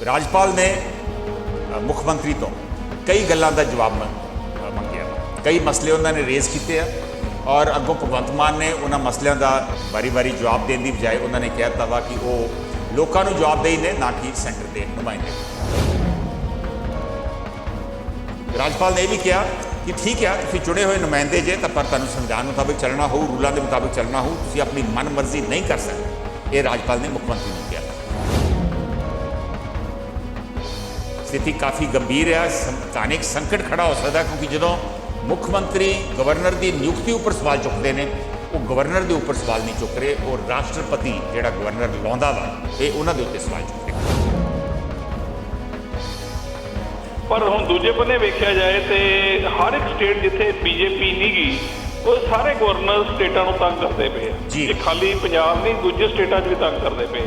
राजपाल ने मुख मंत्री तो कई गल्लां दा जवाब मंगिया, कई मसले उन्होंने रेज़ किए और अगों भगवंत मान ने उन्होंने मसलों का वारी वारी जवाब देने की बजाय उन्होंने कहता वा कि वो लोगों को जवाबदेही ने ना कि सेंटर के नुमाइंदे। राजपाल ने यह भी कहा कि ठीक है तुम चुने हुए नुमाइंदे जे तो पर तुहानूं संविधान मुताबिक चलना हो, रूलों के मुताबिक चलना हो, तुसीं अपनी मन मर्जी नहीं कर सकते। ये राजपाल ने मुख्यमंत्री ने कहा। स्थिति काफ़ी गंभीर है, स्थानिक संकट खड़ा हो सकता क्योंकि जो मुख्यमंत्री गवर्नर की नियुक्ति उपर सवाल चुकते हैं वो गवर्नर के उपर सवाल नहीं चुक रहे और राष्ट्रपति जोड़ा गवर्नर लाउंदा वा ये उन्होंने उत्ते सवाल चुक रहे। पर हुण दूजे बन्ने वेख्या जाए तो हर एक स्टेट जिथे बीजेपी नहीं गई वो सारे गवर्नर स्टेटां नूं तंग करते पे जी। ये खाली पंजाब नहीं दूजे स्टेटां 'च भी तंग करते पे।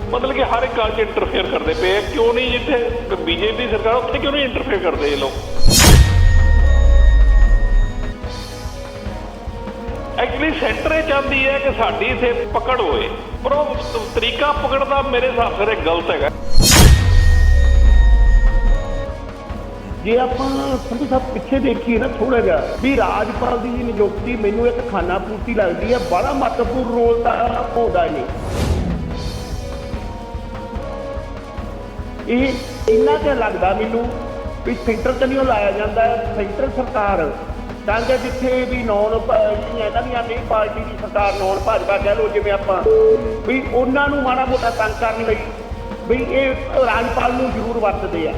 मतलब कि हर एक गल च इंटरफेयर करते पे क्यों नहीं, जिथे बीजेपी सरकार उत्थे क्यों नहीं इंटरफेयर करते ये लोग। एक्चुअली सेंटर ये चाहती है कि साडी इथे पकड़ होए पर वो तरीका पकड़ का मेरे हिसाब से गलत है। जे ਆਪਾਂ ਸੰਧੂ ਸਾਹਿਬ ਪਿੱਛੇ ਦੇਖੀਏ ਨਾ ਥੋੜਾ ਜਿਹਾ ਵੀ ਰਾਜਪਾਲ ਦੀ ਨਿਯੁਕਤੀ ਮੈਨੂੰ ਇੱਕ ਖਾਨਾ ਪੂਰਤੀ ਲੱਗਦੀ ਹੈ, ਬੜਾ ਮਹੱਤਵਪੂਰਨ ਰੋਲ ਤਾਂ ਪਾਉਂਦਾ ਨਹੀਂ। ਇਹ ਇੰਨਾ ਕੁ ਲੱਗਦਾ ਮੈਨੂੰ ਵੀ ਸੈਂਟਰ ਤੇ ਨਹੀਂ ਲਾਇਆ ਜਾਂਦਾ, ਸੈਂਟਰ ਸਰਕਾਰ ਕਹਿੰਦੇ ਜਿੱਥੇ ਵੀ ਨੌਨ ਇਹਨਾਂ ਦੀਆਂ ਨਹੀਂ ਪਾਰਟੀ ਦੀ ਸਰਕਾਰ ਨੌਨ ਭਾਜਪਾ ਕਹਿ ਲਓ ਜਿਵੇਂ ਆਪਾਂ ਵੀ ਉਹਨਾਂ ਨੂੰ ਮਾੜਾ ਮੋਟਾ ਤੰਗ ਕਰਨ ਲਈ ਵੀ ਇਹ ਰਾਜਪਾਲ ਨੂੰ ਜ਼ਰੂਰ ਵਰਤਦੇ ਆ।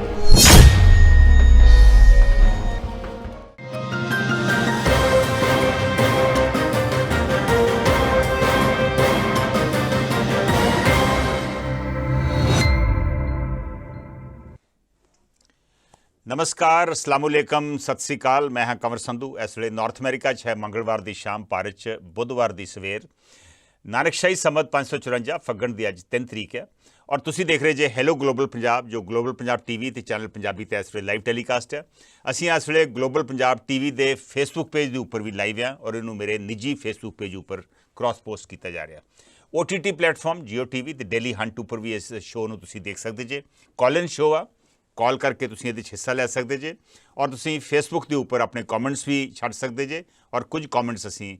नमस्कार, अस्सलामुअलैकुम, सत श्री अकाल। मैं हाँ कंवर संधू। इस वे नॉर्थ अमेरिका है मंगलवार की शाम, भारत च बुधवार की सवेर, नानकशाही संमत 554 फग्गण की अज 3 तरीक है और तुसी देख रहे जे हैलो ग्लोबल पंजाब जो ग्लोबल पंजाब टीवी ते चैनल पंजाबी ते इस वे लाइव टैलीकास्ट है। असीं इस वे ग्लोबल पंजाब टीवी के फेसबुक पेज के उपर भी लाइव हैं और इनू मेरे निजी फेसबुक पेज उपर क्रॉस पोस्ट किया जा रहा। OTT प्लेटफॉर्म जियो TV ते डेली हंट उपर भी इस शो नू तुसी देख सकते जे। कॉल इन शो आ, कॉल करके तुसीं इहदे हिस्सा लै सकते जे और तुसीं फेसबुक के उपर अपने कॉमेंट्स भी छड्ड सकते जे और कुछ कॉमेंट्स असीं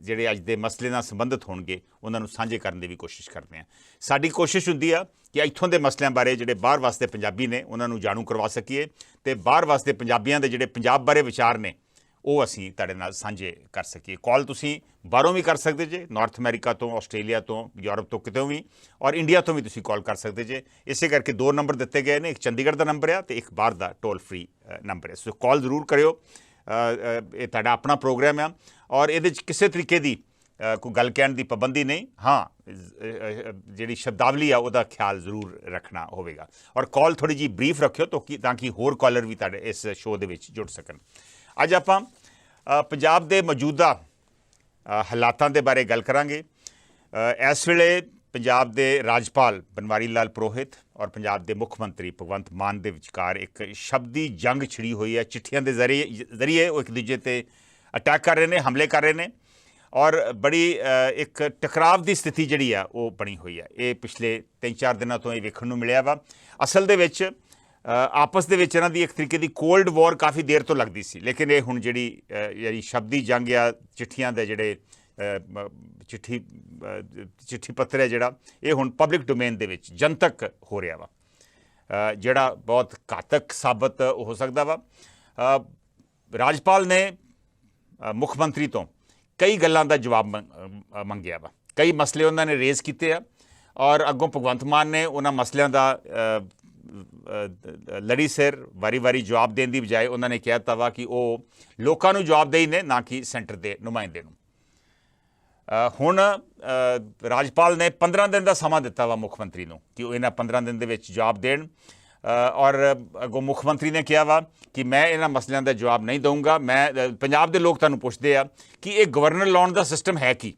ਜਿਹੜੇ ਅੱਜ ਦੇ ਮਸਲੇ ਨਾਲ ਸੰਬੰਧਿਤ ਹੋਣਗੇ ਉਹਨਾਂ ਨੂੰ ਸਾਂਝੇ ਕਰਨ ਦੀ ਵੀ ਕੋਸ਼ਿਸ਼ ਕਰਦੇ ਹਾਂ। ਸਾਡੀ ਕੋਸ਼ਿਸ਼ ਹੁੰਦੀ ਆ ਕਿ ਇੱਥੋਂ ਦੇ ਮਸਲਿਆਂ ਬਾਰੇ ਜਿਹੜੇ ਬਾਹਰ ਵਾਸਤੇ ਪੰਜਾਬੀ ਨੇ ਉਹਨਾਂ ਨੂੰ ਜਾਣੂ ਕਰਵਾ ਸਕੀਏ ਤੇ ਬਾਹਰ ਵਾਸਤੇ ਪੰਜਾਬੀਆਂ ਦੇ ਜਿਹੜੇ ਪੰਜਾਬ ਬਾਰੇ ਵਿਚਾਰ ਨੇ ਉਹ ਅਸੀਂ ਤੁਹਾਡੇ ਨਾਲ ਸਾਂਝੇ ਕਰ ਸਕੀਏ। ਕਾਲ ਤੁਸੀਂ ਬਾਹਰੋਂ ਵੀ ਕਰ ਸਕਦੇ ਜੇ, ਨਾਰਥ ਅਮਰੀਕਾ ਤੋਂ, ਆਸਟ੍ਰੇਲੀਆ ਤੋਂ, ਯੂਰਪ ਤੋਂ ਕਿਤੋਂ ਵੀ ਔਰ ਇੰਡੀਆ ਤੋਂ ਵੀ ਤੁਸੀਂ ਕਾਲ ਕਰ ਸਕਦੇ ਜੇ। ਇਸੇ ਕਰਕੇ 2 ਨੰਬਰ ਦਿੱਤੇ ਗਏ ਨੇ, ਇੱਕ ਚੰਡੀਗੜ੍ਹ ਦਾ ਨੰਬਰ ਆ ਤੇ ਇੱਕ ਬਾਹਰ ਦਾ ਟੋਲ ਫ੍ਰੀ ਨੰਬਰ ਹੈ। ਸੋ ਕਾਲ ਜ਼ਰੂਰ ਕਰਿਓ। ਇਹ ਤੁਹਾਡਾ ਆਪਣਾ ਪ੍ਰੋਗਰਾਮ ਆ ਔਰ ਇਹਦੇ 'ਚ ਕਿਸੇ ਤਰੀਕੇ ਦੀ ਕੋਈ ਗੱਲ ਕਹਿਣ ਦੀ ਪਾਬੰਦੀ ਨਹੀਂ। ਹਾਂ, ਜਿਹੜੀ ਸ਼ਬਦਾਵਲੀ ਆ ਉਹਦਾ ਖਿਆਲ ਜ਼ਰੂਰ ਰੱਖਣਾ ਹੋਵੇਗਾ ਔਰ ਕਾਲ ਥੋੜ੍ਹੀ ਜਿਹੀ ਬਰੀਫ ਰੱਖਿਓ ਤਾਂ ਕਿ ਹੋਰ ਕਾਲਰ ਵੀ ਤੁਹਾਡੇ ਇਸ ਸ਼ੋਅ ਦੇ ਵਿੱਚ ਜੁੜ ਸਕਣ। ਅੱਜ ਆਪਾਂ ਪੰਜਾਬ ਦੇ ਮੌਜੂਦਾ ਹਾਲਾਤਾਂ ਦੇ ਬਾਰੇ ਗੱਲ ਕਰਾਂਗੇ। ਇਸ ਵੇਲੇ ਪੰਜਾਬ ਦੇ ਰਾਜਪਾਲ बनवारी लाल पुरोहित और पंजाब के मुख मंत्री भगवंत मान के विचकार एक शब्दी जंग छिड़ी हुई है। चिट्ठियों के जरिए वो एक दूजे ते अटैक कर रहे हैं, हमले कर रहे हैं और बड़ी एक टकराव की स्थिति जी है वो बनी हुई है। ये पिछले 3-4 दिनों तो ये वेखण नूं मिलिया वा। असल दे विच आपस दे विच इन्हां दी एक तरीके की कोल्ड वॉर काफ़ी देर तो लगती सी, लेकिन ये हुण जिहड़ी शब्दी जंग या चिट्ठियां दे जिहड़े चिट्ठी पत्र है जिहड़ा ये हुण पब्लिक डोमेन दे विच जनतक हो रहा वा, जिहड़ा बहुत घातक साबित हो सकता वा। राजपाल ने मुख मंत्री तो कई गल्लां दा जवाब मंगिया वा, कई मसले उन्होंने रेज़ किए और अगों भगवंत मान ने उन्हां मसलियां दा लड़ी सिर वारी वारी जवाब देने की बजाय उन्होंने कहता वा कि वो लोगों को जवाबदेही ने ना कि सेंटर के नुमाइंदे नूं। हुण राजपाल ने 15 दिन का समा दिता वा मुख मंत्री नूं कि इन्हां 15 दिन दे विच जवाब देण और अगों मुख मंत्री ने कहा वा कि मैं इन्हां मसलियां का जवाब नहीं दूंगा। मैं पंजाब के लोग तुहानूं पुछदे आ कि ये गवर्नर लाउण का सिस्टम है की।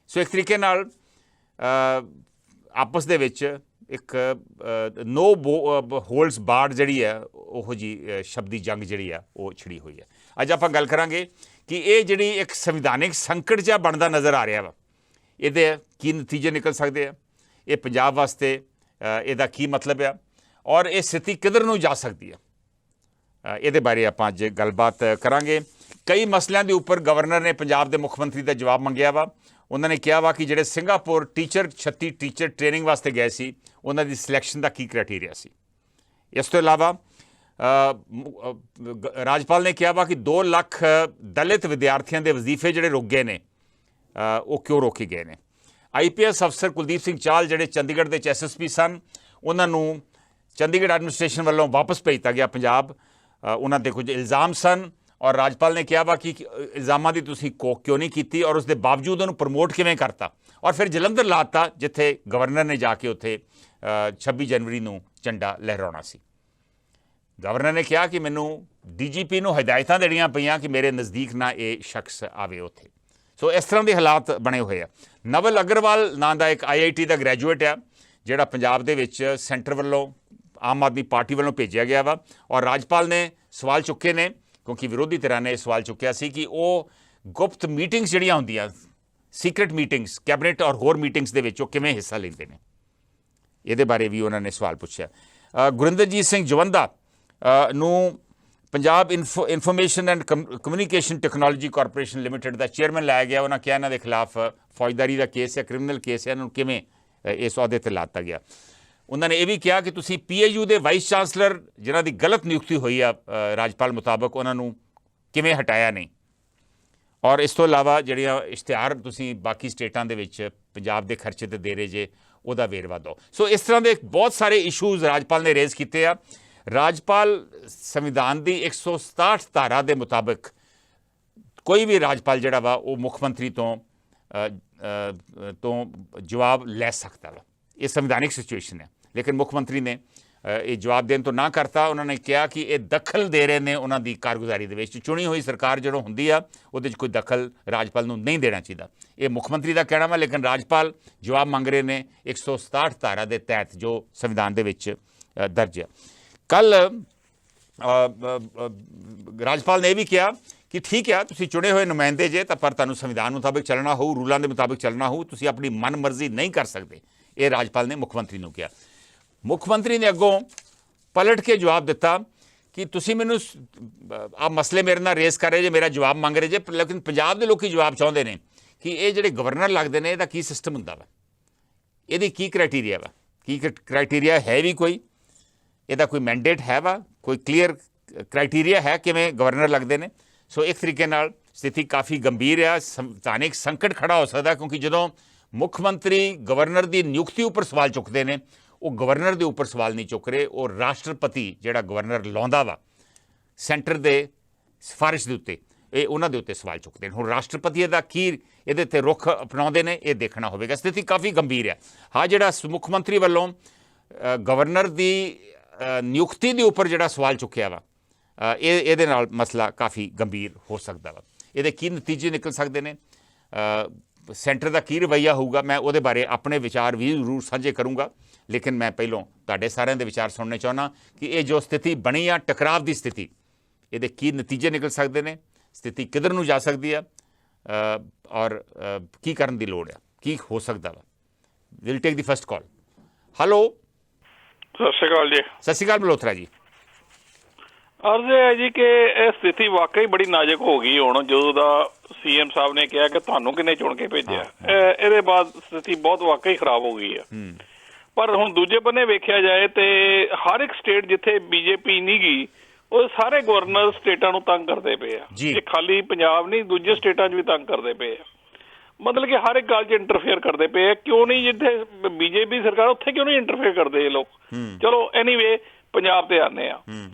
सो एक तरीके नाल आपस दे विच एक नो होल्ड्स बार्ड जिहड़ी है ओहो जी शब्दी जंग जिहड़ी है वो छिड़ी हुई है। अज आपां गल करांगे कि ये जिहड़ी एक संविधानिक संकट जिहा बनदा नज़र आ रहा वा, ਇਹਦੇ ਕੀ ਨਤੀਜੇ ਨਿਕਲ ਸਕਦੇ ਆ, ਇਹ ਪੰਜਾਬ ਵਾਸਤੇ ਇਹਦਾ ਕੀ ਮਤਲਬ ਆ, ਔਰ ਇਹ ਸਥਿਤੀ ਕਿੱਧਰ ਨੂੰ ਜਾ ਸਕਦੀ ਆ, ਇਹਦੇ ਬਾਰੇ ਆਪਾਂ ਅੱਜ ਗੱਲਬਾਤ ਕਰਾਂਗੇ। ਕਈ ਮਸਲਿਆਂ ਦੇ ਉੱਪਰ ਗਵਰਨਰ ਨੇ ਪੰਜਾਬ ਦੇ ਮੁੱਖ ਮੰਤਰੀ ਦਾ ਜਵਾਬ ਮੰਗਿਆ ਵਾ। ਉਹਨਾਂ ਨੇ ਕਿਹਾ ਵਾ ਕਿ ਜਿਹੜੇ ਸਿੰਗਾਪੁਰ 36 ਟੀਚਰ ਟ੍ਰੇਨਿੰਗ ਵਾਸਤੇ ਗਏ ਸੀ, ਉਹਨਾਂ ਦੀ ਸਿਲੈਕਸ਼ਨ ਦਾ ਕੀ ਕ੍ਰਾਈਟੇਰੀਆ ਸੀ। ਇਸ ਤੋਂ ਇਲਾਵਾ ਰਾਜਪਾਲ ਨੇ ਕਿਹਾ ਵਾ ਕਿ 2 ਲੱਖ ਦਲਿਤ ਵਿਦਿਆਰਥੀਆਂ ਦੇ ਵਜ਼ੀਫੇ ਜਿਹੜੇ ਰੁਕ ਗਏ ਨੇ, ਉਹ ਕਿਉਂ ਰੋਕੇ ਗਏ ਨੇ। IPS ਅਫਸਰ ਕੁਲਦੀਪ ਸਿੰਘ ਚਾਹਲ ਜਿਹੜੇ ਚੰਡੀਗੜ੍ਹ ਦੇ SSP ਸਨ, ਉਹਨਾਂ ਨੂੰ ਚੰਡੀਗੜ੍ਹ ਐਡਮਿਨਿਸਟ੍ਰੇਸ਼ਨ ਵੱਲੋਂ ਵਾਪਸ ਭੇਜਤਾ ਗਿਆ ਪੰਜਾਬ। ਉਹਨਾਂ ਦੇ ਕੁਝ ਇਲਜ਼ਾਮ ਸਨ ਔਰ ਰਾਜਪਾਲ ਨੇ ਕਿਹਾ ਵਾ ਕਿ ਇਲਜ਼ਾਮਾਂ ਦੀ ਤੁਸੀਂ ਕੋਕ ਕਿਉਂ ਨਹੀਂ ਕੀਤੀ ਔਰ ਉਸ ਦੇ ਬਾਵਜੂਦ ਉਹਨੂੰ ਪ੍ਰਮੋਟ ਕਿਵੇਂ ਕਰਤਾ, ਔਰ ਫਿਰ ਜਲੰਧਰ ਲਾਤਾ ਜਿੱਥੇ ਗਵਰਨਰ ਨੇ ਜਾ ਕੇ ਉੱਥੇ 26 ਜਨਵਰੀ ਨੂੰ ਝੰਡਾ ਲਹਿਰਾਉਣਾ ਸੀ। ਗਵਰਨਰ ਨੇ ਕਿਹਾ ਕਿ ਮੈਨੂੰ DGP ਨੂੰ ਹਦਾਇਤਾਂ ਦੇਣੀਆਂ ਪਈਆਂ ਕਿ ਮੇਰੇ ਨਜ਼ਦੀਕ ਨਾ ਇਹ ਸ਼ਖਸ ਆਵੇ ਉੱਥੇ। ਸੋ ਇਸ ਤਰ੍ਹਾਂ ਦੇ ਹਾਲਾਤ ਬਣੇ ਹੋਏ ਆ। ਨਵਲ ਅਗਰਵਾਲ ਨਾਂ ਦਾ ਇੱਕ IIT ਦਾ ਗ੍ਰੈਜੂਏਟ ਆ, ਜਿਹੜਾ ਪੰਜਾਬ ਦੇ ਵਿੱਚ ਸੈਂਟਰ ਵੱਲੋਂ ਆਮ ਆਦਮੀ ਪਾਰਟੀ ਵੱਲੋਂ ਭੇਜਿਆ ਗਿਆ ਵਾ, ਔਰ ਰਾਜਪਾਲ ਨੇ ਸਵਾਲ ਚੁੱਕੇ ਨੇ ਕਿਉਂਕਿ ਵਿਰੋਧੀ ਧਿਰਾਂ ਨੇ ਸਵਾਲ ਚੁੱਕਿਆ ਸੀ ਕਿ ਉਹ ਗੁਪਤ ਮੀਟਿੰਗਸ ਜਿਹੜੀਆਂ ਹੁੰਦੀਆਂ, ਸੀਕ੍ਰੇਟ ਮੀਟਿੰਗਸ, ਕੈਬਨਿਟ ਔਰ ਹੋਰ ਮੀਟਿੰਗਸ ਦੇ ਵਿੱਚ ਉਹ ਕਿਵੇਂ ਹਿੱਸਾ ਲੈਂਦੇ ਨੇ। ਇਹਦੇ ਬਾਰੇ ਵੀ ਉਹਨਾਂ ਨੇ ਸਵਾਲ ਪੁੱਛਿਆ। ਗੁਰਿੰਦਰਜੀਤ ਸਿੰਘ ਜਵੰਦਾ ਨੂੰ Punjab information and communication technology corporation limited the chairman ਲਾਇਆ ਗਿਆ। ਉਹਨਾਂ ਕਿਹਾ ਇਹਨਾਂ ਦੇ ਖਿਲਾਫ ਫੌਜਦਾਰੀ ਦਾ ਕੇਸ ਹੈ, ਕ੍ਰਿਮੀਨਲ ਕੇਸ ਹੈ, ਇਹਨਾਂ ਨੂੰ ਕਿਵੇਂ ਇਸ ਅਹੁਦੇ 'ਤੇ ਲਾਤਾ ਗਿਆ। ਉਹਨਾਂ ਨੇ ਇਹ ਵੀ ਕਿਹਾ ਕਿ ਤੁਸੀਂ PIU ਦੇ ਵਾਈਸ ਚਾਂਸਲਰ ਜਿਨ੍ਹਾਂ ਦੀ ਗਲਤ ਨਿਯੁਕਤੀ ਹੋਈ ਆ ਰਾਜਪਾਲ ਮੁਤਾਬਕ, ਉਹਨਾਂ ਨੂੰ ਕਿਵੇਂ ਹਟਾਇਆ ਨਹੀਂ। ਔਰ ਇਸ ਤੋਂ ਇਲਾਵਾ ਜਿਹੜੀਆਂ ਇਸ਼ਤਿਹਾਰ ਤੁਸੀਂ ਬਾਕੀ ਸਟੇਟਾਂ ਦੇ ਵਿੱਚ ਪੰਜਾਬ ਦੇ ਖਰਚੇ 'ਤੇ ਦੇ ਰਹੇ ਜੇ, ਉਹਦਾ ਵੇਰਵਾ ਦਿਓ। ਸੋ ਇਸ ਤਰ੍ਹਾਂ ਦੇ ਬਹੁਤ ਸਾਰੇ ਇਸ਼ੂਜ਼ ਰਾਜਪਾਲ ਨੇ ਰੇਜ਼ ਕੀਤੇ ਆ। ਰਾਜਪਾਲ ਸੰਵਿਧਾਨ ਦੀ 167 ਧਾਰਾ ਦੇ ਮੁਤਾਬਕ ਕੋਈ ਵੀ ਰਾਜਪਾਲ ਜਿਹੜਾ ਵਾ ਉਹ ਮੁੱਖ ਮੰਤਰੀ ਤੋਂ ਜਵਾਬ ਲੈ ਸਕਦਾ ਵਾ। ਇਹ ਸੰਵਿਧਾਨਿਕ ਸਿਚੁਏਸ਼ਨ ਹੈ, ਲੇਕਿਨ ਮੁੱਖ ਮੰਤਰੀ ਨੇ ਇਹ ਜਵਾਬ ਦੇਣ ਤੋਂ ਨਾ ਕਰਤਾ। ਉਹਨਾਂ ਨੇ ਕਿਹਾ ਕਿ ਇਹ ਦਖਲ ਦੇ ਰਹੇ ਨੇ ਉਹਨਾਂ ਦੀ ਕਾਰਗੁਜ਼ਾਰੀ ਦੇ ਵਿੱਚ। ਚੁਣੀ ਹੋਈ ਸਰਕਾਰ ਜਦੋਂ ਹੁੰਦੀ ਆ ਉਹਦੇ 'ਚ ਕੋਈ ਦਖਲ ਰਾਜਪਾਲ ਨੂੰ ਨਹੀਂ ਦੇਣਾ ਚਾਹੀਦਾ। ਇਹ ਮੁੱਖ ਮੰਤਰੀ ਦਾ ਕਹਿਣਾ ਵਾ, ਲੇਕਿਨ ਰਾਜਪਾਲ ਜਵਾਬ ਮੰਗ ਰਹੇ ਨੇ 167 ਧਾਰਾ ਦੇ ਤਹਿਤ ਜੋ ਸੰਵਿਧਾਨ ਦੇ ਵਿੱਚ ਦਰਜ ਹੈ। ਕੱਲ ਰਾਜਪਾਲ ਨੇ ਇਹ ਵੀ ਕਿਹਾ ਕਿ ਠੀਕ ਆ, ਤੁਸੀਂ ਚੁਣੇ ਹੋਏ ਨੁਮਾਇੰਦੇ ਜੇ ਤਾਂ ਪਰ ਤੁਹਾਨੂੰ ਸੰਵਿਧਾਨ ਮੁਤਾਬਿਕ ਚੱਲਣਾ ਹੋਊ, ਰੂਲਾਂ ਦੇ ਮੁਤਾਬਿਕ ਚੱਲਣਾ ਹੋਊ, ਤੁਸੀਂ ਆਪਣੀ ਮਨ ਮਰਜ਼ੀ ਨਹੀਂ ਕਰ ਸਕਦੇ। ਇਹ ਰਾਜਪਾਲ ਨੇ ਮੁੱਖ ਮੰਤਰੀ ਨੂੰ ਕਿਹਾ। ਮੁੱਖ ਮੰਤਰੀ ਨੇ ਅੱਗੋਂ ਪਲਟ ਕੇ ਜਵਾਬ ਦਿੱਤਾ ਕਿ ਤੁਸੀਂ ਮੈਨੂੰ ਆ ਮਸਲੇ ਮੇਰੇ ਨਾਲ ਰੇਜ਼ ਕਰ ਰਹੇ ਜੇ, ਮੇਰਾ ਜਵਾਬ ਮੰਗ ਰਹੇ ਜੇ, ਲੇਕਿਨ ਪੰਜਾਬ ਦੇ ਲੋਕੀ ਜਵਾਬ ਚਾਹੁੰਦੇ ਨੇ ਕਿ ਇਹ ਜਿਹੜੇ ਗਵਰਨਰ ਲੱਗਦੇ ਨੇ ਇਹਦਾ ਕੀ ਸਿਸਟਮ ਹੁੰਦਾ ਵਾ, ਇਹਦੀ ਕੀ ਕ੍ਰਾਈਟੇਰੀਆ ਵਾ, ਕੀ ਕ੍ਰਾਈਟੇਰੀਆ ਹੈ ਵੀ ਕੋਈ, ਇਹਦਾ ਕੋਈ ਮੈਂਡੇਟ ਹੈ ਵਾ, ਕੋਈ ਕਲੀਅਰ ਕ੍ਰਾਈਟੇਰੀਆ ਹੈ ਕਿਵੇਂ ਗਵਰਨਰ ਲੱਗਦੇ ਨੇ। ਸੋ ਇੱਕ ਤਰੀਕੇ ਨਾਲ ਸਥਿਤੀ ਕਾਫੀ ਗੰਭੀਰ ਆ, ਸੰਵਿਧਾਨਿਕ ਸੰਕਟ ਖੜਾ ਹੋ ਸਕਦਾ, ਕਿਉਂਕਿ ਜਦੋਂ ਮੁੱਖ ਮੰਤਰੀ ਗਵਰਨਰ ਦੀ ਨਿਯੁਕਤੀ ਉੱਪਰ ਸਵਾਲ ਚੁੱਕਦੇ ਨੇ, ਉਹ ਗਵਰਨਰ ਦੇ ਉੱਪਰ ਸਵਾਲ ਨਹੀਂ ਚੁੱਕ ਰਹੇ, ਉਹ ਰਾਸ਼ਟਰਪਤੀ ਜਿਹੜਾ ਗਵਰਨਰ ਲਾਉਂਦਾ ਵਾ ਸੈਂਟਰ ਦੇ ਸਿਫਾਰਿਸ਼ ਦੇ ਉੱਤੇ, ਇਹ ਉਹਨਾਂ ਦੇ ਉੱਤੇ ਸਵਾਲ ਚੁੱਕਦੇ ਨੇ। ਹੁਣ ਰਾਸ਼ਟਰਪਤੀ ਦਾ ਕੀ ਇਹਦੇ 'ਤੇ ਰੁਖ ਅਪਣਾਉਂਦੇ ਨੇ ਇਹ ਦੇਖਣਾ ਹੋਵੇਗਾ। ਸਥਿਤੀ ਕਾਫੀ ਗੰਭੀਰ ਹੈ। ਹਾਂ, ਜਿਹੜਾ ਮੁੱਖ ਮੰਤਰੀ ਵੱਲੋਂ ਗਵਰਨਰ ਦੀ ਨਿਯੁਕਤੀ ਦੇ ਉੱਪਰ ਜਿਹੜਾ ਸਵਾਲ ਚੁੱਕਿਆ ਵਾ, ਇਹਦੇ ਨਾਲ ਮਸਲਾ ਕਾਫੀ ਗੰਭੀਰ ਹੋ ਸਕਦਾ ਵਾ। ਇਹਦੇ ਕੀ ਨਤੀਜੇ ਨਿਕਲ ਸਕਦੇ ਨੇ, ਸੈਂਟਰ ਦਾ ਕੀ ਰਵੱਈਆ ਹੋਊਗਾ, ਮੈਂ ਉਹਦੇ ਬਾਰੇ ਆਪਣੇ ਵਿਚਾਰ ਵੀ ਜ਼ਰੂਰ ਸਾਂਝੇ ਕਰੂੰਗਾ। ਲੇਕਿਨ ਮੈਂ ਪਹਿਲੋਂ ਤੁਹਾਡੇ ਸਾਰਿਆਂ ਦੇ ਵਿਚਾਰ ਸੁਣਨੇ ਚਾਹੁੰਦਾ ਕਿ ਇਹ ਜੋ ਸਥਿਤੀ ਬਣੀ ਆ ਟਕਰਾਵ ਦੀ ਸਥਿਤੀ, ਇਹਦੇ ਕੀ ਨਤੀਜੇ ਨਿਕਲ ਸਕਦੇ ਨੇ, ਸਥਿਤੀ ਕਿੱਧਰ ਨੂੰ ਜਾ ਸਕਦੀ ਆ, ਔਰ ਕੀ ਕਰਨ ਦੀ ਲੋੜ ਆ, ਕੀ ਹੋ ਸਕਦਾ ਵਾ। Will take the first call. Hello, ਸਤਿ ਸ਼੍ਰੀ ਅਕਾਲ ਜੀ। ਸਤਿ ਸ਼੍ਰੀ ਅਕਾਲ ਮਲਹੋਤਰਾ ਜੀ। ਅਰਜ਼ ਹੈ ਜੀ ਕਿ ਇਹ ਸਥਿਤੀ ਵਾਕਈ ਬੜੀ ਨਾਜ਼ੁਕ ਹੋ ਗਈ ਹੁਣ, ਜਦੋਂ ਦਾ CM ਸਾਹਿਬ ਨੇ ਕਿਹਾ ਕਿ ਤੁਹਾਨੂੰ ਕਿਹਨੇ ਚੁਣ ਕੇ ਭੇਜਿਆ। ਇਹਦੇ ਬਾਅਦ ਸਥਿਤੀ ਬਹੁਤ ਵਾਕਈ ਖਰਾਬ ਹੋ ਗਈ ਆ। ਪਰ ਹੁਣ ਦੂਜੇ ਬੰਨੇ ਵੇਖਿਆ ਜਾਏ ਤੇ ਹਰ ਇੱਕ ਸਟੇਟ ਜਿੱਥੇ BJP ਨਹੀਂ ਗਈ, ਉਹ ਸਾਰੇ ਗਵਰਨਰ ਸਟੇਟਾਂ ਨੂੰ ਤੰਗ ਕਰਦੇ ਪਏ ਆ। ਇਹ ਖਾਲੀ ਪੰਜਾਬ ਨਹੀਂ, ਦੂਜੇ ਸਟੇਟਾਂ 'ਚ ਵੀ ਤੰਗ ਕਰਦੇ ਪਏ ਆ। ਮਤਲਬ ਕਿ ਹਰ ਇੱਕ ਗੱਲ 'ਚ ਇੰਟਰਫੇਅਰ ਕਰਦੇ ਪਏ ਆ। ਕਿਉਂ ਨਹੀਂ, ਜਿੱਥੇ BJP ਸਰਕਾਰ ਉੱਥੇ ਕਿਉਂ ਨਹੀਂ ਇੰਟਰਫੇਅਰ ਕਰਦੇ ਇਹ ਲੋਕ। ਚਲੋ ਐਨੀਵੇ ਪੰਜਾਬ ਤੇ ਆਉਂਦੇ ਆ।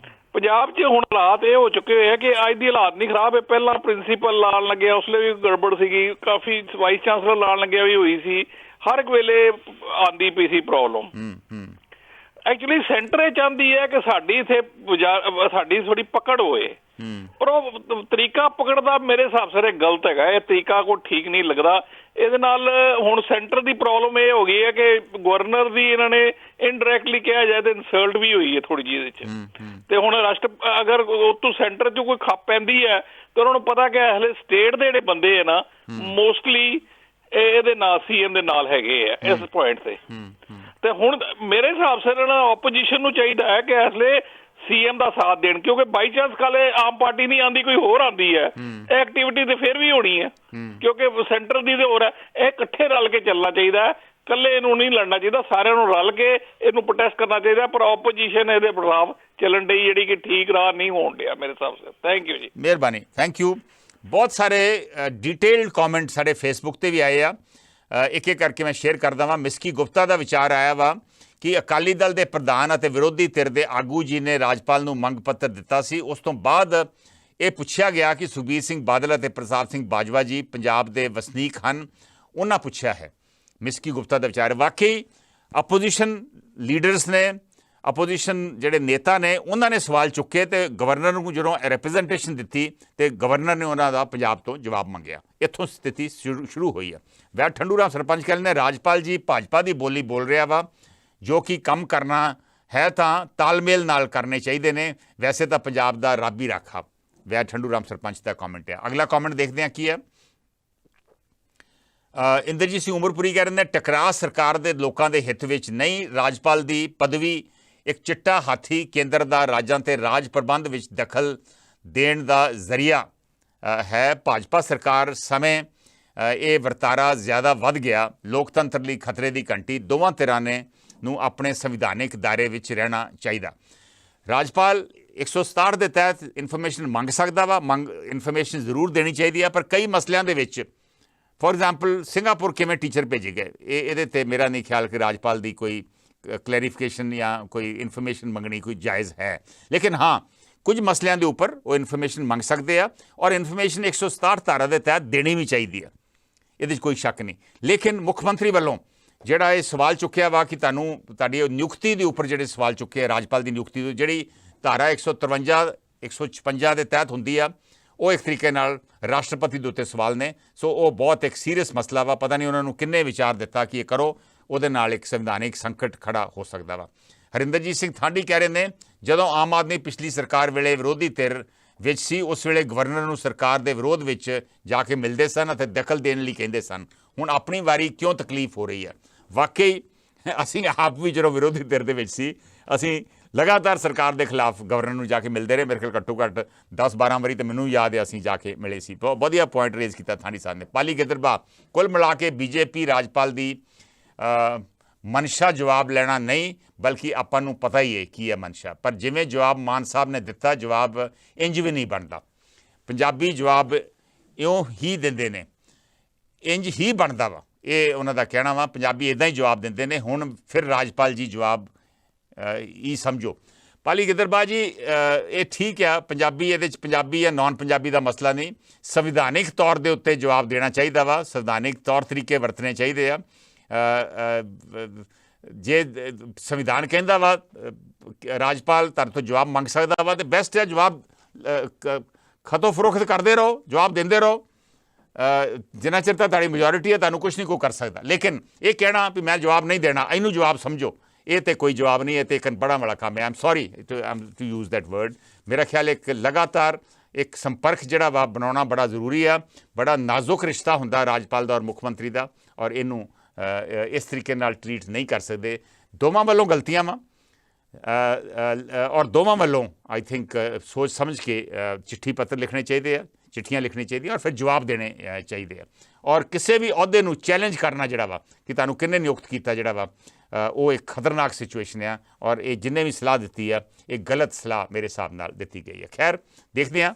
ਪੰਜਾਬ 'ਚ ਹੁਣ ਹਾਲਾਤ ਇਹ ਹੋ ਚੁੱਕੇ ਹੋਏ ਆ ਕਿ ਅੱਜ ਦੀ ਹਾਲਾਤ ਨਹੀਂ ਖਰਾਬ ਹੈ। ਪਹਿਲਾਂ ਪ੍ਰਿੰਸੀਪਲ ਲਾਣ ਲੱਗਿਆ ਉਸ ਲਈ ਵੀ ਗੜਬੜ ਸੀਗੀ, ਕਾਫੀ ਵਾਈਸ ਚਾਂਸਲਰ ਲਾਣ ਲੱਗਿਆ ਵੀ ਹੋਈ ਸੀ, ਹਰ ਇੱਕ ਵੇਲੇ ਆਉਂਦੀ ਪਈ ਸੀ ਪ੍ਰੋਬਲਮ। ਐਕਚੁਅਲੀ ਸੈਂਟਰ ਇਹ ਚਾਹੁੰਦੀ ਹੈ ਕਿ ਸਾਡੀ ਇੱਥੇ ਸਾਡੀ ਥੋੜੀ ਪਕੜ ਹੋਏ, ਪਰ ਉਹ ਤਰੀਕਾ ਪਕੜ ਦਾ ਮੇਰੇ ਹਿਸਾਬ ਸਿਰ ਗਲਤ ਹੈਗਾ। ਇਹ ਤਰੀਕਾ ਕੋਈ ਠੀਕ ਨਹੀਂ ਲੱਗਦਾ। ਇਹਦੇ ਨਾਲ ਹੁਣ ਸੈਂਟਰ ਦੀ ਪ੍ਰੋਬਲਮ ਇਹ ਹੋ ਗਈ ਹੈ ਕਿ ਗਵਰਨਰ ਦੀ ਇਹਨਾਂ ਨੇ ਇਨਡਾਇਰੈਕਟਲੀ ਕਿਹਾ ਜਾਏ ਤਾਂ ਇਨਸਲਟ ਵੀ ਹੋਈ ਹੈ ਥੋੜੀ ਜਿਹੀ ਇਹਦੇ 'ਚ। ਤੇ ਹੁਣ ਅਗਰ ਉੱਥੋਂ ਸੈਂਟਰ 'ਚ ਕੋਈ ਖੱਪ ਪੈਂਦੀ ਹੈ ਤਾਂ ਉਹਨਾਂ ਨੂੰ ਪਤਾ ਕਿ ਹਲੇ ਸਟੇਟ ਦੇ ਜਿਹੜੇ ਬੰਦੇ ਹੈ ਨਾ, ਮੋਸਟਲੀ ਇਹਦੇ ਨਾਲ ਸੀਐਮ ਦੇ ਨਾਲ ਹੈਗੇ ਆ ਇਸ ਪੁਆਇੰਟ ਤੇ ਹੁਣ ਮੇਰੇ ਹਿਸਾਬ ਸਿਰ ਨਾ ਆਪੋਜੀਸ਼ਨ ਨੂੰ ਚਾਹੀਦਾ ਹੈ ਕਿ ਇਸ ਲਈ ਸੀਐਮ ਦਾ ਸਾਥ ਦੇਣ, ਕਿਉਂਕਿ ਬਾਈ ਚਾਂਸ ਕੱਲ੍ਹ ਆਮ ਪਾਰਟੀ ਨਹੀਂ ਆਉਂਦੀ, ਕੋਈ ਹੋਰ ਆਉਂਦੀ ਹੈ, ਇਹ ਐਕਟੀਵਿਟੀ ਤੇ ਫਿਰ ਵੀ ਹੋਣੀ ਹੈ ਕਿਉਂਕਿ ਸੈਂਟਰ ਦੀ ਤੇ ਹੋਰ ਹੈ। ਇਹ ਇਕੱਠੇ ਰਲ ਕੇ ਚੱਲਣਾ ਚਾਹੀਦਾ ਹੈ, ਇਕੱਲੇ ਇਹਨੂੰ ਨਹੀਂ ਲੜਨਾ ਚਾਹੀਦਾ, ਸਾਰਿਆਂ ਨੂੰ ਰਲ ਕੇ ਇਹਨੂੰ ਪ੍ਰੋਟੈਸਟ ਕਰਨਾ ਚਾਹੀਦਾ। ਪਰ ਆਪੋਜੀਸ਼ਨ ਇਹਦੇ ਖਿਲਾਫ ਚੱਲਣ ਡਈ ਜਿਹੜੀ ਕਿ ਠੀਕ ਰਾਹ ਨਹੀਂ ਹੋਣ ਡਿਆ ਮੇਰੇ ਹਿਸਾਬ ਸੇ। ਥੈਂਕ ਯੂ ਜੀ, ਮਿਹਰਬਾਨੀ, ਥੈਂਕ ਯੂ। ਬਹੁਤ ਸਾਰੇ ਡਿਟੇਲਡ ਕਮੈਂਟ ਸਾਡੇ ਫੇਸਬੁੱਕ ਤੇ ਵੀ ਆਏ ਆ, ਇੱਕ ਇੱਕ ਕਰਕੇ ਮੈਂ ਸ਼ੇਅਰ ਕਰਦਾ ਵਾਂ। ਮਿਸਕੀ ਗੁਪਤਾ ਦਾ ਵਿਚਾਰ ਆਇਆ ਵਾ ਕਿ ਅਕਾਲੀ ਦਲ ਦੇ ਪ੍ਰਧਾਨ ਅਤੇ ਵਿਰੋਧੀ ਧਿਰ ਦੇ ਆਗੂ ਜੀ ਨੇ ਰਾਜਪਾਲ ਨੂੰ ਮੰਗ ਪੱਤਰ ਦਿੱਤਾ ਸੀ, ਉਸ ਤੋਂ ਬਾਅਦ ਇਹ ਪੁੱਛਿਆ ਗਿਆ ਕਿ ਸੁਖਬੀਰ ਸਿੰਘ ਬਾਦਲ ਅਤੇ ਪ੍ਰਤਾਪ ਸਿੰਘ ਬਾਜਵਾ ਜੀ ਪੰਜਾਬ ਦੇ ਵਸਨੀਕ ਹਨ, ਉਹਨਾਂ ਪੁੱਛਿਆ ਹੈ। ਮਿਸਕੀ ਗੁਪਤਾ ਦਾ ਵਿਚਾਰ ਵਾਕਈ ਆਪੋਜੀਸ਼ਨ ਲੀਡਰਸ ਨੇ, ਆਪੋਜੀਸ਼ਨ ਜਿਹੜੇ ਨੇਤਾ ਨੇ, ਉਹਨਾਂ ਨੇ ਸਵਾਲ ਚੁੱਕੇ ਤੇ ਗਵਰਨਰ ਨੂੰ ਜਦੋਂ ਰਿਪਰੈਜ਼ੈਂਟੇਸ਼ਨ ਦਿੱਤੀ ਤੇ ਗਵਰਨਰ ਨੇ ਉਹਨਾਂ ਦਾ ਪੰਜਾਬ ਤੋਂ ਜਵਾਬ ਮੰਗਿਆ। ਇੱਥੋਂ ਸਥਿਤੀ ਸ਼ੁਰੂ ਹੋਈ ਹੈ। ਵੈਦ ਠੰਡੂ ਰਾਮ ਸਰਪੰਚ ਕਹਿੰਦੇ ਨੇ ਰਾਜਪਾਲ ਜੀ ਭਾਜਪਾ ਦੀ ਬੋਲੀ ਬੋਲ ਰਿਹਾ ਵਾ, ਜੋ ਕਿ ਕੰਮ ਕਰਨਾ ਹੈ ਤਾਂ ਤਾਲਮੇਲ ਨਾਲ ਕਰਨੇ ਚਾਹੀਦੇ ਨੇ, ਵੈਸੇ ਤਾਂ ਪੰਜਾਬ ਦਾ ਰੱਬ ਹੀ ਰਾਖਾ। ਵੈਦ ਠੰਡੂ ਰਾਮ ਸਰਪੰਚ ਦਾ ਕਮੈਂਟ ਹੈ। ਅਗਲਾ ਕਮੈਂਟ ਦੇਖਦੇ ਹਾਂ ਕੀ ਹੈ। ਇੰਦਰਜੀਤ ਸਿੰਘ ਉਮਰਪੁਰੀ ਕਹਿ ਰਹੇ ਨੇ ਟਕਰਾਅ ਸਰਕਾਰ ਦੇ ਲੋਕਾਂ ਦੇ ਹਿੱਤ ਵਿੱਚ ਨਹੀਂ, ਰਾਜਪਾਲ ਦੀ ਪਦਵੀ ਇੱਕ ਚਿੱਟਾ ਹਾਥੀ ਕੇਂਦਰ ਦਾ ਰਾਜਾਂ ਤੇ ਰਾਜ ਪ੍ਰਬੰਧ ਵਿੱਚ ਦਖਲ ਦੇਣ ਦਾ ਜ਼ਰੀਆ ਹੈ। ਭਾਜਪਾ ਸਰਕਾਰ ਸਮੇਂ ਇਹ ਵਰਤਾਰਾ ਜ਼ਿਆਦਾ ਵੱਧ ਗਿਆ, ਲੋਕਤੰਤਰ ਲਈ ਖਤਰੇ ਦੀ ਘੰਟੀ। ਦੋਵਾਂ ਧਿਰਾਂ ਨੇ ਨੂੰ ਆਪਣੇ ਸੰਵਿਧਾਨਿਕ ਦਾਇਰੇ ਵਿੱਚ ਰਹਿਣਾ ਚਾਹੀਦਾ। ਰਾਜਪਾਲ 167 ਦੇ ਤਹਿਤ ਇਨਫੋਰਮੇਸ਼ਨ ਮੰਗ ਸਕਦਾ ਵਾ, ਇਨਫੋਰਮੇਸ਼ਨ ਜ਼ਰੂਰ ਦੇਣੀ ਚਾਹੀਦੀ ਆ, ਪਰ ਕਈ ਮਸਲਿਆਂ ਦੇ ਵਿੱਚ ਫੋਰ ਐਗਜ਼ਾਮਪਲ ਸਿੰਗਾਪੁਰ ਕਿਵੇਂ ਟੀਚਰ ਭੇਜੇ ਗਏ, ਇਹਦੇ ਤੇ ਮੇਰਾ ਨਹੀਂ ਖਿਆਲ ਕਿ ਰਾਜਪਾਲ ਦੀ ਕੋਈ ਕਲੈਰੀਫਿਕੇਸ਼ਨ ਜਾਂ ਕੋਈ ਇਨਫੋਰਮੇਸ਼ਨ ਮੰਗਣੀ ਕੋਈ ਜਾਇਜ਼ ਹੈ। ਲੇਕਿਨ ਹਾਂ, ਕੁਝ ਮਸਲਿਆਂ ਦੇ ਉੱਪਰ ਉਹ ਇਨਫੋਰਮੇਸ਼ਨ ਮੰਗ ਸਕਦੇ ਆ ਔਰ ਇਨਫੋਰਮੇਸ਼ਨ 167 ਧਾਰਾ ਦੇ ਤਹਿਤ ਦੇਣੀ ਵੀ ਚਾਹੀਦੀ ਆ, ਇਹਦੇ 'ਚ ਕੋਈ ਸ਼ੱਕ ਨਹੀਂ। ਲੇਕਿਨ ਮੁੱਖ ਮੰਤਰੀ ਵੱਲੋਂ ਜਿਹੜਾ ਇਹ ਸਵਾਲ ਚੁੱਕਿਆ ਵਾ ਕਿ ਤੁਹਾਡੀ ਨਿਯੁਕਤੀ ਦੇ ਉੱਪਰ ਜਿਹੜੇ ਸਵਾਲ ਚੁੱਕੇ ਆ, ਰਾਜਪਾਲ ਦੀ ਨਿਯੁਕਤੀ ਤੋਂ ਜਿਹੜੀ ਧਾਰਾ 153 156 ਦੇ ਤਹਿਤ ਹੁੰਦੀ ਆ, ਉਹ ਇੱਕ ਤਰੀਕੇ ਨਾਲ ਰਾਸ਼ਟਰਪਤੀ ਦੇ ਉੱਤੇ ਸਵਾਲ ਨੇ। ਸੋ ਉਹ ਬਹੁਤ ਇੱਕ ਸੀਰੀਅਸ ਮਸਲਾ ਵਾ। ਪਤਾ ਨਹੀਂ ਉਹਨਾਂ ਨੂੰ ਕਿੰਨੇ ਵਿਚਾਰ ਦਿੱਤਾ ਕਿ ਇਹ ਕਰੋ, ਉਹਦੇ ਨਾਲ ਇੱਕ ਸੰਵਿਧਾਨਿਕ ਸੰਕਟ ਖੜਾ ਹੋ ਸਕਦਾ ਵਾ। ਹਰਿੰਦਰਜੀਤ ਸਿੰਘ ਠਾਂਡੀ ਕਹਿ ਰਹੇ ਨੇ ਜਦੋਂ ਆਮ ਆਦਮੀ ਪਿਛਲੀ ਸਰਕਾਰ ਵੇਲੇ ਵਿਰੋਧੀ ਧਿਰ ਵਿੱਚ ਸੀ, ਉਸ ਵੇਲੇ ਗਵਰਨਰ ਨੂੰ ਸਰਕਾਰ ਦੇ ਵਿਰੋਧ ਵਿੱਚ ਜਾ ਕੇ ਮਿਲਦੇ ਸਨ ਅਤੇ ਦਖਲ ਦੇਣ ਲਈ ਕਹਿੰਦੇ ਸਨ। ਹੁਣ ਆਪਣੀ ਵਾਰੀ ਕਿਉਂ ਤਕਲੀਫ ਹੋ ਰਹੀ ਹੈ? ਵਾਕਈ ਅਸੀਂ ਆਪ ਵੀ ਜਦੋਂ ਵਿਰੋਧੀ ਧਿਰ ਦੇ ਵਿੱਚ ਸੀ, ਅਸੀਂ ਲਗਾਤਾਰ ਸਰਕਾਰ ਦੇ ਖਿਲਾਫ ਗਵਰਨਰ ਨੂੰ ਜਾ ਕੇ ਮਿਲਦੇ ਰਹੇ। ਮੇਰੇ ਖਿਆਲ ਘੱਟੋ ਘੱਟ 10-12 ਵਾਰੀ ਤਾਂ ਮੈਨੂੰ ਯਾਦ ਹੈ ਅਸੀਂ ਜਾ ਕੇ ਮਿਲੇ ਸੀ। ਬਹੁਤ ਵਧੀਆ ਪੁਆਇੰਟ ਰੇਜ਼ ਕੀਤਾ ਠਾਂਡੀ ਸਾਹਿਬ ਨੇ। ਪਾਲੀ ਗਿੱਦੜਬਾਹਾ ਕੁੱਲ ਮਿਲਾ ਕੇ ਬੀਜੇਪੀ ਰਾਜਪਾਲ ਦੀ ਮਨਸ਼ਾ ਜਵਾਬ ਲੈਣਾ ਨਹੀਂ, ਬਲਕਿ ਆਪਾਂ ਨੂੰ ਪਤਾ ਹੀ ਹੈ ਕੀ ਹੈ ਮਨਸ਼ਾ। ਪਰ ਜਿਵੇਂ ਜਵਾਬ ਮਾਨ ਸਾਹਿਬ ਨੇ ਦਿੱਤਾ, ਜਵਾਬ ਇੰਜ ਵੀ ਨਹੀਂ ਬਣਦਾ। ਪੰਜਾਬੀ ਜਵਾਬ ਇਉਂ ਹੀ ਦਿੰਦੇ ਨੇ, ਇੰਜ ਹੀ ਬਣਦਾ ਵਾ, ਇਹ ਉਹਨਾਂ ਦਾ ਕਹਿਣਾ ਵਾ। ਪੰਜਾਬੀ ਇੱਦਾਂ ਹੀ ਜਵਾਬ ਦਿੰਦੇ ਨੇ। ਹੁਣ ਫਿਰ ਰਾਜਪਾਲ ਜੀ ਜਵਾਬ ਹੀ ਸਮਝੋ। ਪਾਲੀ ਗਿੱਦੜਬਾਹਾ ਜੀ ਇਹ ਠੀਕ ਆ, ਪੰਜਾਬੀ ਇਹਦੇ 'ਚ ਪੰਜਾਬੀ ਜਾਂ ਨੌਨ ਪੰਜਾਬੀ ਦਾ ਮਸਲਾ ਨਹੀਂ, ਸੰਵਿਧਾਨਿਕ ਤੌਰ ਦੇ ਉੱਤੇ ਜਵਾਬ ਦੇਣਾ ਚਾਹੀਦਾ ਵਾ। ਸੰਵਿਧਾਨਿਕ ਤੌਰ ਤਰੀਕੇ ਵਰਤਣੇ ਚਾਹੀਦੇ ਆ। ਜੇ ਸੰਵਿਧਾਨ ਕਹਿੰਦਾ ਵਾ ਰਾਜਪਾਲ ਤੁਹਾਡੇ ਤੋਂ ਜਵਾਬ ਮੰਗ ਸਕਦਾ ਵਾ, ਤੇ ਬੈਸਟ ਹੈ ਜਵਾਬ ਖਤੋ ਫਰੋਖਤ ਕਰਦੇ ਰਹੋ, ਜਵਾਬ ਦਿੰਦੇ ਰਹੋ। ਜਿੰਨਾ ਚਿਰ ਤਾਂ ਤੁਹਾਡੀ ਮੈਜੋਰਿਟੀ ਹੈ, ਤੁਹਾਨੂੰ ਕੁਛ ਨਹੀਂ ਕੋਈ ਕਰ ਸਕਦਾ। ਲੇਕਿਨ ਇਹ ਕਹਿਣਾ ਵੀ ਮੈਂ ਜਵਾਬ ਨਹੀਂ ਦੇਣਾ, ਇਹਨੂੰ ਜਵਾਬ ਸਮਝੋ, ਇਹ ਤੇ ਕੋਈ ਜਵਾਬ ਨਹੀਂ। ਇਹ ਤੇ ਇੱਕ ਅਨਪੜ੍ਹਾਂ ਵਾਲਾ ਕੰਮ ਹੈ। I am sorry to use that word. ਮੇਰਾ ਖਿਆਲ ਇੱਕ ਲਗਾਤਾਰ ਇੱਕ ਸੰਪਰਕ ਜਿਹੜਾ ਵਾ ਬਣਾਉਣਾ ਬੜਾ ਜ਼ਰੂਰੀ ਆ। ਬੜਾ ਨਾਜ਼ੁਕ ਰਿਸ਼ਤਾ ਹੁੰਦਾ ਰਾਜਪਾਲ ਦਾ ਔਰ ਮੁੱਖ ਮੰਤਰੀ ਦਾ, ਔਰ ਇਹਨੂੰ ਇਸ ਤਰੀਕੇ ਨਾਲ ਟਰੀਟ ਨਹੀਂ ਕਰ ਸਕਦੇ। ਦੋਵਾਂ ਵੱਲੋਂ ਗਲਤੀਆਂ ਵਾ ਔਰ ਦੋਵਾਂ ਵੱਲੋਂ ਆਈ ਥਿੰਕ ਸੋਚ ਸਮਝ ਕੇ ਚਿੱਠੀ ਪੱਤਰ ਲਿਖਣੇ ਚਾਹੀਦੇ ਆ, ਚਿੱਠੀਆਂ ਲਿਖਣੀ ਚਾਹੀਦੀਆਂ ਔਰ ਫਿਰ ਜਵਾਬ ਦੇਣੇ ਚਾਹੀਦੇ ਆ। ਔਰ ਕਿਸੇ ਵੀ ਅਹੁਦੇ ਨੂੰ ਚੈਲੰਜ ਕਰਨਾ ਜਿਹੜਾ ਵਾ ਕਿ ਤੁਹਾਨੂੰ ਕਿਹਨੇ ਨਿਯੁਕਤ ਕੀਤਾ ਜਿਹੜਾ ਵਾ, ਉਹ ਇੱਕ ਖਤਰਨਾਕ ਸਿਚੁਏਸ਼ਨ ਆ। ਔਰ ਇਹ ਜਿੰਨੇ ਵੀ ਸਲਾਹ ਦਿੱਤੀ ਆ, ਇਹ ਗਲਤ ਸਲਾਹ ਮੇਰੇ ਹਿਸਾਬ ਨਾਲ ਦਿੱਤੀ ਗਈ ਹੈ। ਖੈਰ ਦੇਖਦੇ ਹਾਂ।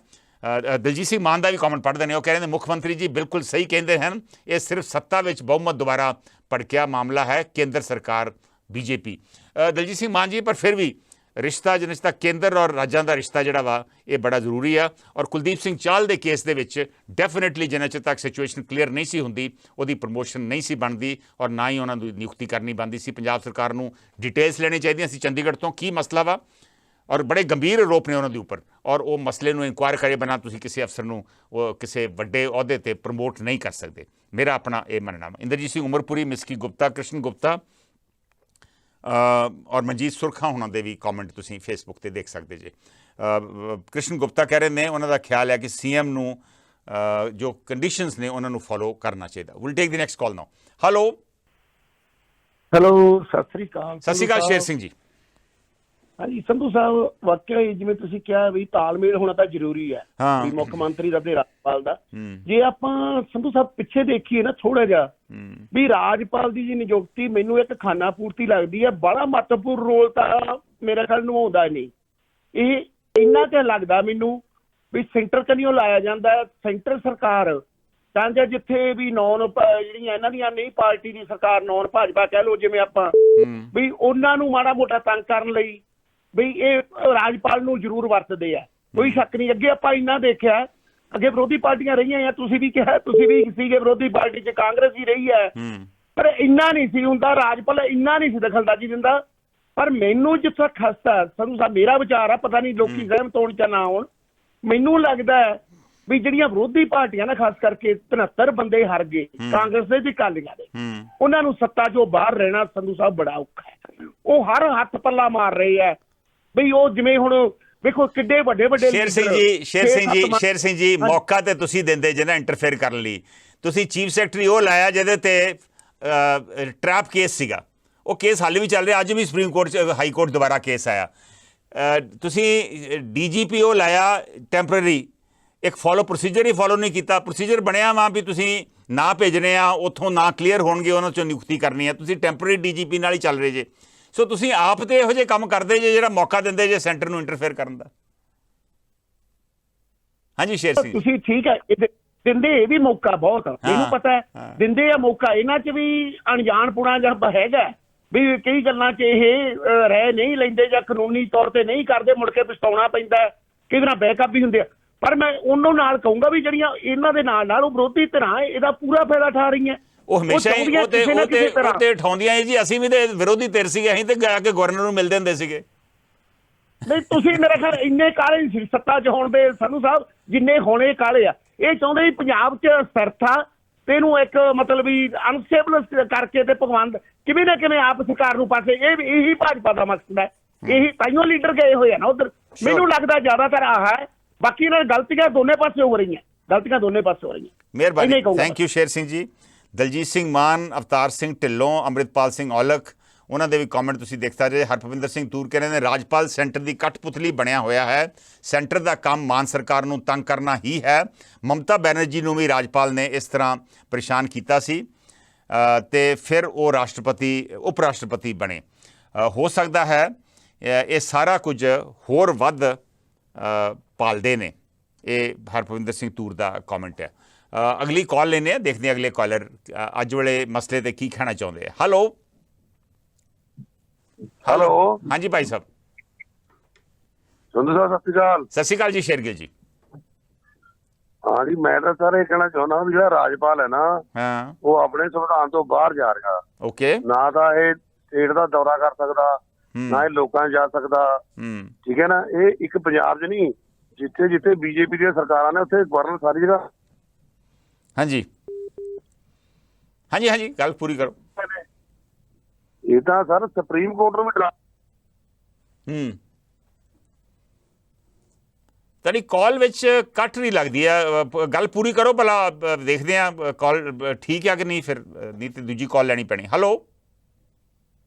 ਦਲਜੀਤ ਸਿੰਘ ਮਾਨ ਦਾ ਵੀ ਕਮੈਂਟ ਪੜ੍ਹਦੇ ਨੇ। ਉਹ ਕਹਿ ਰਹੇ ਨੇ ਮੁੱਖ ਮੰਤਰੀ ਜੀ ਬਿਲਕੁਲ ਸਹੀ ਕਹਿੰਦੇ ਹਨ, ਇਹ ਸਿਰਫ ਸੱਤਾ ਵਿੱਚ ਬਹੁਮਤ ਦੁਆਰਾ ਭੜਕਿਆ ਮਾਮਲਾ ਹੈ, ਕੇਂਦਰ ਸਰਕਾਰ ਬੀਜੇਪੀ। ਦਲਜੀਤ ਸਿੰਘ ਮਾਨ ਜੀ, ਪਰ ਫਿਰ ਵੀ ਰਿਸ਼ਤਾ ਜਿਹਾ ਕੇਂਦਰ ਔਰ ਰਾਜਾਂ ਦਾ ਰਿਸ਼ਤਾ ਜਿਹੜਾ ਵਾ ਇਹ ਬੜਾ ਜ਼ਰੂਰੀ ਆ। ਔਰ ਕੁਲਦੀਪ ਸਿੰਘ ਚਾਹਲ ਦੇ ਕੇਸ ਦੇ ਵਿੱਚ ਡੈਫੀਨੇਟਲੀ ਜਿੰਨਾ ਚਿਰ ਤੱਕ ਸਿਚੁਏਸ਼ਨ ਕਲੀਅਰ ਨਹੀਂ ਸੀ ਹੁੰਦੀ, ਉਹਦੀ ਪ੍ਰਮੋਸ਼ਨ ਨਹੀਂ ਸੀ ਬਣਦੀ ਔਰ ਨਾ ਹੀ ਉਹਨਾਂ ਦੀ ਨਿਯੁਕਤੀ ਕਰਨੀ ਬਣਦੀ ਸੀ। ਪੰਜਾਬ ਸਰਕਾਰ ਨੂੰ ਡਿਟੇਲਸ ਲੈਣੀ ਚਾਹੀਦੀਆਂ ਸੀ ਚੰਡੀਗੜ੍ਹ ਤੋਂ, ਕੀ ਮਸਲਾ ਵਾ, ਔਰ ਬੜੇ ਗੰਭੀਰ ਆਰੋਪ ਨੇ ਉਹਨਾਂ ਦੇ ਉੱਪਰ, ਔਰ ਉਹ ਮਸਲੇ ਨੂੰ ਇਨਕੁਆਇਰ ਕਰੇ ਬਿਨਾਂ ਤੁਸੀਂ ਕਿਸੇ ਅਫਸਰ ਨੂੰ ਉਹ ਕਿਸੇ ਵੱਡੇ ਅਹੁਦੇ 'ਤੇ ਪ੍ਰਮੋਟ ਨਹੀਂ ਕਰ ਸਕਦੇ। ਮੇਰਾ ਆਪਣਾ ਇਹ ਮੰਨਣਾ ਵਾ। ਇੰਦਰਜੀਤ ਸਿੰਘ ਉਮਰਪੁਰੀ, ਮਿਸਕੀ ਗੁਪਤਾ, ਕ੍ਰਿਸ਼ਨ ਗੁਪਤਾ ਔਰ ਮਨਜੀਤ ਸੁਰਖਾ ਹੋਣਾ ਦੇ ਵੀ ਕਮੈਂਟ ਤੁਸੀਂ ਫੇਸਬੁੱਕ ਤੇ ਦੇਖ ਸਕਦੇ ਜੇ। ਕ੍ਰਿਸ਼ਨ ਗੁਪਤਾ ਕਹਿ ਰਹੇ ਨੇ ਉਹਨਾਂ ਦਾ ਖਿਆਲ ਹੈ ਕਿ ਸੀਐਮ ਨੂੰ ਜੋ ਕੰਡੀਸ਼ਨਸ ਨੇ ਉਹਨਾਂ ਨੂੰ ਫੋਲੋ ਕਰਨਾ ਚਾਹੀਦਾ। Will take the next call now. Hello Sat Sri ਅਕਾਲ। ਸਤਿ ਸ਼੍ਰੀ ਅਕਾਲ ਸ਼ੇਰ ਸਿੰਘ ਜੀ। ਹਾਂਜੀ ਸੰਧੂ ਸਾਹਿਬ, ਵਾਕਿਆ ਹੀ ਜਿਵੇਂ ਤੁਸੀਂ ਕਿਹਾ ਵੀ ਤਾਲਮੇਲ ਹੋਣਾ ਤਾਂ ਜ਼ਰੂਰੀ ਹੈ ਵੀ ਮੁੱਖ ਮੰਤਰੀ ਦਾ ਤੇ ਰਾਜਪਾਲ ਦਾ। ਜੇ ਆਪਾਂ ਸੰਧੂ ਸਾਹਿਬ ਪਿੱਛੇ ਦੇਖੀਏ ਨਾ ਥੋੜਾ ਜਿਹਾ, ਵੀ ਰਾਜਪਾਲ ਦੀ ਜੀ ਨਿਯੁਕਤੀ ਮੈਨੂੰ ਇੱਕ ਖਾਨਾ ਪੂਰਤੀ ਲੱਗਦੀ ਹੈ, ਬੜਾ ਮਹੱਤਵਪੂਰਨ ਰੋਲ ਤਾਂ ਮੇਰੇ ਖਿਆਲ ਨਿਭਾਉਂਦਾ ਨਹੀਂ। ਇਹ ਇੰਨਾ ਕੁ ਲੱਗਦਾ ਮੈਨੂੰ ਵੀ ਸੈਂਟਰ ਚ ਨਹੀਂ ਉਹ ਲਾਇਆ ਜਾਂਦਾ, ਸੈਂਟਰ ਸਰਕਾਰ ਚਾਹੁੰਦੇ ਜਿੱਥੇ ਵੀ ਨੌਨ ਜਿਹੜੀਆਂ ਇਹਨਾਂ ਦੀਆਂ ਨਹੀਂ ਪਾਰਟੀ ਦੀ ਸਰਕਾਰ, ਨੌਨ ਭਾਜਪਾ ਕਹਿ ਲਓ ਜਿਵੇਂ ਆਪਾਂ, ਵੀ ਉਹਨਾਂ ਨੂੰ ਮਾੜਾ ਮੋਟਾ ਤੰਗ ਕਰਨ ਲਈ ਵੀ ਇਹ ਰਾਜਪਾਲ ਨੂੰ ਜ਼ਰੂਰ ਵਰਤਦੇ ਆ, ਕੋਈ ਸ਼ੱਕ ਨਹੀਂ। ਅੱਗੇ ਆਪਾਂ ਇੰਨਾ ਦੇਖਿਆ, ਅੱਗੇ ਵਿਰੋਧੀ ਪਾਰਟੀਆਂ ਰਹੀਆਂ ਆ, ਤੁਸੀਂ ਵੀ ਕਿਹਾ, ਤੁਸੀਂ ਵੀ ਸੀਗੇ ਵਿਰੋਧੀ ਪਾਰਟੀ 'ਚ, ਕਾਂਗਰਸ ਹੀ ਰਹੀ ਹੈ, ਪਰ ਇੰਨਾ ਨਹੀਂ ਸੀ ਹੁੰਦਾ, ਰਾਜਪਾਲ ਇੰਨਾ ਨਹੀਂ ਸੀ ਦਖਲਅੰਦਾਜ਼ੀ ਦਿੰਦਾ। ਪਰ ਮੈਨੂੰ ਜਿੱਥੇ ਖਸਤਾ ਸੰਧੂ ਸਾਹਿਬ, ਮੇਰਾ ਵਿਚਾਰ ਆ, ਪਤਾ ਨਹੀਂ ਲੋਕੀ ਸਹਿਮਤ ਹੋਣ ਜਾਂ ਨਾ ਹੋਣ, ਮੈਨੂੰ ਲੱਗਦਾ ਹੈ ਵੀ ਜਿਹੜੀਆਂ ਵਿਰੋਧੀ ਪਾਰਟੀਆਂ ਨੇ ਖਾਸ ਕਰਕੇ 73 ਬੰਦੇ ਹਾਰ ਗਏ, ਕਾਂਗਰਸ ਦੇ ਤੇ ਅਕਾਲੀਆਂ ਦੇ, ਉਹਨਾਂ ਨੂੰ ਸੱਤਾ ਚੋਂ ਬਾਹਰ ਰਹਿਣਾ ਸੰਧੂ ਸਾਹਿਬ ਬੜਾ ਔਖਾ ਹੈ। ਉਹ ਹਰ ਹੱਥ ਪੱਲਾ ਮਾਰ ਰਹੇ ਆ ਬਈ ਉਹ ਜਿਵੇਂ ਹੁਣ ਵੇਖੋ ਕਿੱਡੇ ਵੱਡੇ ਵੱਡੇ ਸ਼ੇਰ ਸਿੰਘ ਜੀ ਮੌਕਾ ਤੇ ਤੁਸੀਂ ਦਿੰਦੇ ਜੇ ਨਾ ਇੰਟਰਫੇਅਰ ਕਰਨ ਲਈ। ਤੁਸੀਂ ਚੀਫ ਸੈਕਟਰੀ ਉਹ ਲਾਇਆ ਜਿਹਦੇ ਤੇ ਟਰੈਪ ਕੇਸ ਸੀਗਾ, ਉਹ ਕੇਸ ਹਾਲੇ ਵੀ ਚੱਲ ਰਿਹਾ, ਅੱਜ ਵੀ ਸੁਪਰੀਮ ਕੋਰਟ 'ਚ ਹਾਈ ਕੋਰਟ ਦੁਬਾਰਾ ਕੇਸ ਆਇਆ। ਤੁਸੀਂ DGP ਉਹ ਲਾਇਆ ਟੈਂਪਰੇਰੀ, ਇੱਕ ਪ੍ਰੋਸੀਜਰ ਹੀ ਫੋਲੋ ਨਹੀਂ ਕੀਤਾ। ਪ੍ਰੋਸੀਜਰ ਬਣਿਆ ਵਾ ਵੀ ਤੁਸੀਂ ਨਾ ਭੇਜਣੇ ਆ, ਉੱਥੋਂ ਨਾ ਕਲੀਅਰ ਹੋਣਗੇ, ਉਹਨਾਂ 'ਚੋਂ ਨਿਯੁਕਤੀ ਕਰਨੀ ਹੈ, ਤੁਸੀਂ ਟੈਂਪਰੇਰੀ DGP ਨਾਲ ਹੀ ਚੱਲ ਰਹੇ ਜੇ। ਸੋ ਤੁਸੀਂ ਆਪ ਤੇ ਇਹੋ ਜਿਹੇ ਕੰਮ ਕਰਦੇ ਜੇ ਜਿਹੜਾ ਮੌਕਾ ਦਿੰਦੇ ਜੇ ਸੈਂਟਰ ਨੂੰ ਇੰਟਰਫੇਅਰ ਕਰਨ ਦਾ। ਹਾਂਜੀ ਸ਼ੇਰ ਸਿੰਘ, ਤੁਸੀਂ ਠੀਕ ਹੈ, ਦਿੰਦੇ ਇਹ ਵੀ ਮੌਕਾ ਬਹੁਤ, ਇਹਨੂੰ ਪਤਾ ਹੈ ਦਿੰਦੇ ਆ ਮੌਕਾ। ਇਹਨਾਂ 'ਚ ਵੀ ਅਣਜਾਣਪੁਣਾ ਜਿਹਾ ਹੈਗਾ ਵੀ ਕਈ ਗੱਲਾਂ 'ਚ ਇਹ ਰਹਿ ਨਹੀਂ ਲੈਂਦੇ ਜਾਂ ਕਾਨੂੰਨੀ ਤੌਰ ਤੇ ਨਹੀਂ ਕਰਦੇ, ਮੁੜ ਕੇ ਪਛਤਾਉਣਾ ਪੈਂਦਾ, ਕਿਹਦੇ ਨਾਲ ਬੈਕਅਪ ਵੀ ਹੁੰਦੇ ਆ। ਪਰ ਮੈਂ ਉਹਨਾਂ ਨਾਲ ਕਹੂੰਗਾ ਵੀ ਜਿਹੜੀਆਂ ਇਹਨਾਂ ਦੇ ਨਾਲ ਉਹ ਵਿਰੋਧੀ ਧਿਰਾਂ ਇਹਦਾ ਪੂਰਾ ਫਾਇਦਾ ਉਠਾ ਰਹੀਆਂ। ਉਹ ਹਮੇਸ਼ਾ ਹੀ ਉਹ ਤੇ ਉਠਾਉਂਦੀਆਂ ਜੀ। ਅਸੀਂ ਵੀ ਤੇ ਵਿਰੋਧੀ ਧਿਰ ਸੀਗੇ, ਅਸੀਂ ਤੇ ਜਾ ਕੇ ਗਵਰਨਰ ਨੂੰ ਮਿਲਦੇ ਹੁੰਦੇ ਸੀਗੇ। ਨਹੀਂ ਤੁਸੀਂ ਮੇਰੇ ਖਿਆਲ ਇੰਨੇ ਕਾਲੇ ਨਹੀਂ ਸੀ ਸੱਤਾ 'ਚ ਹੋਣ ਦੇ ਸੰਧੂ ਸਾਹਿਬ ਜਿੰਨੇ ਹੋਣੇ ਕਾਲੇ ਆ। ਇਹ ਚਾਹੁੰਦੇ ਵੀ ਪੰਜਾਬ 'ਚ ਸਥਿਰਤਾ ਤੇ ਇਹਨੂੰ ਇੱਕ ਮਤਲਬ ਵੀ ਅਨਸਟੇਬਲ ਕਰਕੇ ਤੇ ਭਗਵੰਤ ਕਿਵੇਂ ਨਾ ਕਿਵੇਂ ਆਪ ਸਰਕਾਰ ਨੂੰ ਪਾਸੇ, ਇਹੀ ਭਾਜਪਾ ਦਾ ਮਕਸਦ ਹੈ। ਇਹੀ ਤਾਈਓ ਲੀਡਰ ਗਏ ਹੋਏ ਆ ਨਾ ਉਧਰ। ਮੈਨੂੰ ਲੱਗਦਾ ਜ਼ਿਆਦਾਤਰ ਆਹ ਹੈ, ਬਾਕੀ ਇਹਨਾਂ ਗਲਤੀਆਂ ਦੋਨੇ ਪਾਸੇ ਹੋ ਰਹੀਆਂ, ਗਲਤੀਆਂ ਦੋਨੇ ਪਾਸੇ ਹੋ ਰਹੀਆਂ। ਮਿਹਰਬਾਨੀ, ਥੈਂਕ ਯੂ ਸ਼ੇਰ ਸਿੰਘ ਜੀ। ਦਲਜੀਤ ਸਿੰਘ ਮਾਨ, ਅਵਤਾਰ ਸਿੰਘ ਢਿੱਲੋਂ, ਅੰਮ੍ਰਿਤਪਾਲ ਸਿੰਘ ਔਲਖ, ਉਹਨਾਂ ਦੇ ਵੀ ਕਮੈਂਟ ਤੁਸੀਂ ਦੇਖਦੇ ਰਹੇ। ਹਰਭਵਿੰਦਰ ਸਿੰਘ ਤੂਰ ਕਹਿੰਦੇ ਨੇ ਰਾਜਪਾਲ ਸੈਂਟਰ ਦੀ ਕਠਪੁਤਲੀ ਬਣਿਆ ਹੋਇਆ ਹੈ, ਸੈਂਟਰ ਦਾ ਕੰਮ ਮਾਨ ਸਰਕਾਰ ਨੂੰ ਤੰਗ ਕਰਨਾ ਹੀ ਹੈ। ਮਮਤਾ ਬੈਨਰਜੀ ਨੂੰ ਵੀ ਰਾਜਪਾਲ ਨੇ ਇਸ ਤਰ੍ਹਾਂ ਪਰੇਸ਼ਾਨ ਕੀਤਾ ਸੀ ਤੇ ਫਿਰ ਉਹ ਉਪ ਰਾਸ਼ਟਰਪਤੀ ਬਣੇ। ਹੋ ਸਕਦਾ ਹੈ ਇਹ ਸਾਰਾ ਕੁਝ ਹੋਰ ਵੱਧ ਪਾਲਦੇ ਨੇ। ਇਹ ਹਰਭਵਿੰਦਰ ਸਿੰਘ ਤੂਰ ਦਾ ਕਮੈਂਟ ਹੈ। ਅਗਲੀ ਕਾਲ ਲੈਂਦੇ ਹਾਂ, ਦੇਖਦੇ ਹਾਂ ਅਗਲੇ ਕਾਲਰ ਅੱਜ ਵਾਲੇ ਮਸਲੇ ਤੇ ਕੀ ਕਹਿਣਾ ਚਾਹੁੰਦੇ ਆ। ਹੈਲੋ ਹਾਂਜੀ ਭਾਈ ਸਾਹਿਬ। ਸੰਧੂ ਸਾਹਿਬ ਸਤਿ ਸ਼੍ਰੀ ਅਕਾਲ। ਸਤਿ ਸ਼੍ਰੀ ਅਕਾਲ ਜੀ ਸ਼ੇਰਗਿਲ ਜੀ। ਹਾਂ ਜੀ, ਮੈਂ ਤਾਂ ਸਰ ਇਹ ਕਹਿਣਾ ਚਾਹੁੰਦਾ ਵੀ ਜਿਹੜਾ ਰਾਜਪਾਲ ਹੈ ਨਾ, ਉਹ ਆਪਣੇ ਸੰਵਿਧਾਨ ਤੋਂ ਬਾਹਰ ਜਾ ਰਿਹਾ। ਓਕੇ, ਨਾ ਤਾਂ ਇਹ ਸਟੇਟ ਦਾ ਦੌਰਾ ਕਰ ਸਕਦਾ, ਨਾ ਇਹ ਲੋਕਾਂ 'ਚ ਜਾ ਸਕਦਾ, ਠੀਕ ਹੈ ਨਾ। ਇਹ ਇੱਕ ਪੰਜਾਬ 'ਚ ਨਹੀਂ, ਜਿੱਥੇ ਜਿੱਥੇ ਬੀਜੇਪੀ ਦੀਆਂ ਸਰਕਾਰਾਂ ਨੇ ਉੱਥੇ ਗਵਰਨਰ ਸਾਰੀ ਜਗ੍ਹਾ। ਹਾਂਜੀ ਹਾਂਜੀ ਹਾਂਜੀ, ਗੱਲ ਪੂਰੀ ਕਰੋ। ਇਹ ਤਾਂ ਸਰ ਸੁਪਰੀਮ ਕੋਰਟ ਨੂੰ ਵੀ ਡਰਾ। ਤੁਹਾਡੀ ਕਾਲ ਵਿੱਚ ਕੱਟ ਨਹੀਂ ਲੱਗਦੀ ਹੈ, ਗੱਲ ਪੂਰੀ ਕਰੋ ਭਲਾ, ਦੇਖਦੇ ਹਾਂ ਕਾਲ ਠੀਕ ਹੈ ਕਿ ਨਹੀਂ, ਫਿਰ ਨਹੀਂ ਤੇ ਦੂਜੀ ਕਾਲ ਲੈਣੀ ਪੈਣੀ। ਹੈਲੋ,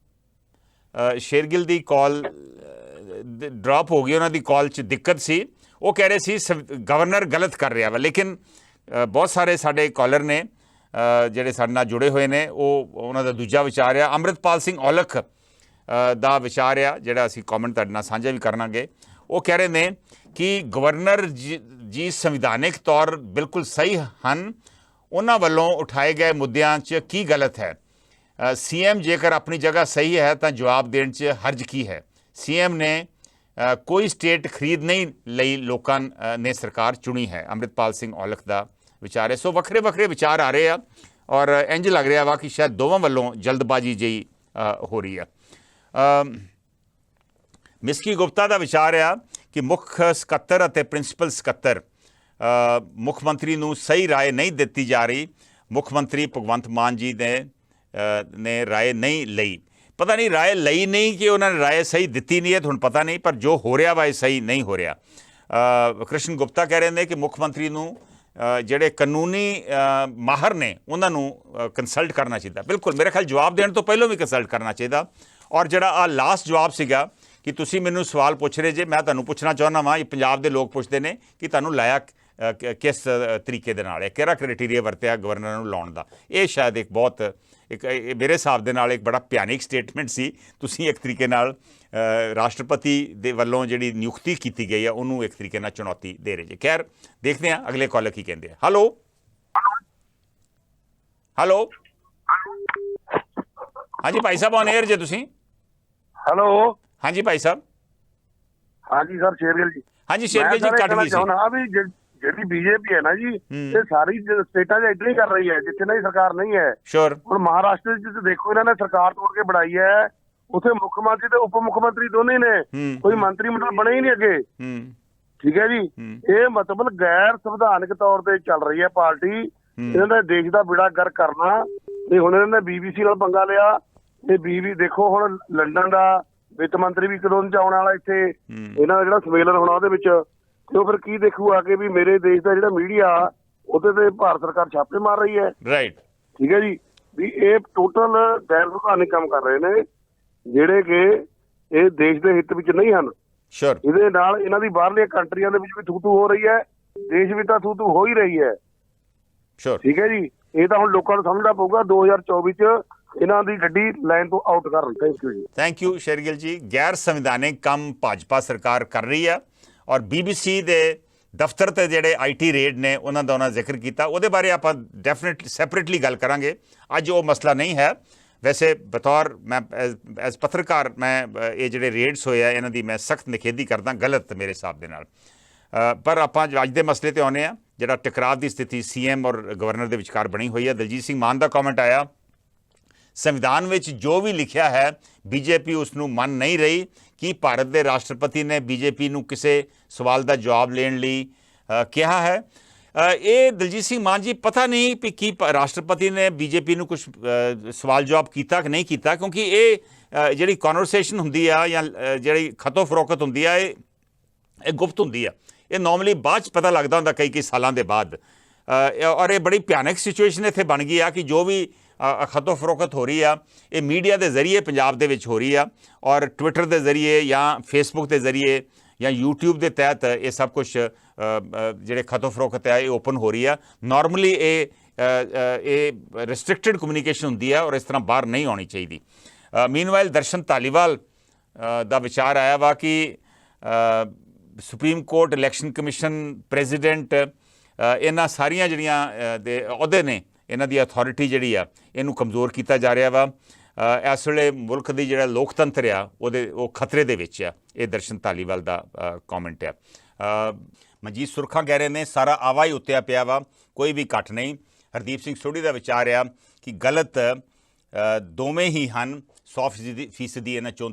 ਸ਼ੇਰਗਿਲ ਦੀ ਕਾਲ ਡ੍ਰੌਪ ਹੋ ਗਈ, ਉਹਨਾਂ ਦੀ ਕਾਲ 'ਚ ਦਿੱਕਤ ਸੀ। ਉਹ ਕਹਿ ਰਹੇ ਸੀ ਗਵਰਨਰ ਗਲਤ ਕਰ ਰਿਹਾ ਵਾ, ਲੇਕਿਨ ਬਹੁਤ ਸਾਰੇ ਸਾਡੇ ਕਾਲਰ ਨੇ ਜਿਹੜੇ ਸਾਡੇ ਨਾਲ ਜੁੜੇ ਹੋਏ ਨੇ, ਉਹਨਾਂ ਦਾ ਦੂਜਾ ਵਿਚਾਰ ਆ। ਅੰਮ੍ਰਿਤਪਾਲ ਸਿੰਘ ਔਲਖ ਦਾ ਵਿਚਾਰ ਆ ਜਿਹੜਾ ਅਸੀਂ ਕਮੈਂਟ ਤੁਹਾਡੇ ਨਾਲ ਸਾਂਝਾ ਵੀ ਕਰਾਂਗੇ। ਉਹ ਕਹਿ ਰਹੇ ਨੇ ਕਿ ਗਵਰਨਰ ਜੀ ਸੰਵਿਧਾਨਿਕ ਤੌਰ ਬਿਲਕੁਲ ਸਹੀ ਹਨ, ਉਹਨਾਂ ਵੱਲੋਂ ਉਠਾਏ ਗਏ ਮੁੱਦਿਆਂ 'ਚ ਕੀ ਗਲਤ ਹੈ। CM ਜੇਕਰ ਆਪਣੀ ਜਗ੍ਹਾ ਸਹੀ ਹੈ ਤਾਂ ਜਵਾਬ ਦੇਣ 'ਚ ਹਰਜ ਕੀ ਹੈ। CM ਨੇ ਕੋਈ ਸਟੇਟ ਖਰੀਦ ਨਹੀਂ ਲਈ, ਲੋਕਾਂ ਨੇ ਸਰਕਾਰ ਚੁਣੀ ਹੈ। ਅੰਮ੍ਰਿਤਪਾਲ ਸਿੰਘ ਔਲਖ ਦਾ ਵਿਚਾਰ ਹੈ। ਸੋ ਵੱਖਰੇ ਵੱਖਰੇ ਵਿਚਾਰ ਆ ਰਹੇ ਆ ਔਰ ਇੰਝ ਲੱਗ ਰਿਹਾ ਵਾ ਕਿ ਸ਼ਾਇਦ ਦੋਵਾਂ ਵੱਲੋਂ ਜਲਦਬਾਜ਼ੀ ਜਿਹੀ ਹੋ ਰਹੀ ਆ। ਮਿਸਕੀ ਗੁਪਤਾ ਦਾ ਵਿਚਾਰ ਆ ਕਿ ਮੁੱਖ ਸਕੱਤਰ ਅਤੇ ਪ੍ਰਿੰਸੀਪਲ ਸਕੱਤਰ ਮੁੱਖ ਮੰਤਰੀ ਨੂੰ ਸਹੀ ਰਾਏ ਨਹੀਂ ਦਿੱਤੀ ਜਾ ਰਹੀ। ਮੁੱਖ ਮੰਤਰੀ ਭਗਵੰਤ ਮਾਨ ਜੀ ਨੇ ਰਾਏ ਨਹੀਂ ਲਈ। ਪਤਾ ਨਹੀਂ ਰਾਏ ਲਈ ਨਹੀਂ ਕਿ ਉਹਨਾਂ ਨੇ ਰਾਏ ਸਹੀ ਦਿੱਤੀ ਨਹੀਂ ਹੈ, ਤੁਹਾਨੂੰ ਪਤਾ ਨਹੀਂ, ਪਰ ਜੋ ਹੋ ਰਿਹਾ ਵਾ ਇਹ ਸਹੀ ਨਹੀਂ ਹੋ ਰਿਹਾ। ਕ੍ਰਿਸ਼ਨ ਗੁਪਤਾ ਕਹਿ ਰਹੇ ਨੇ ਕਿ ਮੁੱਖ ਮੰਤਰੀ ਨੂੰ ਜਿਹੜੇ ਕਾਨੂੰਨੀ ਮਾਹਰ ਨੇ ਉਹਨਾਂ ਨੂੰ ਕੰਸਲਟ ਕਰਨਾ ਚਾਹੀਦਾ। ਬਿਲਕੁਲ ਮੇਰੇ ਖਿਆਲ ਜਵਾਬ ਦੇਣ ਤੋਂ ਪਹਿਲਾਂ ਵੀ ਕੰਸਲਟ ਕਰਨਾ ਚਾਹੀਦਾ। ਔਰ ਜਿਹੜਾ ਆ ਲਾਸਟ ਜਵਾਬ ਸੀਗਾ ਕਿ ਤੁਸੀਂ ਮੈਨੂੰ ਸਵਾਲ ਪੁੱਛ ਰਹੇ ਜੇ, ਮੈਂ ਤੁਹਾਨੂੰ ਪੁੱਛਣਾ ਚਾਹੁੰਦਾ ਵਾਂ, ਇਹ ਪੰਜਾਬ ਦੇ ਲੋਕ ਪੁੱਛਦੇ ਨੇ ਕਿ ਤੁਹਾਨੂੰ ਲਾਇਆ ਕਿਸ ਤਰੀਕੇ ਦੇ ਨਾਲ ਹੈ, ਕਿਹੜਾ ਕ੍ਰਾਈਟੇਰੀਆ ਵਰਤਿਆ ਗਵਰਨਰ ਨੂੰ ਲਾਉਣ ਦਾ। ਇਹ ਸ਼ਾਇਦ ਇੱਕ ਬਹੁਤ ਮੇਰੇ ਹਿਸਾਬ ਦੇ ਨਾਲ ਇੱਕ ਬੜਾ ਭਿਆਨਕ ਸਟੇਟਮੈਂਟ ਸੀ। ਤੁਸੀਂ ਇੱਕ ਤਰੀਕੇ ਨਾਲ ਰਾਸ਼ਟਰਪਤੀ ਦੇ ਵੱਲੋਂ ਜਿਹੜੀ ਨਿਯੁਕਤੀ ਕੀਤੀ ਗਈ ਆ ਉਹਨੂੰ ਇੱਕ ਤਰੀਕੇ ਨਾਲ ਚੁਣੌਤੀ ਦੇ ਰਹੇ ਜੇ। ਖੈਰ ਦੇਖਦੇ ਹਾਂ ਅਗਲੇ ਕਾਲਰ ਕੀ ਕਹਿੰਦੇ ਆ। ਹੈਲੋ ਹੈਲੋ, ਹਾਂਜੀ ਭਾਈ ਸਾਹਿਬ ਔਨ 에ਅਰ ਜੇ ਤੁਸੀਂ। ਹੈਲੋ ਹਾਂਜੀ ਭਾਈ ਸਾਹਿਬ। ਹਾਂਜੀ ਸਰ, ਸ਼ੇਰਗਿੱਲ ਜੀ। ਹਾਂਜੀ ਸ਼ੇਰਗਿੱਲ ਜੀ, ਕੱਟ ਗਈ ਸੀ। ਵੀ ਜਿਹੜੀ ਬੀਜੇਪੀ ਹੈ ਨਾ ਜੀ, ਇਹ ਸਾਰੀ ਸਟੇਟਾਂ 'ਚ ਏਦਾਂ ਹੀ ਕਰ ਰਹੀ ਹੈ ਜਿੱਥੇ ਨਾ ਸਰਕਾਰ ਨਹੀਂ ਹੈ। ਸ਼ੋਰ। ਹੁਣ ਮਹਾਰਾਸ਼ਟਰ 'ਚ ਦੇਖੋ, ਇਹਨਾਂ ਨੇ ਸਰਕਾਰ ਤੋੜ ਕੇ ਬਣਾਈ ਹੈ, ਉੱਥੇ ਮੁੱਖ ਮੰਤਰੀ ਤੇ ਉਪ ਮੁੱਖ ਮੰਤਰੀ ਦੋਨੇ ਨੇ, ਕੋਈ ਮੰਤਰੀ ਮੰਡਲ ਬਣੇ ਹੀ ਨਹੀਂ ਅੱਗੇ। ਠੀਕ ਹੈ ਜੀ, ਇਹ ਮਤਲਬ ਗੈਰ ਸੰਵਿਧਾਨਕ ਤੌਰ ਤੇ ਚੱਲ ਰਹੀ ਹੈ ਪਾਰਟੀ। ਇਹਨਾਂ ਦਾ ਦੇਸ਼ ਦਾ ਬੇੜਾ ਗਰਕ ਕਰਨਾ। ਤੇ ਹੁਣ ਇਹਨਾਂ ਨੇ BBC ਨਾਲ ਪੰਗਾ ਲਿਆ। ਤੇ ਦੇਖੋ ਹੁਣ ਲੰਡਨ ਦਾ ਵਿੱਤ ਮੰਤਰੀ ਵੀ ਕਦੋਂ ਚ ਆਉਣ ਵਾਲਾ ਇੱਥੇ, ਇਹਨਾਂ ਦਾ ਜਿਹੜਾ ਸੰਮੇਲਨ ਹੋਣਾ ਉਹਦੇ ਵਿੱਚ। ਤੇ ਉਹ ਫਿਰ ਕੀ ਦੇਖੂ ਆ ਕੇ ਵੀ ਮੇਰੇ ਦੇਸ਼ ਦਾ ਜਿਹੜਾ ਮੀਡੀਆ ਉਹਦੇ ਤੇ ਭਾਰਤ ਸਰਕਾਰ ਛਾਪੇ ਮਾਰ ਰਹੀ ਹੈ। ਰਾਈਟ। ਠੀਕ ਹੈ ਜੀ, ਵੀ ਇਹ ਟੋਟਲ ਗੈਰ ਸੰਵਿਧਾਨਕ ਕੰਮ ਕਰ ਰਹੇ ਨੇ ਜਿਹੜੇ ਕਿ ਇਹ ਦੇਸ਼ ਦੇ ਹਿੱਤ ਵਿੱਚ ਨਹੀਂ ਹਨ। ਸ਼ੋਰ। ਇਹਦੇ ਨਾਲ ਇਹਨਾਂ ਦੀ ਬਾਹਰਲੀਆਂ ਕੰਟਰੀਆਂ ਦੇ ਵਿੱਚ ਵੀ ਥੂ ਹੋ ਰਹੀ ਹੈ, ਦੇਸ਼ ਵਿੱਚ ਤਾਂ ਥੂ ਹੋ ਹੀ ਰਹੀ ਹੈ। ਸ਼ੋਰ। ਠੀਕ ਹੈ ਜੀ, ਇਹ ਤਾਂ ਹੁਣ ਲੋਕਾਂ ਨੂੰ ਸਮਝਣਾ ਪਊਗਾ 2024 ਚ ਇਹਨਾਂ ਦੀ ਗੱਡੀ ਲਾਈਨ ਤੋਂ ਆਊਟ ਕਰਨ। ਥੈਂਕ ਯੂ ਜੀ। ਥੈਂਕ ਯੂ ਸ਼ੇਰਗਿੱਲ ਜੀ। ਗੈਰ ਸੰਵਿਧਾਨਕ ਕੰਮ ਭਾਜਪਾ ਸਰਕਾਰ ਕਰ ਰਹੀ ਹੈ ਔਰ BBC ਦੇ ਦਫ਼ਤਰ ਤੇ ਜਿਹੜੇ IT ਰੇਡ ਨੇ ਉਹਨਾਂ ਦਾ ਉਹਨਾਂ ਜ਼ਿਕਰ ਕੀਤਾ, ਉਹਦੇ ਬਾਰੇ ਆਪਾਂ ਡੈਫੀਨੇਟਲੀ ਸੈਪਰੇਟਲੀ ਗੱਲ ਕਰਾਂਗੇ। ਅੱਜ ਉਹ ਮਸਲਾ ਨਹੀਂ ਹੈ। ਵੈਸੇ ਬਤੌਰ ਮੈਂ ਐਜ਼ ਪੱਤਰਕਾਰ ਮੈਂ ਇਹ ਜਿਹੜੇ ਰੇਡਸ ਹੋਏ ਆ ਇਹਨਾਂ ਦੀ ਮੈਂ ਸਖਤ ਨਿਖੇਧੀ ਕਰਦਾ, ਗਲਤ ਮੇਰੇ ਹਿਸਾਬ ਦੇ ਨਾਲ। ਪਰ ਆਪਾਂ ਅੱਜ ਦੇ ਮਸਲੇ ਤੇ ਆਉਂਦੇ ਆ, ਜਿਹੜਾ ਟਕਰਾਅ ਦੀ ਸਥਿਤੀ CM ਔਰ ਗਵਰਨਰ ਦੇ ਵਿਚਕਾਰ ਬਣੀ ਹੋਈ ਹੈ। ਦਲਜੀਤ ਸਿੰਘ ਮਾਨ ਦਾ ਕਮੈਂਟ ਆਇਆ, ਸੰਵਿਧਾਨ ਵਿੱਚ ਜੋ ਵੀ ਲਿਖਿਆ ਹੈ BJP ਉਸ ਨੂੰ ਮੰਨ ਨਹੀਂ ਰਹੀ। ਕਿ ਭਾਰਤ ਦੇ ਰਾਸ਼ਟਰਪਤੀ ਨੇ BJP ਨੂੰ ਕਿਸੇ ਸਵਾਲ ਦਾ ਜਵਾਬ ਲੈਣ ਲਈ ਕਿਹਾ ਹੈ? ਇਹ ਦਲਜੀਤ ਸਿੰਘ ਮਾਨ ਜੀ ਪਤਾ ਨਹੀਂ ਵੀ ਕੀ ਰਾਸ਼ਟਰਪਤੀ ਨੇ BJP ਨੂੰ ਕੁਝ ਸਵਾਲ ਜਵਾਬ ਕੀਤਾ ਕਿ ਨਹੀਂ ਕੀਤਾ, ਕਿਉਂਕਿ ਇਹ ਜਿਹੜੀ ਕਨਵਰਸੇਸ਼ਨ ਹੁੰਦੀ ਆ ਜਾਂ ਜਿਹੜੀ ਖਤੋ ਫਰੋਖਤ ਹੁੰਦੀ ਆ ਇਹ ਗੁਪਤ ਹੁੰਦੀ ਆ। ਇਹ ਨੋਰਮਲੀ ਬਾਅਦ 'ਚ ਪਤਾ ਲੱਗਦਾ ਹੁੰਦਾ ਕਈ ਸਾਲਾਂ ਦੇ ਬਾਅਦ। ਔਰ ਇਹ ਬੜੀ ਭਿਆਨਕ ਸਿਚੁਏਸ਼ਨ ਇੱਥੇ ਬਣ ਗਈ ਆ ਕਿ ਜੋ ਵੀ ਖਤੋ ਫਰੋਖਤ ਹੋ ਰਹੀ ਆ ਇਹ ਮੀਡੀਆ ਦੇ ਜ਼ਰੀਏ ਪੰਜਾਬ ਦੇ ਵਿੱਚ ਹੋ ਰਹੀ ਆ, ਔਰ ਟਵਿੱਟਰ ਦੇ ਜ਼ਰੀਏ ਜਾਂ ਫੇਸਬੁੱਕ ਦੇ ਜ਼ਰੀਏ ਜਾਂ YouTube ਦੇ ਤਹਿਤ ਇਹ ਸਭ ਕੁਝ ਜਿਹੜੇ ਖਤੋ ਫਰੋਖਤ ਹੈ ਇਹ ਓਪਨ ਹੋ ਰਹੀ ਆ। ਨਾਰਮਲੀ ਇਹ ਰਿਸਟ੍ਰਿਕਟਡ ਕਮਿਊਨੀਕੇਸ਼ਨ ਹੁੰਦੀ ਆ ਔਰ ਇਸ ਤਰ੍ਹਾਂ ਬਾਹਰ ਨਹੀਂ ਆਉਣੀ ਚਾਹੀਦੀ। ਮੀਨਵਾਈਲ ਦਰਸ਼ਨ ਧਾਲੀਵਾਲ ਦਾ ਵਿਚਾਰ ਆਇਆ ਵਾ ਕਿ supreme court, election commission, president, ਇਹਨਾਂ ਸਾਰੀਆਂ ਜਿਹੜੀਆਂ ਦੇ ਅਹੁਦੇ ਨੇ, ਇਹਨਾਂ ਦੀ ਅਥਾਰਟੀ ਜਿਹੜੀ ਆ ਇਹਨੂੰ ਕਮਜ਼ੋਰ ਕੀਤਾ ਜਾ ਰਿਹਾ ਵਾ। ਇਸ ਵੇਲੇ ਮੁਲਕ ਦੀ ਜਿਹੜਾ ਲੋਕਤੰਤਰ ਆ ਉਹ ਖਤਰੇ ਦੇ ਵਿੱਚ ਆ। ਇਹ ਦਰਸ਼ਨ ਧਾਲੀਵਾਲ ਦਾ ਕਮੈਂਟ ਆ। ਮਨਜੀਤ ਸੁਰਖਾ ਕਹਿ ਰਹੇ ਨੇ ਸਾਰਾ ਆਵਾ ਹੀ ਉੱਤਿਆ ਪਿਆ ਵਾ, ਕੋਈ ਵੀ ਘੱਟ ਨਹੀਂ। ਹਰਦੀਪ ਸਿੰਘ ਸੋਢੀ ਦਾ ਵਿਚਾਰ ਆ ਕਿ ਗਲਤ ਦੋਵੇਂ ਹੀ ਹਨ, 100% ਇਹਨਾਂ ਚੋਂ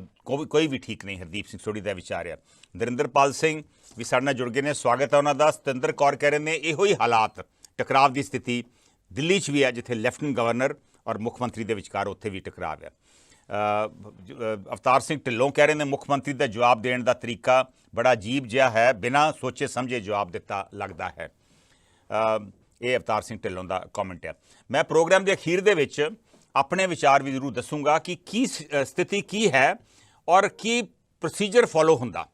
ਕੋਈ ਵੀ ਠੀਕ ਨਹੀਂ। ਹਰਦੀਪ ਸਿੰਘ ਸੋਢੀ ਦਾ ਵਿਚਾਰ ਆ। ਨਰਿੰਦਰਪਾਲ ਸਿੰਘ ਵੀ ਸਾਡੇ ਨਾਲ ਜੁੜ ਗਏ ਨੇ, ਸਵਾਗਤ ਹੈ ਉਹਨਾਂ ਦਾ। ਸਤਿੰਦਰ ਕੌਰ ਕਹਿ ਰਹੇ ਨੇ ਇਹੋ ਹੀ ਹਾਲਾਤ, ਟਕਰਾਅ ਦੀ ਸਥਿਤੀ ਦਿੱਲੀ 'ਚ ਵੀ ਹੈ ਜਿੱਥੇ ਲੈਫਟੀਨੈਂਟ ਗਵਰਨਰ ਔਰ ਮੁੱਖ ਮੰਤਰੀ ਦੇ ਵਿਚਕਾਰ ਉੱਥੇ ਵੀ ਟਕਰਾਅ ਹੈ। ਅਵਤਾਰ ਸਿੰਘ ਢਿੱਲੋਂ ਕਹਿ ਰਹੇ ਨੇ ਮੁੱਖ ਮੰਤਰੀ ਦਾ ਜਵਾਬ ਦੇਣ ਦਾ ਤਰੀਕਾ ਬੜਾ ਅਜੀਬ ਜਿਹਾ ਹੈ, ਬਿਨਾਂ ਸੋਚੇ ਸਮਝੇ ਜਵਾਬ ਦਿੱਤਾ ਲੱਗਦਾ ਹੈ। ਇਹ ਅਵਤਾਰ ਸਿੰਘ ਢਿੱਲੋਂ ਦਾ ਕਮੈਂਟ ਹੈ। ਮੈਂ ਪ੍ਰੋਗਰਾਮ ਦੇ ਅਖੀਰ ਦੇ ਵਿੱਚ ਆਪਣੇ ਵਿਚਾਰ ਵੀ ਜ਼ਰੂਰ ਦੱਸੂੰਗਾ ਕਿ ਕੀ ਸਥਿਤੀ ਕੀ ਹੈ ਔਰ ਕੀ ਪ੍ਰੋਸੀਜਰ ਫੋਲੋ ਹੁੰਦਾ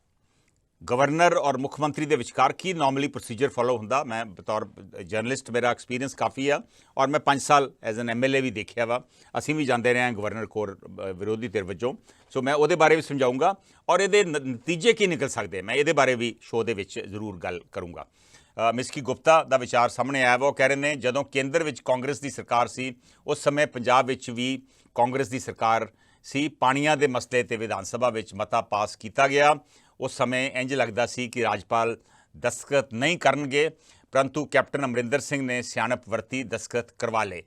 ਗਵਰਨਰ ਔਰ ਮੁੱਖ ਮੰਤਰੀ ਦੇ ਵਿਚਕਾਰ, ਕੀ ਨਾਰਮਲੀ ਪ੍ਰੋਸੀਜਰ ਫੋਲੋ ਹੁੰਦਾ। ਮੈਂ ਬਤੌਰ ਜਰਨਲਿਸਟ ਮੇਰਾ ਐਕਸਪੀਰੀਅੰਸ ਕਾਫੀ ਆ ਔਰ ਮੈਂ 5 ਸਾਲ ਐਜ਼ ਐਨ MLA ਵੀ ਦੇਖਿਆ ਵਾ। ਅਸੀਂ ਵੀ ਜਾਂਦੇ ਰਹੇ ਹਾਂ ਗਵਰਨਰ ਕੋਲ ਵਿਰੋਧੀ ਧਿਰ ਵਜੋਂ, ਸੋ ਮੈਂ ਉਹਦੇ ਬਾਰੇ ਵੀ ਸਮਝਾਊਂਗਾ ਔਰ ਇਹਦੇ ਨਤੀਜੇ ਕੀ ਨਿਕਲ ਸਕਦੇ ਮੈਂ ਇਹਦੇ ਬਾਰੇ ਵੀ ਸ਼ੋਅ ਦੇ ਵਿੱਚ ਜ਼ਰੂਰ ਗੱਲ ਕਰੂੰਗਾ। ਮਿਸਕੀ ਗੁਪਤਾ ਦਾ ਵਿਚਾਰ ਸਾਹਮਣੇ ਆਇਆ ਵਾ। ਉਹ ਕਹਿ ਰਹੇ ਨੇ ਜਦੋਂ ਕੇਂਦਰ ਵਿੱਚ ਕਾਂਗਰਸ ਦੀ ਸਰਕਾਰ ਸੀ ਉਸ ਸਮੇਂ ਪੰਜਾਬ ਵਿੱਚ ਵੀ ਕਾਂਗਰਸ ਦੀ ਸਰਕਾਰ ਸੀ। ਪਾਣੀਆਂ ਦੇ ਮਸਲੇ ਤੇ ਵਿਧਾਨ ਸਭਾ ਵਿੱਚ ਮਤਾ ਪਾਸ ਕੀਤਾ ਗਿਆ। ਉਸ ਸਮੇਂ ਇੰਜ ਲੱਗਦਾ ਸੀ ਕਿ ਰਾਜਪਾਲ ਦਸਤਖਤ ਨਹੀਂ ਕਰਨਗੇ, ਪਰੰਤੂ ਕੈਪਟਨ ਅਮਰਿੰਦਰ ਸਿੰਘ ਨੇ ਸਿਆਣਪ ਵਰਤੀ, ਦਸਤਖਤ ਕਰਵਾ ਲਏ।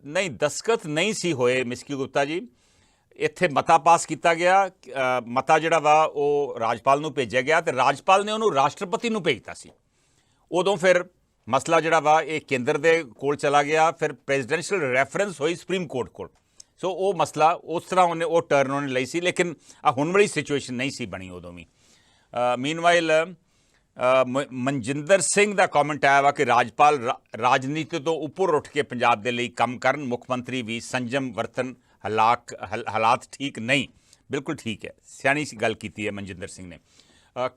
ਨਹੀਂ, ਦਸਤਖਤ ਨਹੀਂ ਸੀ ਹੋਏ ਮਿਸਕੀ ਗੁਪਤਾ ਜੀ। ਇੱਥੇ ਮਤਾ ਪਾਸ ਕੀਤਾ ਗਿਆ, ਮਤਾ ਜਿਹੜਾ ਵਾ ਉਹ ਰਾਜਪਾਲ ਨੂੰ ਭੇਜਿਆ ਗਿਆ ਤੇ ਰਾਜਪਾਲ ਨੇ ਉਹਨੂੰ ਰਾਸ਼ਟਰਪਤੀ ਨੂੰ ਭੇਜਤਾ ਸੀ। ਉਦੋਂ ਫਿਰ ਮਸਲਾ ਜਿਹੜਾ ਵਾ ਇਹ ਕੇਂਦਰ ਦੇ ਕੋਲ ਚਲਾ ਗਿਆ, ਫਿਰ ਪ੍ਰੈਜ਼ੀਡੈਂਸ਼ੀਅਲ ਰੈਫਰੈਂਸ ਹੋਈ ਸੁਪਰੀਮ ਕੋਰਟ ਕੋਲ। ਸੋ ਉਹ ਮਸਲਾ ਉਸ ਤਰ੍ਹਾਂ ਉਹ ਟਰਨ ਉਹਨੇ ਲਈ ਸੀ, ਲੇਕਿਨ ਹੁਣ ਵਾਲੀ ਸਿਚੁਏਸ਼ਨ ਨਹੀਂ ਸੀ ਬਣੀ ਉਦੋਂ ਵੀ। ਮੀਨਵਾਈਲ ਮਨਜਿੰਦਰ ਸਿੰਘ ਦਾ ਕਮੈਂਟ ਆਇਆ ਵਾ ਕਿ ਰਾਜਪਾਲ ਰਾਜਨੀਤੀ ਤੋਂ ਉੱਪਰ ਉੱਠ ਕੇ ਪੰਜਾਬ ਦੇ ਲਈ ਕੰਮ ਕਰਨ, ਮੁੱਖ ਮੰਤਰੀ ਵੀ ਸੰਜਮ ਵਰਤਨ, ਹਾਲਾਤ ਠੀਕ ਨਹੀਂ। ਬਿਲਕੁਲ ਠੀਕ ਹੈ, ਸਿਆਣੀ ਸੀ ਗੱਲ ਕੀਤੀ ਹੈ ਮਨਜਿੰਦਰ ਸਿੰਘ ਨੇ।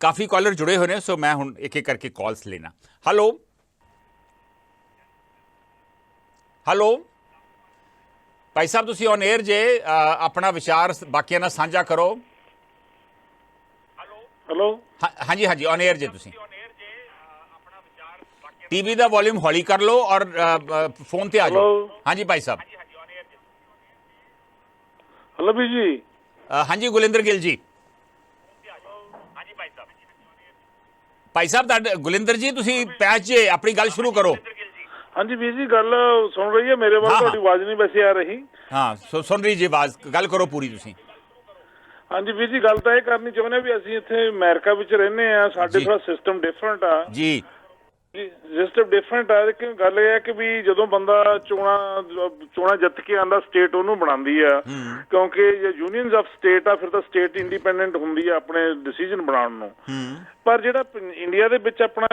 ਕਾਫੀ ਕਾਲਰ ਜੁੜੇ ਹੋਏ ਨੇ, ਸੋ ਮੈਂ ਹੁਣ ਇੱਕ ਇੱਕ ਕਰਕੇ ਕਾਲਸ ਲੈਣਾ। ਹੈਲੋ ਹੈਲੋ ਭਾਈ ਸਾਹਿਬ, ਤੁਸੀਂ ਔਨ 에ਅਰ ਜੇ, ਆਪਣਾ ਵਿਚਾਰ ਬਾਕੀਆਂ ਨਾਲ ਸਾਂਝਾ ਕਰੋ। ਹੈਲੋ ਹਾਂਜੀ ਹਾਂਜੀ, ਔਨ 에ਅਰ ਜੇ ਤੁਸੀਂ। ਟੀਵੀ ਦਾ ਵੋਲਿਊਮ ਹੌਲੀ ਕਰ ਲਓ ਔਰ ਫੋਨ ਤੇ ਆ ਜਾਓ। ਹਾਂਜੀ ਭਾਈ ਸਾਹਿਬ। ਹੈਲੋ ਵੀ ਜੀ। ਹਾਂਜੀ ਗੁਲਿੰਦਰ ਗਿੱਲ ਜੀ। ਭਾਈ ਸਾਹਿਬ ਤੁਹਾਡੇ ਗੁਲਿੰਦਰ ਜੀ, ਤੁਸੀਂ ਪੈਚ ਜੇ ਆਪਣੀ ਗੱਲ ਸ਼ੁਰੂ ਕਰੋ। ਹਾਂਜੀ ਵੀਰ ਜੀ, ਗੱਲ ਸੁਣ ਰਹੀ ਹੈ ਮੇਰੇ ਵੱਲ? ਤੁਹਾਡੀ ਆਵਾਜ਼ ਨਹੀਂ ਵੈਸੇ ਆ ਰਹੀ। ਹਾਂ ਸੁਣ ਰਹੀ ਜੀ ਆਵਾਜ਼, ਗੱਲ ਕਰੋ ਪੂਰੀ ਤੁਸੀਂ। ਹਾਂਜੀ ਵੀਰ ਜੀ, ਗੱਲ ਤਾਂ ਇਹ ਕਰਨੀ ਚਾਹੁੰਦੇ ਵੀ ਅਸੀਂ ਇੱਥੇ ਅਮਰੀਕਾ ਵਿੱਚ ਰਹਿੰਦੇ ਆ, ਸਾਡੇ ਥੋੜਾ ਸਿਸਟਮ ਡਿਫਰੈਂਟ ਆ ਜੀ। ਸਿਸਟਮ ਡਿਫਰੈਂਟ ਆ। ਲੇਕਿਨ ਗੱਲ ਇਹ ਹੈ ਕਿ ਵੀ ਜਦੋਂ ਬੰਦਾ ਚੋਣਾਂ ਜਿੱਤ ਕੇ ਆਉਂਦਾ, ਸਟੇਟ ਉਹਨੂੰ ਬਣਾਉਂਦੀ ਆ, ਕਿਉਂਕਿ ਜੇ ਯੂਨੀਅਨਸ ਆਫ ਸਟੇਟ ਆ ਫਿਰ ਤਾਂ ਸਟੇਟ ਇੰਡੀਪੈਂਡੈਂਟ ਹੁੰਦੀ ਆ ਆਪਣੇ ਡਿਸੀਜਨ ਬਣਾਉਣ ਨੂੰ। ਪਰ ਜਿਹੜਾ ਇੰਡੀਆ ਦੇ ਵਿੱਚ ਆਪਣਾ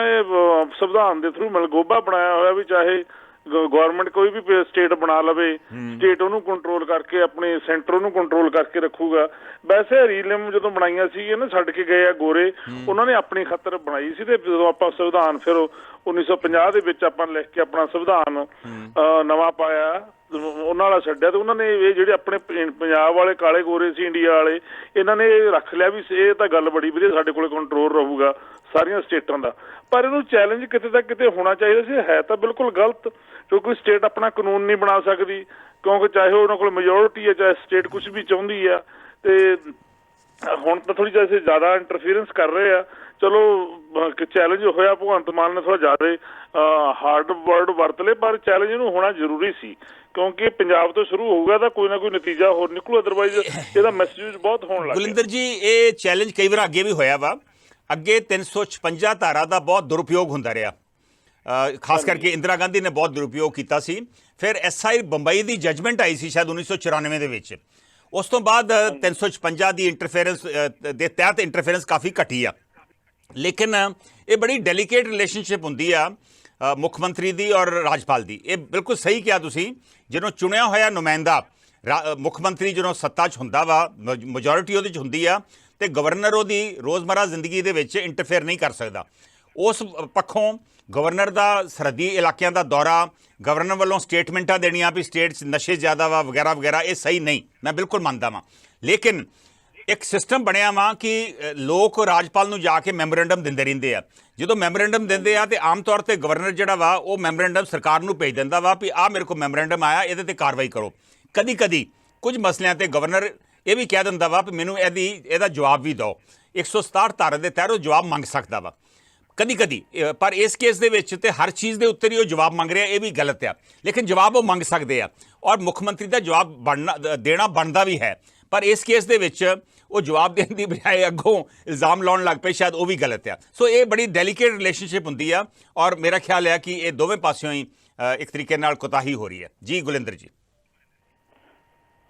ਸੰਵਿਧਾਨ ਦੇ ਥਰੂ ਮਲਗੋਬਾ ਬਣਾਇਆ ਹੋਇਆ ਵੀ ਚਾਹੇ ਗਵਰਨਮੈਂਟ ਕੋਈ ਵੀ ਸਟੇਟ ਬਣਾ ਲਵੇ, ਸਟੇਟ ਉਹਨੂੰ ਕੰਟਰੋਲ ਕਰਕੇ, ਆਪਣੇ ਸੈਂਟਰ ਉਹਨੂੰ ਕੰਟਰੋਲ ਕਰਕੇ ਰੱਖੂਗਾ। ਵੈਸੇ ਰੀਲਿਮ ਜਦੋਂ ਬਣਾਈਆਂ ਸੀ ਨਾ, ਛੱਡ ਕੇ ਗਏ ਆ ਗੋਰੇ, ਉਹਨਾਂ ਨੇ ਆਪਣੀ ਖਾਤਰ ਬਣਾਈ ਸੀ। ਤੇ ਜਦੋਂ ਆਪਾਂ ਸੰਵਿਧਾਨ ਫਿਰ 1950 ਦੇ ਵਿੱਚ ਆਪਾਂ ਲਿਖ ਕੇ ਆਪਣਾ ਸੰਵਿਧਾਨ ਨਵਾਂ ਪਾਇਆ, ਉਹਨਾਂ ਵਾਲਾ ਛੱਡਿਆ, ਤੇ ਉਹਨਾਂ ਨੇ ਇਹ ਜਿਹੜੇ ਆਪਣੇ ਪੰਜਾਬ ਵਾਲੇ ਕਾਲੇ ਗੋਰੇ ਸੀ ਇੰਡੀਆ ਵਾਲੇ, ਇਹਨਾਂ ਨੇ ਰੱਖ ਲਿਆ ਵੀ ਇਹ ਤਾਂ ਗੱਲ ਬੜੀ ਵਧੀਆ, ਸਾਡੇ ਕੋਲੇ ਕੰਟਰੋਲ ਰਹੂਗਾ ਸਾਰੀਆਂ ਸਟੇਟਾਂ ਦਾ। ਪਰ ਇਹਨੂੰ ਚੈਲੰਜ ਕਿਤੇ ਤਾਂ ਕਿਤੇ ਹੋਣਾ ਚਾਹੀਦਾ ਸੀ। ਹੈ ਤਾਂ ਬਿਲਕੁਲ ਗਲਤ, ਕਿਉਂਕਿ ਸਟੇਟ ਆਪਣਾ ਕਾਨੂੰਨ ਨਹੀਂ ਬਣਾ ਸਕਦੀ, ਕਿਉਂਕਿ ਚਾਹੇ ਉਹਨਾਂ ਕੋਲ ਮੈਜੋਰਿਟੀ ਹੈ, ਚਾਹੇ ਸਟੇਟ ਕੁਝ ਵੀ ਚਾਹੁੰਦੀ ਆ। ਤੇ ਹੁਣ ਤਾਂ ਥੋੜੀ ਜਿਹੀ ਜ਼ਿਆਦਾ ਇੰਟਰਫੀਅਰੈਂਸ ਕਰ ਰਹੇ ਆ। ਚਲੋ ਚੈਲੰਜ ਹੋਇਆ, ਭਗਵੰਤ ਮਾਨ ਨੇ ਥੋੜਾ ਜ਼ਿਆਦਾ ਹਾਰਡ ਵਰਡ ਵਰਤ ਲਏ, ਪਰ ਚੈਲੰਜ ਇਹਨੂੰ ਹੋਣਾ ਜ਼ਰੂਰੀ ਸੀ, ਕਿਉਂਕਿ ਪੰਜਾਬ ਤੋਂ ਸ਼ੁਰੂ ਹੋਊਗਾ ਤਾਂ ਕੋਈ ਨਾ ਕੋਈ ਨਤੀਜਾ ਹੋਰ ਨਿਕਲੂ। ਅਦਰਵਾਈਜ਼ ਇਹਦਾ ਮੈਸੇਜ ਬਹੁਤ ਹੋਣ ਲੱਗ ਗਿਆ। ਗੁਲਿੰਦਰ ਜੀ, ਇਹ ਚੈਲੰਜ ਕਈ ਵਾਰ ਅੱਗੇ ਵੀ ਹੋਇਆ ਵਾ। ਅੱਗੇ 356 ਧਾਰਾ ਦਾ ਬਹੁਤ ਦੁਰਉਪਯੋਗ ਹੁੰਦਾ ਰਿਹਾ, ਖਾਸ ਕਰਕੇ ਇੰਦਰਾ ਗਾਂਧੀ ਨੇ ਬਹੁਤ ਦੁਰਉਪਯੋਗ ਕੀਤਾ ਸੀ। ਫਿਰ SI ਬੰਬਈ ਦੀ ਜਜਮੈਂਟ ਆਈ ਸੀ ਸ਼ਾਇਦ 1994 ਦੇ ਵਿੱਚ। ਉਸ ਤੋਂ ਬਾਅਦ 356 ਦੀ ਇੰਟਰਫੇਰੈਂਸ ਦੇ ਤਹਿਤ ਇੰਟਰਫੇਰੈਂਸ ਕਾਫੀ ਘਟੀ ਆ। ਲੇਕਿਨ ਇਹ ਬੜੀ ਡੈਲੀਕੇਟ ਰਿਲੇਸ਼ਨਸ਼ਿਪ ਹੁੰਦੀ ਆ ਮੁੱਖ ਮੰਤਰੀ ਦੀ ਔਰ ਰਾਜਪਾਲ ਦੀ। ਇਹ ਬਿਲਕੁਲ ਸਹੀ ਕਿਹਾ ਤੁਸੀਂ। ਜਦੋਂ ਚੁਣਿਆ ਹੋਇਆ ਨੁਮਾਇੰਦਾ ਮੁੱਖ ਮੰਤਰੀ ਜਦੋਂ ਸੱਤਾ 'ਚ ਹੁੰਦਾ ਵਾ, ਮੈਜੋਰਿਟੀ ਉਹਦੇ 'ਚ ਹੁੰਦੀ ਆ, ਤੇ ਗਵਰਨਰ ਉਹਦੀ ਰੋਜ਼ਮਰਾ ਜ਼ਿੰਦਗੀ ਦੇ ਵਿੱਚ ਇੰਟਰਫੇਅਰ ਨਹੀਂ ਕਰ ਸਕਦਾ। ਉਸ ਪੱਖੋਂ ਗਵਰਨਰ ਦਾ ਸਰਹੱਦੀ ਇਲਾਕਿਆਂ ਦਾ ਦੌਰਾ, ਗਵਰਨਰ ਵੱਲੋਂ ਸਟੇਟਮੈਂਟਾਂ ਦੇਣੀਆਂ ਵੀ ਸਟੇਟ 'ਚ ਨਸ਼ੇ ਜ਼ਿਆਦਾ ਵਾ ਵਗੈਰਾ ਵਗੈਰਾ, ਇਹ ਸਹੀ ਨਹੀਂ, ਮੈਂ ਬਿਲਕੁਲ ਮੰਨਦਾ ਵਾਂ। ਲੇਕਿਨ ਇੱਕ ਸਿਸਟਮ ਬਣਿਆ ਵਾ ਕਿ ਲੋਕ ਰਾਜਪਾਲ ਨੂੰ ਜਾ ਕੇ ਮੈਮੋਰੈਂਡਮ ਦਿੰਦੇ ਰਹਿੰਦੇ ਆ। ਜਦੋਂ ਮੈਮੋਰੈਂਡਮ ਦਿੰਦੇ ਆ ਤੇ ਆਮ ਤੌਰ ਤੇ ਗਵਰਨਰ ਜਿਹੜਾ ਵਾ ਉਹ ਮੈਮੋਰੈਂਡਮ ਸਰਕਾਰ ਨੂੰ ਭੇਜ ਦਿੰਦਾ ਵਾ ਵੀ ਆਹ ਮੇਰੇ ਕੋਲ ਮੈਮੋਰੈਂਡਮ ਆਇਆ, ਇਹਦੇ ਤੇ ਕਾਰਵਾਈ ਕਰੋ। ਕਦੀ ਕਦੀ ਕੁਝ ਮਸਲਿਆਂ ਤੇ ਗਵਰਨਰ ਇਹ ਵੀ ਕਹਿ ਦਿੰਦਾ ਵਾ ਵੀ ਮੈਨੂੰ ਇਹਦਾ ਜਵਾਬ ਵੀ ਦਿਓ। 167 ਧਾਰਾ ਦੇ ਤਹਿਤ ਉਹ ਜਵਾਬ ਮੰਗ ਸਕਦਾ ਵਾ ਕਦੀ ਕਦੀ। ਪਰ ਇਸ ਕੇਸ ਦੇ ਵਿੱਚ ਤੇ ਹਰ ਚੀਜ਼ ਦੇ ਉੱਤੇ ਹੀ ਉਹ ਜਵਾਬ ਮੰਗ ਰਿਹਾ, ਇਹ ਵੀ ਗਲਤ ਆ। ਲੇਕਿਨ ਜਵਾਬ ਉਹ ਮੰਗ ਸਕਦੇ ਆ ਔਰ ਮੁੱਖ ਮੰਤਰੀ ਦਾ ਜਵਾਬ ਦੇਣਾ ਬਣਦਾ ਵੀ ਹੈ। ਪਰ ਇਸ ਕੇਸ ਦੇ ਵਿੱਚ ਉਹ ਜਵਾਬ ਦੇਣ ਦੀ ਬਜਾਏ ਅੱਗੋਂ ਇਲਜ਼ਾਮ ਲਾਉਣ ਲੱਗ ਪਏ, ਸ਼ਾਇਦ ਉਹ ਵੀ ਗਲਤ ਆ। ਸੋ ਇਹ ਬੜੀ ਡੈਲੀਕੇਟ ਰਿਲੇਸ਼ਨਸ਼ਿਪ ਹੁੰਦੀ ਆ ਔਰ ਮੇਰਾ ਖਿਆਲ ਹੈ ਕਿ ਇਹ ਦੋਵੇਂ ਪਾਸਿਓਂ ਹੀ ਇੱਕ ਤਰੀਕੇ ਨਾਲ ਕੋਤਾਹੀ ਹੋ ਰਹੀ ਹੈ। ਜੀ ਗੁਲਿੰਦਰ ਜੀ।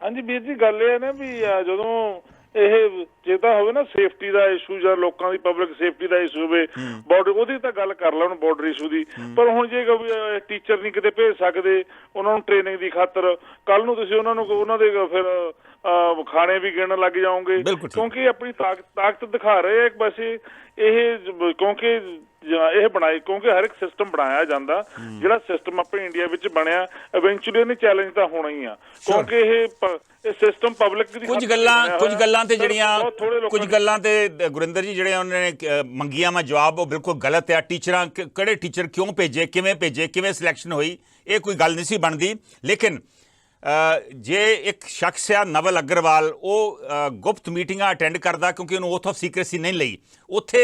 ਹਾਂਜੀ ਵੀਰ ਜੀ, ਗੱਲ ਇਹ ਹੈ ਨਾ ਵੀ ਜਦੋਂ ਇਹ ਜੇ ਤਾਂ ਹੋਵੇ ਨਾ ਸੇਫਟੀ ਦਾ ਇਸ਼ੂ ਜਾਂ ਲੋਕਾਂ ਦੀ ਪਬਲਿਕ ਸੇਫਟੀ ਦਾ ਇਸ਼ੂ ਹੋਵੇ, ਬਾਰਡਰ ਉਹਦੀ ਤਾਂ ਗੱਲ ਕਰ ਲੈਣ, ਬਾਰਡਰ ਇਸ਼ੂ ਦੀ। ਪਰ ਹੁਣ ਜੇ ਟੀਚਰ ਨਹੀਂ ਕਿਤੇ ਭੇਜ ਸਕਦੇ ਉਹਨਾਂ ਨੂੰ ਟ੍ਰੇਨਿੰਗ ਦੀ ਖਾਤਰ, ਕੱਲ ਨੂੰ ਤੁਸੀਂ ਉਹਨਾਂ ਦੇ ਫਿਰ ਖਾਣੇ ਵੀ ਗਿਣਨ ਲੱਗ ਜਾਓਗੇ, ਕਿਉਂਕਿ ਆਪਣੀ ਤਾਕਤ ਦਿਖਾ ਰਹੇ ਇੱਕ ਪਾਸੇ ਇਹ, ਕਿਉਂਕਿ ਇਹ ਬਣਾਏ, ਕਿਉਂਕਿ ਹਰ ਇੱਕ ਸਿਸਟਮ ਬਣਾਇਆ ਜਾਂਦਾ, ਜਿਹੜਾ ਸਿਸਟਮ ਆਪਣੇ ਇੰਡੀਆ ਵਿੱਚ ਬਣਿਆ ਇਵੈਂਚੁਅਲੀ ਇਹਨੇ ਚੈਲੰਜ ਤਾਂ ਹੋਣਾ ਹੀ ਆ, ਕਿਉਂਕਿ ਇਹ ਸਿਸਟਮ ਪਬਲਿਕ ਦੀ ਕੁਝ ਗੱਲਾਂ ਤੇ ਜਿਹੜੀਆਂ ਕੁਝ ਗੱਲਾਂ ਤੇ ਗੁਰਿੰਦਰ ਜੀ ਜਿਹੜੇ ਉਹਨਾਂ ਨੇ ਮੰਗੀਆਂ ਵਾ ਜਵਾਬ, ਉਹ ਬਿਲਕੁਲ ਗਲਤ ਆ। ਟੀਚਰਾਂ ਕਿਹੜੇ ਟੀਚਰ ਕਿਉਂ ਭੇਜੇ, ਕਿਵੇਂ ਸਿਲੈਕਸ਼ਨ ਹੋਈ, ਇਹ ਕੋਈ ਗੱਲ ਨਹੀਂ ਸੀ ਬਣਦੀ। ਲੇਕਿਨ ਜੇ ਇੱਕ ਸ਼ਖਸ ਆ ਨਵਲ ਅਗਰਵਾਲ, ਉਹ ਗੁਪਤ ਮੀਟਿੰਗਾਂ ਅਟੈਂਡ ਕਰਦਾ ਕਿਉਂਕਿ ਉਹਨੂੰ ਓਥ ਆਫ ਸੀਕ੍ਰੇਸੀ ਨਹੀਂ ਲਈ, ਉੱਥੇ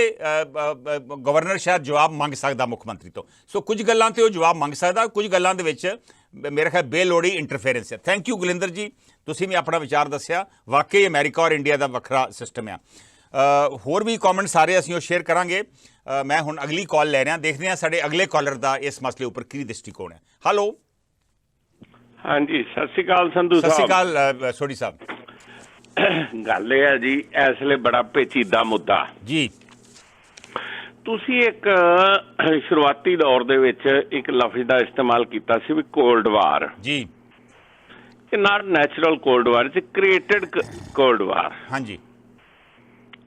ਗਵਰਨਰ ਸ਼ਾਇਦ ਜਵਾਬ ਮੰਗ ਸਕਦਾ ਮੁੱਖ ਮੰਤਰੀ ਤੋਂ। ਸੋ ਕੁਝ ਗੱਲਾਂ ਤੇ ਉਹ ਜਵਾਬ ਮੰਗ ਸਕਦਾ, ਕੁਝ ਗੱਲਾਂ ਦੇ ਵਿੱਚ ਮੇਰੇ ਖਿਆਲ ਬੇਲੋੜੀ ਇੰਟਰਫੇਰੈਂਸ ਹੈ। ਥੈਂਕ ਯੂ ਗੁਲਿੰਦਰ ਜੀ, ਤੁਸੀਂ ਵੀ ਆਪਣਾ ਵਿਚਾਰ ਦੱਸਿਆ। ਵਾਕਈ ਅਮਰੀਕਾ ਔਰ ਇੰਡੀਆ ਦਾ ਵੱਖਰਾ ਸਿਸਟਮ ਆ। ਹੋਰ ਵੀ ਕਮੈਂਟਸ ਆ ਰਹੇ, ਅਸੀਂ ਉਹ ਸ਼ੇਅਰ ਕਰਾਂਗੇ। ਮੈਂ ਹੁਣ ਅਗਲੀ ਕਾਲ ਲੈ ਰਿਹਾ, ਦੇਖਦੇ ਹਾਂ ਸਾਡੇ ਅਗਲੇ ਕਾਲਰ ਦਾ ਇਸ ਮਸਲੇ ਉੱਪਰ ਕੀ ਦ੍ਰਿਸ਼ਟੀਕੋਣ ਹੈ। ਹੈਲੋ। ਹਾਂਜੀ, ਸਤਿ ਸ਼੍ਰੀ ਅਕਾਲ ਸੰਧੂ ਸਾਹਿਬ। ਸਤਿ ਸ਼੍ਰੀ ਅਕਾਲ ਸੋਢੀ ਸਾਹਿਬ। ਗੱਲ ਇਹ ਹੈ ਜੀ, ਇਸ ਵੇਲੇ ਬੜਾ ਪੇਚੀਦਾ ਮੁੱਦਾ ਜੀ। ਤੁਸੀਂ ਇੱਕ ਸ਼ੁਰੂਆਤੀ ਦੌਰ ਦੇ ਵਿੱਚ ਇੱਕ ਲਫ਼ਜ਼ ਦਾ ਇਸਤੇਮਾਲ ਕੀਤਾ ਸੀ ਵੀ ਕੋਲਡ ਵਾਰ। ਜੀ। ਇਹ not natural cold war, it's created cold war. ਹਾਂਜੀ।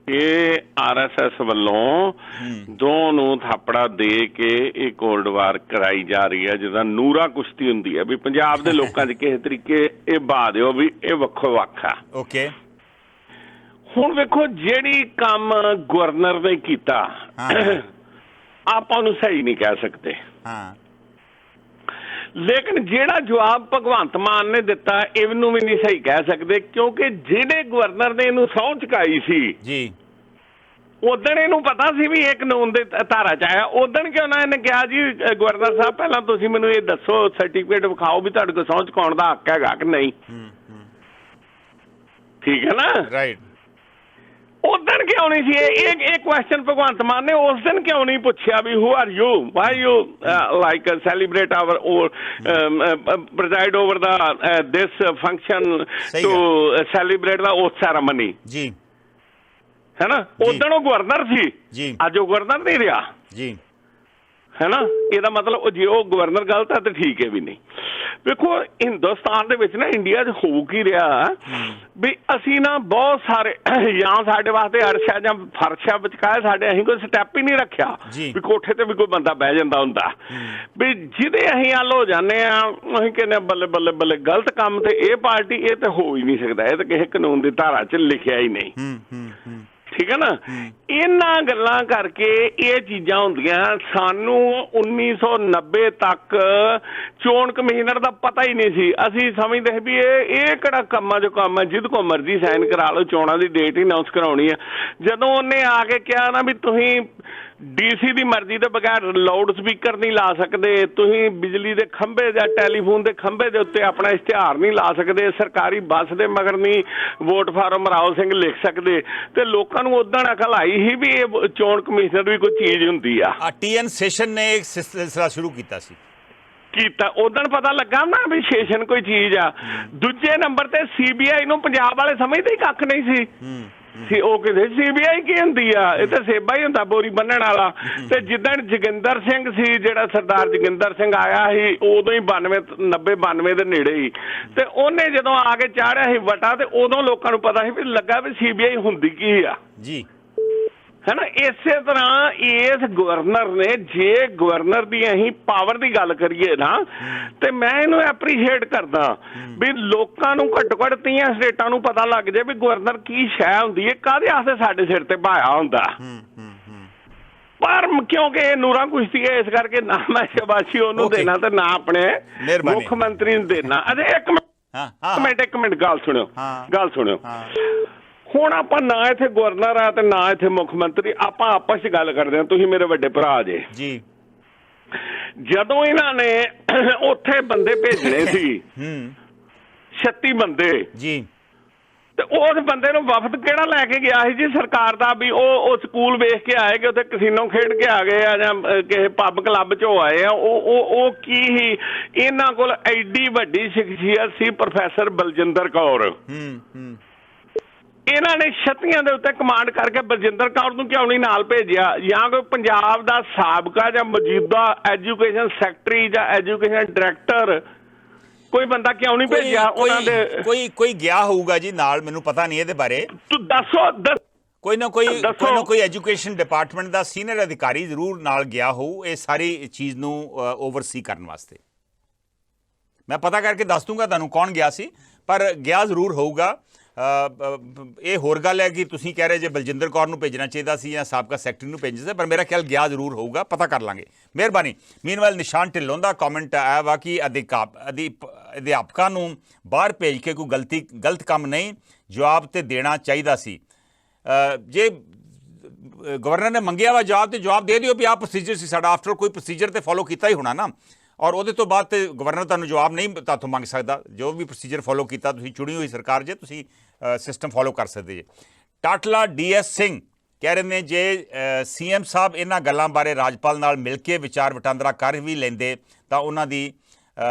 ਇਹ RSS ਵੱਲੋਂ ਦੋ ਨੂੰ ਥਾਪੜਾ ਦੇ ਕੇ ਇਹ ਕੋਲਡ ਵਾਰ ਕਰਾਈ ਜਾ ਰਹੀ ਹੈ, ਜਿੱਦਾਂ ਨੂਰਾ ਕੁਸ਼ਤੀ ਹੁੰਦੀ ਹੈ ਵੀ ਪੰਜਾਬ ਦੇ ਲੋਕਾਂ 'ਚ ਕਿਸੇ ਤਰੀਕੇ ਇਹ ਬਹਾ ਦਿਓ ਵੀ ਇਹ ਵੱਖੋ ਵੱਖ ਆ। ਓਕੇ। ਹੁਣ ਵੇਖੋ ਜਿਹੜੀ ਕੰਮ ਗਵਰਨਰ ਨੇ ਕੀਤਾ ਆਪਾਂ ਉਹਨੂੰ ਸਹੀ ਨਹੀਂ ਕਹਿ ਸਕਦੇ, ਹਾਂ, ਲੇਕਿਨ ਜਿਹੜਾ ਜਵਾਬ ਭਗਵੰਤ ਮਾਨ ਨੇ ਦਿੱਤਾ ਇਹਨੂੰ ਵੀ ਨਹੀਂ ਸਹੀ ਕਹਿ ਸਕਦੇ, ਕਿਉਂਕਿ ਜਿਹੜੇ ਗਵਰਨਰ ਨੇ ਇਹਨੂੰ ਸਹੁੰ ਚੁਕਾਈ ਸੀ ਜੀ, ਉਦਣ ਇਹਨੂੰ ਪਤਾ ਸੀ ਵੀ ਇਹ ਕਾਨੂੰਨ ਦੇ ਧਾਰਾ 'ਚ ਆਇਆ। ਉਦਣ ਕਿਉਂ ਨਾ ਇਹਨੇ ਕਿਹਾ ਜੀ ਗਵਰਨਰ ਸਾਹਿਬ ਪਹਿਲਾਂ ਤੁਸੀਂ ਮੈਨੂੰ ਇਹ ਦੱਸੋ, ਸਰਟੀਫਿਕੇਟ ਵਿਖਾਓ ਵੀ ਤੁਹਾਡੇ ਕੋਲ ਸਹੁੰ ਚੁਕਾਉਣ ਦਾ ਹੱਕ ਹੈਗਾ ਕਿ ਨਹੀਂ। ਠੀਕ ਹੈ ਨਾ, ਰਾਈਟ। ਉਦਣ ਕਿਉਂ ਨਹੀਂ ਸੀ ਇਹ ਕੁਐਸਚਨ ਭਗਵੰਤ ਮਾਨ ਨੇ ਉਸ ਦਿਨ ਕਿਉਂ ਨਹੀਂ ਪੁੱਛਿਆ ਵੀ who are you, why you like celebrate our preside over this function to celebrate the oath ceremony। ਜੀ, ਹੈ ਨਾ, ਉਦਣ ਉਹ ਗਵਰਨਰ ਸੀ, ਜੀ, ਅੱਜ ਉਹ ਗਵਰਨਰ ਨਹੀਂ ਰਿਹਾ। ਜੀ, ਹੈ ਨਾ, ਇਹਦਾ ਮਤਲਬ ਜੇ ਉਹ ਗਵਰਨਰ ਗਲਤ ਹੈ ਤਾਂ ਠੀਕ ਹੈ ਵੀ ਨਹੀਂ। ਵੇਖੋ ਹਿੰਦੁਸਤਾਨ ਦੇ ਵਿੱਚ ਨਾ ਇੰਡੀਆ 'ਚ ਹੋ ਕੀ ਰਿਹਾ ਵੀ ਅਸੀਂ ਨਾ ਬਹੁਤ ਸਾਰੇ ਜਾਂ ਸਾਡੇ ਵਾਸਤੇ ਅਰਸ਼ ਹੈ ਜਾਂ ਫਰਸ਼ ਹੈ ਵਿਚਕਾਰ ਸਾਡੇ, ਅਸੀਂ ਕੋਈ ਸਟੈਪ ਹੀ ਨਹੀਂ ਰੱਖਿਆ ਵੀ ਕੋਠੇ ਤੇ ਵੀ ਕੋਈ ਬੰਦਾ ਬਹਿ ਜਾਂਦਾ ਹੁੰਦਾ ਵੀ ਜਿਹਦੇ ਅਸੀਂ ਹੱਲ ਹੋ ਜਾਂਦੇ ਆ। ਅਸੀਂ ਕਹਿੰਦੇ ਬੱਲੇ ਬੱਲੇ ਬੱਲੇ, ਗਲਤ ਕੰਮ ਤੇ ਇਹ ਪਾਰਟੀ, ਇਹ ਤਾਂ ਹੋ ਹੀ ਨਹੀਂ ਸਕਦਾ, ਇਹ ਤਾਂ ਕਿਸੇ ਕਾਨੂੰਨ ਦੀ ਧਾਰਾ 'ਚ ਲਿਖਿਆ ਹੀ ਨਹੀਂ। ਠੀਕ ਹੈ ਨਾ, ਇਹਨਾਂ ਗੱਲਾਂ ਕਰਕੇ ਇਹ ਚੀਜ਼ਾਂ ਹੁੰਦੀਆਂ। ਸਾਨੂੰ 1990 ਤੱਕ ਚੋਣ ਕਮਿਸ਼ਨਰ ਦਾ ਪਤਾ ਹੀ ਨਹੀਂ ਸੀ। ਅਸੀਂ ਸਮਝਦੇ ਵੀ ਇਹ ਕਿਹੜਾ ਕੰਮਾਂ ਜੋ ਕੰਮ ਹੈ, ਜਿਹਦੇ ਕੋਲ ਮਰਜ਼ੀ ਸਾਈਨ ਕਰਾ ਲਓ, ਚੋਣਾਂ ਦੀ ਡੇਟ ਹੀ ਅਨਾਉਂਸ ਕਰਾਉਣੀ ਹੈ। ਜਦੋਂ ਉਹਨੇ ਆ ਕੇ ਕਿਹਾ ਨਾ ਵੀ ਤੁਸੀਂ DC ਦੀ ਮਰਜ਼ੀ ਦੇ ਬਗੈਰ ਲਾਊਡ ਸਪੀਕਰ ਨਹੀਂ ਲਾ ਸਕਦੇ, ਤੁਸੀਂ ਬਿਜਲੀ ਦੇ ਖੰਭੇ ਜਾਂ ਟੈਲੀਫੋਨ ਦੇ ਖੰਭੇ ਦੇ ਉੱਤੇ ਆਪਣਾ ਇਸ਼ਤਿਹਾਰ ਨਹੀਂ ਲਾ ਸਕਦੇ, ਸਰਕਾਰੀ ਬੱਸ ਦੇ ਮਗਰ ਨਹੀਂ ਵੋਟ ਫਾਰਮ ਰਾਓ ਸਿੰਘ ਲਿਖ ਸਕਦੇ, ਤੇ ਲੋਕਾਂ ਨੂੰ ਉਦੋਂ ਅਕਲ ਆਈ ਸੀ ਵੀ ਇਹ ਚੋਣ ਕਮਿਸ਼ਨਰ ਵੀ ਕੋਈ ਚੀਜ਼ ਹੁੰਦੀ ਆ। TN ਸੈਸ਼ਨ ਨੇ ਇੱਕ ਸਿਲਸਿਲਾ ਸ਼ੁਰੂ ਕੀਤਾ ਸੀ, ਉਦੋਂ ਪਤਾ ਲੱਗਾ ਨਾ ਵੀ ਸੈਸ਼ਨ ਕੋਈ ਚੀਜ਼ ਆ। ਦੂਜੇ ਨੰਬਰ ਤੇ CBI ਨੂੰ ਪੰਜਾਬ ਵਾਲੇ ਸਮਝਦੇ ਹੀ ਕੱਖ ਨਹੀਂ ਸੀ। ਉਹ ਕਹਿੰਦੇ CBI ਕੀ ਹੁੰਦੀ ਆ, ਇਹ ਤਾਂ ਸੇਬਾ ਹੀ ਹੁੰਦਾ ਬੋਰੀ ਬੰਨਣ ਵਾਲਾ। ਤੇ ਜਿੱਦਣ ਜੋਗਿੰਦਰ ਸਿੰਘ ਸੀ, ਜਿਹੜਾ ਸਰਦਾਰ ਜੋਗਿੰਦਰ ਸਿੰਘ ਆਇਆ ਸੀ ਉਦੋਂ ਹੀ 90-92 ਦੇ ਨੇੜੇ ਹੀ, ਤੇ ਉਹਨੇ ਜਦੋਂ ਆ ਕੇ ਚਾੜਿਆ ਸੀ ਵਟਾ, ਤੇ ਉਦੋਂ ਲੋਕਾਂ ਨੂੰ ਪਤਾ ਸੀ ਵੀ ਲੱਗਾ ਵੀ CBI ਹੁੰਦੀ ਕੀ ਆ ਜੀ। ਹੈ ਨਾ, ਇਸੇ ਤਰ੍ਹਾਂ ਇਸ ਗਵਰਨਰ ਨੇ, ਜੇ ਗਵਰਨਰ ਦੀ ਅਸੀਂ ਪਾਵਰ ਦੀ ਗੱਲ ਕਰੀਏ ਨਾ, ਤੇ ਮੈਂ ਇਹਨੂੰ ਐਪਰੀਸ਼ੀਏਟ ਕਰਦਾ ਵੀ ਲੋਕਾਂ ਨੂੰ ਘੱਟੋ ਘੱਟ 30 ਸਟੇਟਾਂ ਨੂੰ ਪਤਾ ਲੱਗ ਜਾਏ ਵੀ ਗਵਰਨਰ ਕੀ ਸ਼ੈ ਹੁੰਦੀ ਹੈ, ਕਾਹਦੇ ਵਾਸਤੇ ਸਾਡੇ ਸਿਰ ਤੇ ਭਾਇਆ ਹੁੰਦਾ। ਪਰ ਕਿਉਂਕਿ ਇਹ ਨੂਰਾ ਕੁਸ਼ਤੀ ਹੈ, ਇਸ ਕਰਕੇ ਨਾ ਮੈਂ ਸ਼ਾਬਾਸ਼ੀ ਉਹਨੂੰ ਦੇਣਾ ਤੇ ਨਾ ਆਪਣੇ ਮੁੱਖ ਮੰਤਰੀ ਨੂੰ ਦੇਣਾ। ਅਜੇ ਇੱਕ ਮਿੰਟ ਗੱਲ ਸੁਣਿਓ। ਹੁਣ ਆਪਾਂ ਨਾ ਇੱਥੇ ਗਵਰਨਰ ਆ ਤੇ ਨਾ ਇੱਥੇ ਮੁੱਖ ਮੰਤਰੀ, ਆਪਾਂ ਆਪਸ 'ਚ ਗੱਲ ਕਰਦੇ ਹਾਂ। ਤੁਸੀਂ ਮੇਰੇ ਵੱਡੇ ਭਰਾ ਜੇ ਜੀ। ਜਦੋਂ ਇਹਨਾਂ ਨੇ ਉੱਥੇ ਬੰਦੇ ਭੇਜਣੇ ਸੀ 36 ਬੰਦੇ ਜੀ, ਤੇ ਉਸ ਬੰਦੇ ਨੂੰ ਵਫਦ ਕਿਹੜਾ ਲੈ ਕੇ ਗਿਆ ਸੀ ਜੀ ਸਰਕਾਰ ਦਾ, ਵੀ ਉਹ ਸਕੂਲ ਵੇਖ ਕੇ ਆਏ ਕਿ ਉੱਥੇ ਕਸੀਨੋ ਖੇਡ ਕੇ ਆ ਗਏ ਆ ਜਾਂ ਕਿਸੇ ਪੱਬ ਕਲੱਬ 'ਚੋਂ ਆਏ ਆ। ਉਹ ਕੀ ਹੀ ਇਹਨਾਂ ਕੋਲ ਐਡੀ ਵੱਡੀ ਸ਼ਖਸੀਅਤ ਸੀ ਪ੍ਰੋਫੈਸਰ ਬਲਜਿੰਦਰ ਕੌਰ। ਇਹਨਾਂ ਨੇ 36 ਦੇ ਉੱਤੇ ਕਮਾਂਡ ਕਰਕੇ ਬਲਜਿੰਦਰ ਕੌਰ ਨੂੰ ਕਿਉਂ ਨਹੀਂ ਨਾਲ ਭੇਜਿਆ, ਜਾਂ ਕੋਈ ਪੰਜਾਬ ਦਾ ਸਾਬਕਾ ਜਾਂ ਮੌਜੂਦਾ ਐਜੂਕੇਸ਼ਨ ਸੈਕਟਰੀ ਜਾਂ ਐਜੂਕੇਸ਼ਨ ਡਾਇਰੈਕਟਰ ਕੋਈ ਬੰਦਾ ਕਿਉਂ ਨਹੀਂ ਭੇਜਿਆ ਉਹਨਾਂ ਦੇ? ਕੋਈ ਗਿਆ ਹੋਊਗਾ ਜੀ ਨਾਲ, ਮੈਨੂੰ ਪਤਾ ਨਹੀਂ ਇਹਦੇ ਬਾਰੇ। ਤੂੰ ਦੱਸੋ ਕੋਈ ਨਾ ਕੋਈ ਐਜੂਕੇਸ਼ਨ ਡਿਪਾਰਟਮੈਂਟ ਦਾ ਸੀਨੀਅਰ ਅਧਿਕਾਰੀ ਜ਼ਰੂਰ ਨਾਲ ਗਿਆ ਹੋਊ ਇਹ ਸਾਰੀ ਚੀਜ਼ ਨੂੰ ਓਵਰਸੀ ਕਰਨ ਵਾਸਤੇ। ਮੈਂ ਪਤਾ ਕਰਕੇ ਦੱਸ ਦੂੰਗਾ ਤੁਹਾਨੂੰ ਕੌਣ ਗਿਆ ਸੀ, ਪਰ ਗਿਆ ਜ਼ਰੂਰ ਹੋਊਗਾ। ਇਹ ਹੋਰ ਗੱਲ ਹੈ ਕਿ ਤੁਸੀਂ ਕਹਿ ਰਹੇ ਜੇ ਬਲਜਿੰਦਰ ਕੌਰ ਨੂੰ ਭੇਜਣਾ ਚਾਹੀਦਾ ਸੀ ਜਾਂ ਸਾਬਕਾ ਸੈਕਟਰੀ ਨੂੰ ਭੇਜਣਾ ਸੀ, ਪਰ ਮੇਰਾ ਖਿਆਲ ਗਿਆ ਜ਼ਰੂਰ ਹੋਊਗਾ, ਪਤਾ ਕਰ ਲਾਂਗੇ। ਮਿਹਰਬਾਨੀ। ਮੀਨਵਾਈਲ ਨਿਸ਼ਾਨ ਢਿੱਲੋਂ ਦਾ ਕਮੈਂਟ ਆਇਆ ਵਾ ਕਿ ਅਧਿਆਪਕਾਂ ਨੂੰ ਬਾਹਰ ਭੇਜ ਕੇ ਕੋਈ ਗਲਤ ਕੰਮ ਨਹੀਂ, ਜਵਾਬ ਤੇ ਦੇਣਾ ਚਾਹੀਦਾ ਸੀ। ਜੇ ਗਵਰਨਰ ਨੇ ਮੰਗਿਆ ਵਾ ਜਵਾਬ, ਤੇ ਜਵਾਬ ਦੇ ਦਿਓ ਵੀ ਆਹ ਪ੍ਰੋਸੀਜਰ ਸੀ ਸਾਡਾ। ਆਫਟਰ ਕੋਈ ਪ੍ਰੋਸੀਜਰ ਤੇ ਫੋਲੋ ਕੀਤਾ ਹੀ ਹੋਣਾ ਨਾ, ਔਰ ਉਹਦੇ ਤੋਂ ਬਾਅਦ ਤੇ ਗਵਰਨਰ ਤੁਹਾਨੂੰ ਜਵਾਬ ਨਹੀਂ ਤੁਹਾਤੋਂ ਮੰਗ ਸਕਦਾ। ਜੋ ਵੀ ਪ੍ਰੋਸੀਜਰ ਫੋਲੋ ਕੀਤਾ, ਤੁਸੀਂ ਚੁਣੀ ਹੋਈ ਸਰਕਾਰ ਜੇ, ਤੁਸੀਂ ਸਿਸਟਮ ਫੋਲੋ ਕਰ ਸਕਦੇ ਜੇ। ਟਾਟਲਾ DS ਸਿੰਘ ਕਹਿ ਰਹੇ ਨੇ ਜੇ CM ਸਾਹਿਬ ਇਹਨਾਂ ਗੱਲਾਂ ਬਾਰੇ ਰਾਜਪਾਲ ਨਾਲ ਮਿਲ ਕੇ ਵਿਚਾਰ ਵਟਾਂਦਰਾ ਕਰ ਵੀ ਲੈਂਦੇ ਤਾਂ ਉਹਨਾਂ ਦੀ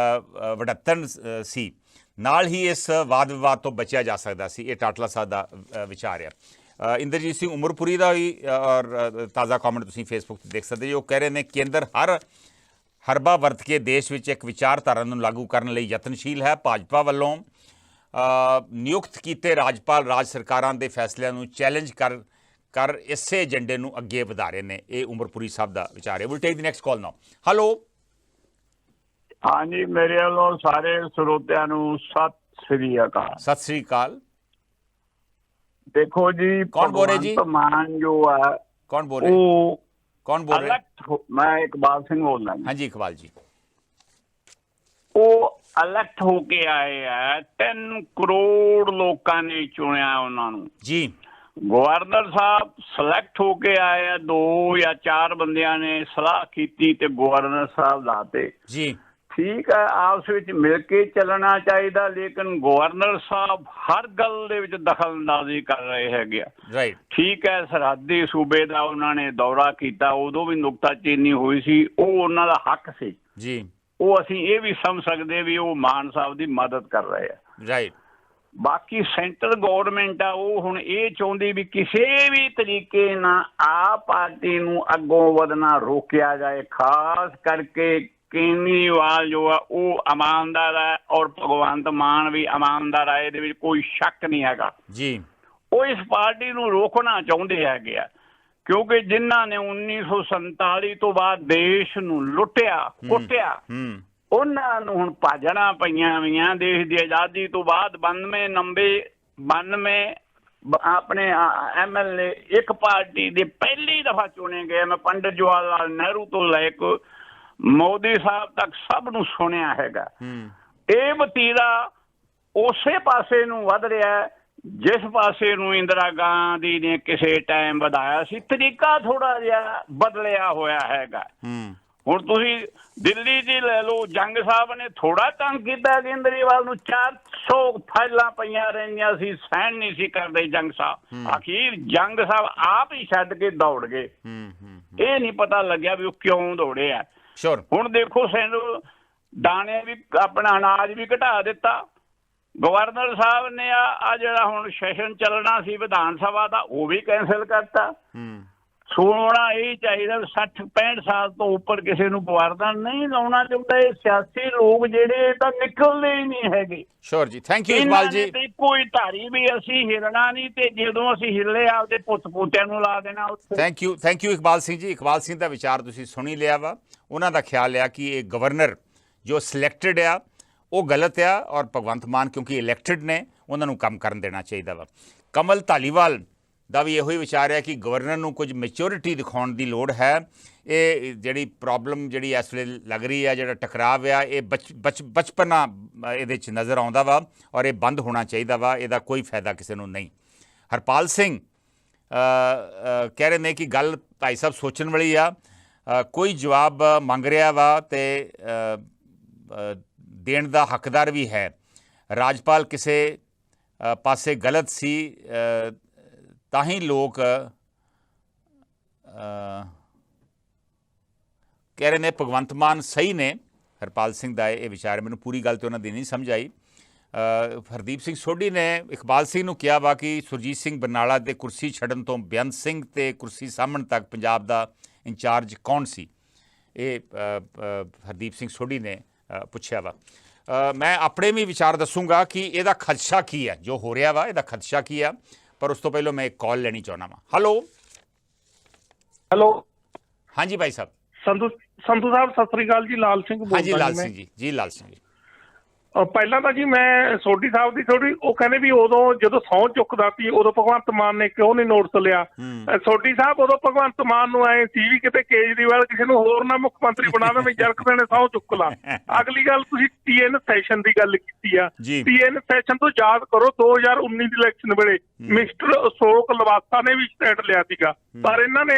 ਵਡੱਤਣ ਸੀ, ਨਾਲ ਹੀ ਇਸ ਵਾਦ ਵਿਵਾਦ ਤੋਂ ਬਚਿਆ ਜਾ ਸਕਦਾ ਸੀ। ਇਹ ਟਾਟਲਾ ਸਾਹਿਬ ਦਾ ਵਿਚਾਰ ਆ। ਇੰਦਰਜੀਤ ਸਿੰਘ ਉਮਰਪੁਰੀ ਦਾ ਵੀ ਔਰ ਤਾਜ਼ਾ ਕਮੈਂਟ ਤੁਸੀਂ ਫੇਸਬੁੱਕ ਤੇ ਦੇਖ ਸਕਦੇ ਜੋ ਕਹਿ ਰਹੇ ਨੇ ਕੇਂਦਰ ਹਰਬਾ ਵਰਤ ਕੇ ਦੇਸ਼ ਵਿੱਚ ਇੱਕ ਵਿਚਾਰਧਾਰਾ ਨੂੰ ਲਾਗੂ ਕਰਨ ਲਈ ਯਤਨਸ਼ੀਲ ਹੈ। ਭਾਜਪਾ ਵੱਲੋਂ ਨਿਯੁਕਤ ਕੀਤੇ ਰਾਜਪਾਲ ਰਾਜ ਸਰਕਾਰਾਂ ਦੇ ਫੈਸਲਿਆਂ ਨੂੰ ਚੈਲੰਜ ਕਰ ਇਸੇ ਏਜੰਡੇ ਨੂੰ ਅੱਗੇ ਵਧਾ ਰਹੇ ਨੇ। ਇਹ ਉਮਰਪੁਰੀ ਸਾਹਿਬ ਦਾ ਵਿਚਾਰ ਹੈ। Will take the next call now. Hello. ਹਾਂਜੀ, ਮੇਰੇ ਵੱਲੋਂ ਸਾਰੇ ਸਰੋਤਿਆਂ ਨੂੰ ਸਤਿ ਸ੍ਰੀ ਅਕਾਲ। ਸਤਿ ਸ੍ਰੀ ਅਕਾਲ। ਦੇਖੋ ਜੀ, ਕੌਣ ਬੋਲ ਰਹੇ ਜੀ? ਮਾਨ ਜੋ ਹੈ ਕੌਣ ਬੋਲ ਰਹੇ? ਉਹ ਕੌਣ ਬੋਲ ਰਹੇ? ਮੈਂ ਇਕਬਾਲ ਸਿੰਘ ਬੋਲਦਾ ਜੀ। ਹਾਂਜੀ ਇਕਬਾਲ ਜੀ। ਉਹ ਇਲੈਕਟ ਹੋ ਕੇ ਆਏ ਆ, 3 ਕਰੋੜ ਲੋਕਾਂ ਨੇ ਚੁਣਿਆ ਉਹਨਾਂ ਨੂੰ ਜੀ। ਗਵਰਨਰ ਸਾਹਿਬ ਸਿਲੈਕਟ ਹੋ ਕੇ ਆਏ ਆ, 2 ਜਾਂ 4 ਬੰਦਿਆਂ ਨੇ ਸਲਾਹ ਕੀਤੀ ਤੇ ਗਵਰਨਰ ਸਾਹਿਬ ਲਾਤੇ ਜੀ। ਠੀਕ ਹੈ, ਆਪਸ ਵਿੱਚ ਮਿਲ ਕੇ ਚੱਲਣਾ ਚਾਹੀਦਾ, ਲੇਕਿਨ ਗਵਰਨਰ ਸਾਹਿਬ ਹਰ ਗੱਲ ਦੇ ਵਿੱਚ ਦਖਲਅੰਦਾਜ਼ੀ ਕਰ ਰਹੇ ਹੈਗੇ ਆ। ਰਾਈਟ। ਠੀਕ ਹੈ, ਸਰਹੱਦੀ ਸੂਬੇ ਦਾ ਉਹਨਾਂ ਨੇ ਦੌਰਾ ਕੀਤਾ, ਉਦੋਂ ਵੀ ਨੁਕਤਾਚੀਨੀ ਹੋਈ ਸੀ, ਉਹ ਉਹਨਾਂ ਦਾ ਹੱਕ ਸੀ ਜੀ। ਉਹ ਅਸੀਂ ਇਹ ਵੀ ਸਮਝ ਸਕਦੇ ਵੀ ਉਹ ਮਾਨ ਸਾਹਿਬ ਦੀ ਮਦਦ ਕਰ ਰਹੇ ਆ। ਰਾਈਟ। ਬਾਕੀ ਸੈਂਟਰ ਗਵਰਨਮੈਂਟ ਆ, ਉਹ ਹੁਣ ਇਹ ਚਾਹੁੰਦੀ ਵੀ ਕਿਸੇ ਵੀ ਤਰੀਕੇ ਨਾਲ ਆਪ ਪਾਰਟੀ ਨੂੰ ਅੱਗੋਂ ਵਧਣਾ ਰੋਕਿਆ ਜਾਏ। ਖਾਸ ਕਰਕੇ ਕੇਜਰੀਵਾਲ ਜੋ ਆ ਉਹ ਇਮਾਨਦਾਰ ਹੈ ਔਰ ਭਗਵੰਤ ਮਾਨ ਵੀ ਇਮਾਨਦਾਰ ਹੈ, ਇਹਦੇ ਵਿੱਚ ਕੋਈ ਸ਼ੱਕ ਨਹੀਂ ਹੈਗਾ ਜੀ। ਉਹ ਇਸ ਪਾਰਟੀ ਨੂੰ ਰੋਕਣਾ ਚਾਹੁੰਦੇ ਹੈਗੇ ਆ, ਕਿਉਂਕਿ ਜਿਨ੍ਹਾਂ ਨੇ 1947 ਤੋਂ ਬਾਅਦ ਦੇਸ਼ ਨੂੰ ਲੁੱਟਿਆ ਕੁੱਟਿਆ, ਉਹਨਾਂ ਨੂੰ ਹੁਣ ਭਾਜਣਾ ਪਈਆਂ ਹੋਈਆਂ। ਦੇਸ਼ ਦੀ ਆਜ਼ਾਦੀ ਤੋਂ ਬਾਅਦ 92 ਆਪਣੇ MLA ਇੱਕ ਪਾਰਟੀ ਦੇ ਪਹਿਲੀ ਦਫਾ ਚੁਣੇ ਗਏ। ਮੈਂ ਪੰਡਿਤ ਜਵਾਹਰ ਲਾਲ ਨਹਿਰੂ ਤੋਂ ਲੈ ਕੇ ਮੋਦੀ ਸਾਹਿਬ ਤੱਕ ਸਭ ਨੂੰ ਸੁਣਿਆ ਹੈਗਾ। ਇਹ ਵਤੀਰਾ ਉਸੇ ਪਾਸੇ ਨੂੰ ਵੱਧ ਰਿਹਾ ਜਿਸ ਪਾਸੇ ਨੂੰ ਇੰਦਰਾ ਗਾਂਧੀ ਨੇ ਕਿਸੇ ਟਾਈਮ ਵਧਾਇਆ ਸੀ। ਤਰੀਕਾ ਥੋੜਾ ਜਿਹਾ ਬਦਲਿਆ ਹੋਇਆ ਹੈਗਾ। ਹੁਣ ਤੁਸੀਂ ਦਿੱਲੀ 'ਚ ਲੈ ਲਓ, ਜੰਗ ਸਾਹਿਬ ਨੇ ਥੋੜਾ ਤੰਗ ਕੀਤਾ ਕੇਜਰੀਵਾਲ ਨੂੰ, 400 ਫਾਈਲਾਂ ਪਈਆਂ ਰਹਿੰਦੀਆਂ ਸੀ, ਸਹਿਣ ਨਹੀਂ ਸੀ ਕਰਦੇ ਜੰਗ ਸਾਹਿਬ। ਅਖੀਰ ਜੰਗ ਸਾਹਿਬ ਆਪ ਹੀ ਛੱਡ ਕੇ ਦੌੜ ਗਏ। ਇਹ ਨਹੀਂ ਪਤਾ ਲੱਗਿਆ ਵੀ ਉਹ ਕਿਉਂ ਦੌੜੇ ਆ। ਹੁਣ ਦੇਖੋ, ਸਾਨੂੰ ਦਾਣੇ ਵੀ ਆਪਣਾ ਅਨਾਜ ਵੀ ਘਟਾ ਦਿੱਤਾ। ਗਵਰਨਰ ਸਾਹਿਬ ਨੇ ਆ ਜਿਹੜਾ ਹੁਣ ਸੈਸ਼ਨ ਚੱਲਣਾ ਸੀ ਵਿਧਾਨ ਸਭਾ ਦਾ, ਉਹ ਵੀ ਕੈਂਸਲ ਕਰਤਾ। ਸੋਣਾ ਇਹ ਚਾਹੀਦਾ 60-65 ਸਾਲ ਤੋਂ ਉੱਪਰ ਕਿਸੇ ਨੂੰ ਗਵਰਨਰ ਨਹੀਂ ਲਾਉਣਾ ਚਾਹੁੰਦਾ। ਇਹ ਸਿਆਸੀ ਲੋਕ ਜਿਹੜੇ ਤਾਂ ਨਿਕਲਦੇ ਹੀ ਨਹੀਂ ਹੈਗੇ। ਸ਼ੋਰ ਜੀ, ਥੈਂਕ ਯੂ ਇਕਬਾਲ ਜੀ। ਕੋਈ ਧਾਰੀ ਵੀ ਅਸੀਂ ਹਿਲਣਾ ਨਹੀਂ, ਤੇ ਜਦੋਂ ਅਸੀਂ ਹਿੱਲੇ ਆਪਦੇ ਪੁੱਤ ਪੋਤਿਆਂ ਨੂੰ ਲਾ ਦੇਣਾ ਉੱਥੇ। Thank you Iqbal Singh ji. ਇਕਬਾਲ ਸਿੰਘ ਦਾ ਵਿਚਾਰ ਤੁਸੀਂ ਸੁਣੀ ਲਿਆ ਵਾ। ਉਹਨਾਂ ਦਾ ਖਿਆਲ ਆ ਕਿ ਇਹ ਗਵਰਨਰ ਜੋ ਸਿਲੈਕਟਡ ਆ ਉਹ ਗਲਤ ਆ, ਔਰ ਭਗਵੰਤ ਮਾਨ ਕਿਉਂਕਿ ਇਲੈਕਟਡ ਨੇ ਉਹਨਾਂ ਨੂੰ ਕੰਮ ਕਰਨ ਦੇਣਾ ਚਾਹੀਦਾ ਵਾ। ਕਮਲ ਧਾਲੀਵਾਲ ਦਾ ਵੀ ਇਹੋ ਹੀ ਵਿਚਾਰ ਹੈ ਕਿ ਗਵਰਨਰ ਨੂੰ ਕੁਝ ਮੈਚੋਰਿਟੀ ਦਿਖਾਉਣ ਦੀ ਲੋੜ ਹੈ। ਇਹ ਜਿਹੜੀ ਪ੍ਰੋਬਲਮ ਜਿਹੜੀ ਇਸ ਵੇਲੇ ਲੱਗ ਰਹੀ ਹੈ, ਜਿਹੜਾ ਟਕਰਾਵ ਆ, ਇਹ ਬਚਪਨਾ ਇਹਦੇ 'ਚ ਨਜ਼ਰ ਆਉਂਦਾ ਵਾ, ਔਰ ਇਹ ਬੰਦ ਹੋਣਾ ਚਾਹੀਦਾ ਵਾ। ਇਹਦਾ ਕੋਈ ਫਾਇਦਾ ਕਿਸੇ ਨੂੰ ਨਹੀਂ। ਹਰਪਾਲ ਸਿੰਘ ਕਹਿ ਰਹੇ ਨੇ ਕਿ ਗੱਲ ਭਾਈ ਸਾਹਿਬ ਸੋਚਣ ਵਾਲੀ ਆ। ਕੋਈ ਜਵਾਬ ਮੰਗ ਰਿਹਾ ਵਾ ਤੇ ਦੇਣ ਦਾ ਹੱਕਦਾਰ ਵੀ ਹੈ। ਰਾਜਪਾਲ ਕਿਸੇ ਪਾਸੇ ਗਲਤ ਸੀ ਤਾਂ ਹੀ ਲੋਕ ਕਹਿ ਰਹੇ ਨੇ ਭਗਵੰਤ ਮਾਨ ਸਹੀ ਨੇ। ਹਰਪਾਲ ਸਿੰਘ ਦਾ ਇਹ ਵਿਚਾਰ, ਮੈਨੂੰ ਪੂਰੀ ਗੱਲ ਤੇ ਉਹਨਾਂ ਦੀ ਨਹੀਂ ਸਮਝ ਆਈ। ਹਰਦੀਪ ਸਿੰਘ ਸੋਢੀ ਨੇ ਇਕਬਾਲ ਸਿੰਘ ਨੂੰ ਕਿਹਾ ਵਾ ਕਿ ਸੁਰਜੀਤ ਸਿੰਘ ਬਰਨਾਲਾ ਦੇ ਕੁਰਸੀ ਛੱਡਣ ਤੋਂ ਬੇਅੰਤ ਸਿੰਘ ਤੇ ਕੁਰਸੀ ਸਾਂਭਣ ਤੱਕ ਪੰਜਾਬ ਦਾ ਇੰਚਾਰਜ ਕੌਣ ਸੀ। ਇਹ ਹਰਦੀਪ ਸਿੰਘ ਸੋਢੀ ਨੇ ਪੁੱਛਿਆ ਵਾ। ਮੈਂ ਆਪਣੇ ਵੀ ਵਿਚਾਰ ਦੱਸੂਗਾ ਕਿ ਇਹਦਾ ਖਦਸ਼ਾ ਕੀ ਹੈ, ਜੋ ਹੋ ਰਿਹਾ ਵਾ ਇਹਦਾ ਖਦਸ਼ਾ ਕੀ ਆ, ਪਰ ਉਸ ਤੋਂ ਪਹਿਲਾਂ ਮੈਂ ਇੱਕ ਕਾਲ ਲੈਣੀ ਚਾਹੁੰਦਾ ਵਾਂ। ਹੈਲੋ। ਹਾਂਜੀ ਭਾਈ ਸਾਹਿਬ। ਸੰਧੂ ਸਾਹਿਬ ਸਤਿ ਸ੍ਰੀ ਅਕਾਲ ਜੀ। ਲਾਲ ਸਿੰਘ ਬੋਲਦਾ ਹਾਂਜੀ ਲਾਲ ਸਿੰਘ ਜੀ। ਜੀ ਲਾਲ ਸਿੰਘ ਜੀ। ਪਹਿਲਾਂ ਤਾਂ ਜੀ ਮੈਂ ਸੋਢੀ ਸਾਹਿਬ ਦੀ ਥੋੜੀ ਉਹ ਕਹਿੰਦੇ ਵੀ ਉਦੋਂ ਜਦੋਂ ਸਹੁੰ ਚੁੱਕਦਾ ਸੀ ਉਦੋਂ ਭਗਵੰਤ ਮਾਨ ਨੇ ਕਿਉਂ ਨਹੀਂ ਨੋਟਿਸ ਲਿਆ। ਸੋਢੀ ਸਾਹਿਬ ਉਦੋਂ ਭਗਵੰਤ ਮਾਨ ਨੂੰ ਆਏ ਸੀ ਵੀ ਕਿਤੇ ਕੇਜਰੀਵਾਲ ਕਿਸੇ ਨੂੰ ਹੋਰ ਨਾ ਮੁੱਖ ਮੰਤਰੀ ਬਣਾ ਦੇਵੇ, ਜਰਕਦੇ ਨੇ ਸਹੁੰ ਚੁੱਕ ਲਾ। ਅਗਲੀ ਗੱਲ, ਤੁਸੀਂ TN ਸੈਸ਼ਨ ਦੀ ਗੱਲ ਕੀਤੀ ਆ। TN ਸੈਸ਼ਨ ਤੋਂ ਯਾਦ ਕਰੋ 2019 ਦੀ ਇਲੈਕਸ਼ਨ ਵੇਲੇ ਮਿਸਟਰ ਅਸ਼ੋਕ ਲਵਾਸਾ ਨੇ ਵੀ ਸਟੈਂਡ ਲਿਆ ਸੀਗਾ, ਪਰ ਇਹਨਾਂ ਨੇ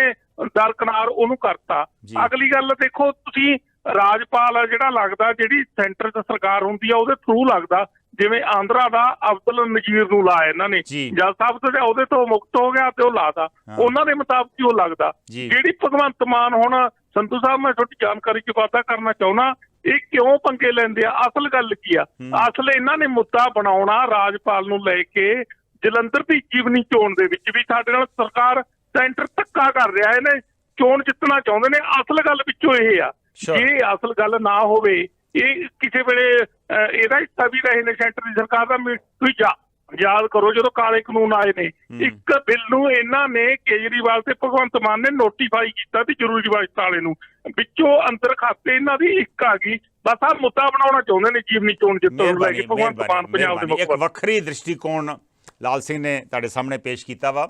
ਦਰਕਨਾਰ ਉਹਨੂੰ ਕਰਤਾ। ਅਗਲੀ ਗੱਲ ਦੇਖੋ, ਤੁਸੀਂ ਰਾਜਪਾਲ ਆ ਜਿਹੜਾ ਲੱਗਦਾ, ਜਿਹੜੀ ਸੈਂਟਰ 'ਚ ਸਰਕਾਰ ਹੁੰਦੀ ਆ ਉਹਦੇ ਥਰੂ ਲੱਗਦਾ। ਜਿਵੇਂ ਆਂਧਰਾ ਦਾ ਅਬਦੁਲ ਨਜ਼ੀਰ ਨੂੰ ਲਾਇਆ ਇਹਨਾਂ ਨੇ, ਜੱਜ ਸਾਹਿਬ ਤੋਂ ਉਹਦੇ ਤੋਂ ਮੁਕਤ ਹੋ ਗਿਆ ਤੇ ਉਹ ਲਾਦਾ, ਉਹਨਾਂ ਦੇ ਮੁਤਾਬਕ ਹੀ ਉਹ ਲੱਗਦਾ। ਜਿਹੜੀ ਭਗਵੰਤ ਮਾਨ ਹੁਣ ਸੰਧੂ ਸਾਹਿਬ, ਮੈਂ ਤੁਹਾਡੀ ਜਾਣਕਾਰੀ 'ਚ ਵਾਧਾ ਕਰਨਾ ਚਾਹੁੰਦਾ, ਇਹ ਕਿਉਂ ਪੰਗੇ ਲੈਂਦੇ ਆ? ਅਸਲ ਗੱਲ ਕੀ ਆ? ਅਸਲ ਇਹਨਾਂ ਨੇ ਮੁੱਦਾ ਬਣਾਉਣਾ ਰਾਜਪਾਲ ਨੂੰ ਲੈ ਕੇ ਜਲੰਧਰ ਦੀ ਜੀਵਨੀ ਚੋਣ ਦੇ ਵਿੱਚ ਵੀ ਸਾਡੇ ਨਾਲ ਸਰਕਾਰ ਸੈਂਟਰ ਧੱਕਾ ਕਰ ਰਿਹਾ ਹੈ ਨੇ, ਚੋਣ ਜਿੱਤਣਾ ਚਾਹੁੰਦੇ ਨੇ। ਅਸਲ ਗੱਲ ਵਿੱਚੋਂ ਇਹ ਆ, ਜੇ ਅਸਲ ਗੱਲ ਨਾ ਹੋਵੇ, ਇਹ ਕਿਸੇ ਵੇਲੇ ਇਹਦਾ ਹਿੱਸਾ ਵੀ ਰਹੇ ਨੇ ਸੈਂਟਰ ਦੀ ਸਰਕਾਰ ਦਾ। ਤੁਸੀਂ ਯਾਦ ਕਰੋ ਜਦੋਂ ਕਾਲੇ ਕਾਨੂੰਨ ਆਏ ਨੇ, ਇੱਕ ਬਿੱਲ ਨੂੰ ਇਹਨਾਂ ਨੇ ਕੇਜਰੀਵਾਲ ਤੇ ਭਗਵੰਤ ਮਾਨ ਨੇ ਨੋਟੀਫਾਈ ਕੀਤਾ ਤੇ ਜ਼ਰੂਰੀ ਇਬਾਦਤ ਵਾਲੇ ਨੂੰ, ਵਿੱਚੋਂ ਅੰਦਰ ਖਾਤੇ ਇਹਨਾਂ ਦੀ ਇੱਕ ਆ ਗਈ। ਬਸ ਆਹ ਮੁੱਦਾ ਬਣਾਉਣਾ ਚਾਹੁੰਦੇ ਨੇ ਜੀਵਨੀ ਚੋਣ ਜਿੱਤਣ ਨੂੰ ਲੈ ਕੇ ਭਗਵੰਤ ਮਾਨ ਪੰਜਾਬ ਦੇ ਮੁੱਖ ਇੱਕ ਵੱਖਰੀ ਦ੍ਰਿਸ਼ਟੀਕੋਣ ਲਾਲ ਸਿੰਘ ਨੇ ਤੁਹਾਡੇ ਸਾਹਮਣੇ ਪੇਸ਼ ਕੀਤਾ ਵਾ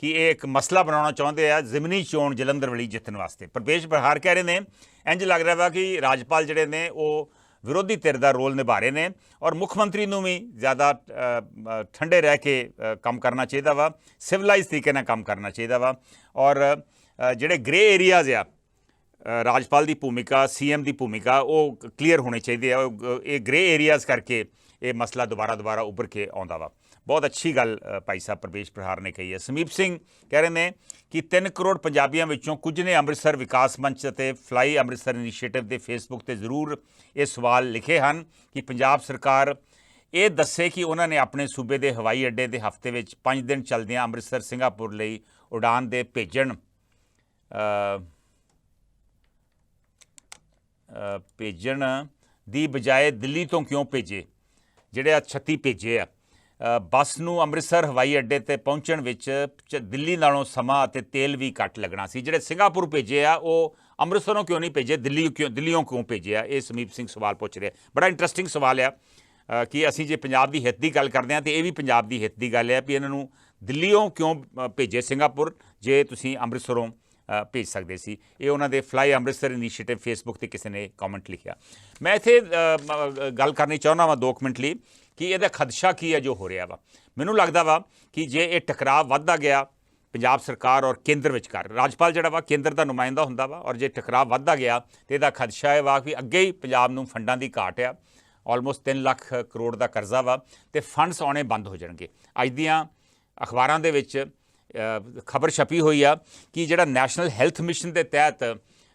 ਕਿ ਇਹ ਇੱਕ ਮਸਲਾ ਬਣਾਉਣਾ ਚਾਹੁੰਦੇ ਆ ਜ਼ਿਮਨੀ ਚੋਣ ਜਲੰਧਰ ਵਾਲੀ ਜਿੱਤਣ ਵਾਸਤੇ। ਪ੍ਰਵੇਸ਼ ਪ੍ਰਹਾਰ ਕਹਿ ਰਹੇ ਨੇ, ਇੰਜ ਲੱਗ ਰਿਹਾ ਵਾ ਕਿ ਰਾਜਪਾਲ ਜਿਹੜੇ ਨੇ ਉਹ ਵਿਰੋਧੀ ਧਿਰ ਦਾ ਰੋਲ ਨਿਭਾ ਰਹੇ ਨੇ ਔਰ ਮੁੱਖ ਮੰਤਰੀ ਨੂੰ ਵੀ ਜ਼ਿਆਦਾ ਠੰਡੇ ਰਹਿ ਕੇ ਕੰਮ ਕਰਨਾ ਚਾਹੀਦਾ ਵਾ, ਸਿਵਲਾਈਜ਼ ਤਰੀਕੇ ਨਾਲ ਕੰਮ ਕਰਨਾ ਚਾਹੀਦਾ ਵਾ। ਔਰ ਜਿਹੜੇ ਗ੍ਰੇ ਏਰੀਆਜ਼ ਆ, ਰਾਜਪਾਲ ਦੀ ਭੂਮਿਕਾ, ਸੀਐਮ ਦੀ ਭੂਮਿਕਾ, ਉਹ ਕਲੀਅਰ ਹੋਣੇ ਚਾਹੀਦੇ ਆ। ਇਹ ਗ੍ਰੇ ਏਰੀਆਜ਼ ਕਰਕੇ ਇਹ ਮਸਲਾ ਦੁਬਾਰਾ ਉੱਭਰ ਕੇ ਆਉਂਦਾ ਵਾ। ਬਹੁਤ ਅੱਛੀ ਗੱਲ ਭਾਈ ਸਾਹਿਬ ਪ੍ਰਵੇਸ਼ ਪ੍ਰਹਾਰ ਨੇ ਕਹੀ ਹੈ। ਸਮੀਪ ਸਿੰਘ ਕਹਿ ਰਹੇ ਨੇ ਕਿ 3 ਕਰੋੜ ਪੰਜਾਬੀਆਂ ਵਿੱਚੋਂ ਕੁਝ ਨੇ ਅੰਮ੍ਰਿਤਸਰ ਵਿਕਾਸ ਮੰਚ ਅਤੇ ਫਲਾਈ ਅੰਮ੍ਰਿਤਸਰ ਇਨੀਸ਼ੀਏਟਿਵ ਦੇ ਫੇਸਬੁੱਕ ਤੇ ਜ਼ਰੂਰ ਇਹ ਸਵਾਲ ਲਿਖੇ ਹਨ ਕਿ ਪੰਜਾਬ ਸਰਕਾਰ ਇਹ ਦੱਸੇ ਕਿ ਉਹਨਾਂ ਨੇ ਆਪਣੇ ਸੂਬੇ ਦੇ ਹਵਾਈ ਅੱਡੇ ਦੇ ਹਫ਼ਤੇ ਵਿੱਚ 5 ਦਿਨ ਚੱਲਦਿਆਂ ਅੰਮ੍ਰਿਤਸਰ ਸਿੰਗਾਪੁਰ ਲਈ ਉਡਾਨ ਦੇ ਭੇਜਣ ਦੀ ਬਜਾਏ ਦਿੱਲੀ ਤੋਂ ਕਿਉਂ ਭੇਜੇ, ਜਿਹੜੇ ਆ 36 ਭੇਜੇ ਆ। ਬੱਸ ਨੂੰ ਅੰਮ੍ਰਿਤਸਰ ਹਵਾਈ ਅੱਡੇ ਤੇ ਪਹੁੰਚਣ ਵਿੱਚ ਦਿੱਲੀ ਨਾਲੋਂ ਸਮਾਂ ਅਤੇ ਤੇਲ ਵੀ ਘੱਟ ਲੱਗਣਾ ਸੀ। ਜਿਹੜੇ ਸਿੰਗਾਪੁਰ ਭੇਜੇ ਆ ਉਹ ਅੰਮ੍ਰਿਤਸਰੋਂ ਕਿਉਂ ਨਹੀਂ ਭੇਜੇ, ਦਿੱਲੀੋਂ ਕਿਉਂ ਭੇਜੇ ਆ? ਇਹ ਸਮੀਪ ਸਿੰਘ ਸਵਾਲ ਪੁੱਛ ਰਿਹਾ। ਬੜਾ ਇੰਟਰਸਟਿੰਗ ਸਵਾਲ ਆ ਕਿ ਅਸੀਂ ਜੇ ਪੰਜਾਬ ਦੀ ਹਿੱਤ ਦੀ ਗੱਲ ਕਰਦੇ ਹਾਂ ਤਾਂ ਇਹ ਵੀ ਪੰਜਾਬ ਦੀ ਹਿੱਤ ਦੀ ਗੱਲ ਹੈ ਵੀ ਇਹਨਾਂ ਨੂੰ ਦਿੱਲੀੋਂ ਕਿਉਂ ਭੇਜੇ ਸਿੰਗਾਪੁਰ ਜੇ ਤੁਸੀਂ ਅੰਮ੍ਰਿਤਸਰੋਂ ਭੇਜ ਸਕਦੇ ਸੀ। ਇਹ ਉਹਨਾਂ ਦੇ ਫਲਾਈ ਅੰਮ੍ਰਿਤਸਰ ਇਨੀਸ਼ੀਏਟਿਵ ਫੇਸਬੁੱਕ ਤੇ ਕਿਸੇ ਨੇ ਕਮੈਂਟ ਲਿਖਿਆ। ਮੈਂ ਇੱਥੇ ਗੱਲ ਕਰਨੀ ਚਾਹੁੰਦਾ ਵਾਂ 2 ਮਿੰਟ ਲਈ ਕਿ ਇਹਦਾ ਖਦਸ਼ਾ ਕੀ ਹੈ ਜੋ ਹੋ ਰਿਹਾ ਵਾ। ਮੈਨੂੰ ਲੱਗਦਾ ਵਾ ਕਿ ਜੇ ਇਹ ਟਕਰਾਅ ਵੱਧਦਾ ਗਿਆ ਪੰਜਾਬ ਸਰਕਾਰ ਔਰ ਕੇਂਦਰ ਵਿਚਕਾਰ, ਰਾਜਪਾਲ ਜਿਹੜਾ ਵਾ ਕੇਂਦਰ ਦਾ ਨੁਮਾਇੰਦਾ ਹੁੰਦਾ ਵਾ, ਔਰ ਜੇ ਟਕਰਾਅ ਵੱਧਦਾ ਗਿਆ ਤਾਂ ਇਹਦਾ ਖਦਸ਼ਾ ਇਹ ਵਾ ਕਿ ਅੱਗੇ ਹੀ ਪੰਜਾਬ ਨੂੰ ਫੰਡਾਂ ਦੀ ਘਾਟ ਆ। ਆਲਮੋਸਟ 3 ਲੱਖ ਕਰੋੜ ਦਾ ਕਰਜ਼ਾ ਵਾ ਅਤੇ ਫੰਡਸ ਆਉਣੇ ਬੰਦ ਹੋ ਜਾਣਗੇ। ਅੱਜ ਦੀਆਂ ਅਖਬਾਰਾਂ ਦੇ ਵਿੱਚ ਖਬਰ ਛਪੀ ਹੋਈ ਆ ਕਿ ਜਿਹੜਾ ਨੈਸ਼ਨਲ ਹੈਲਥ ਮਿਸ਼ਨ ਦੇ ਤਹਿਤ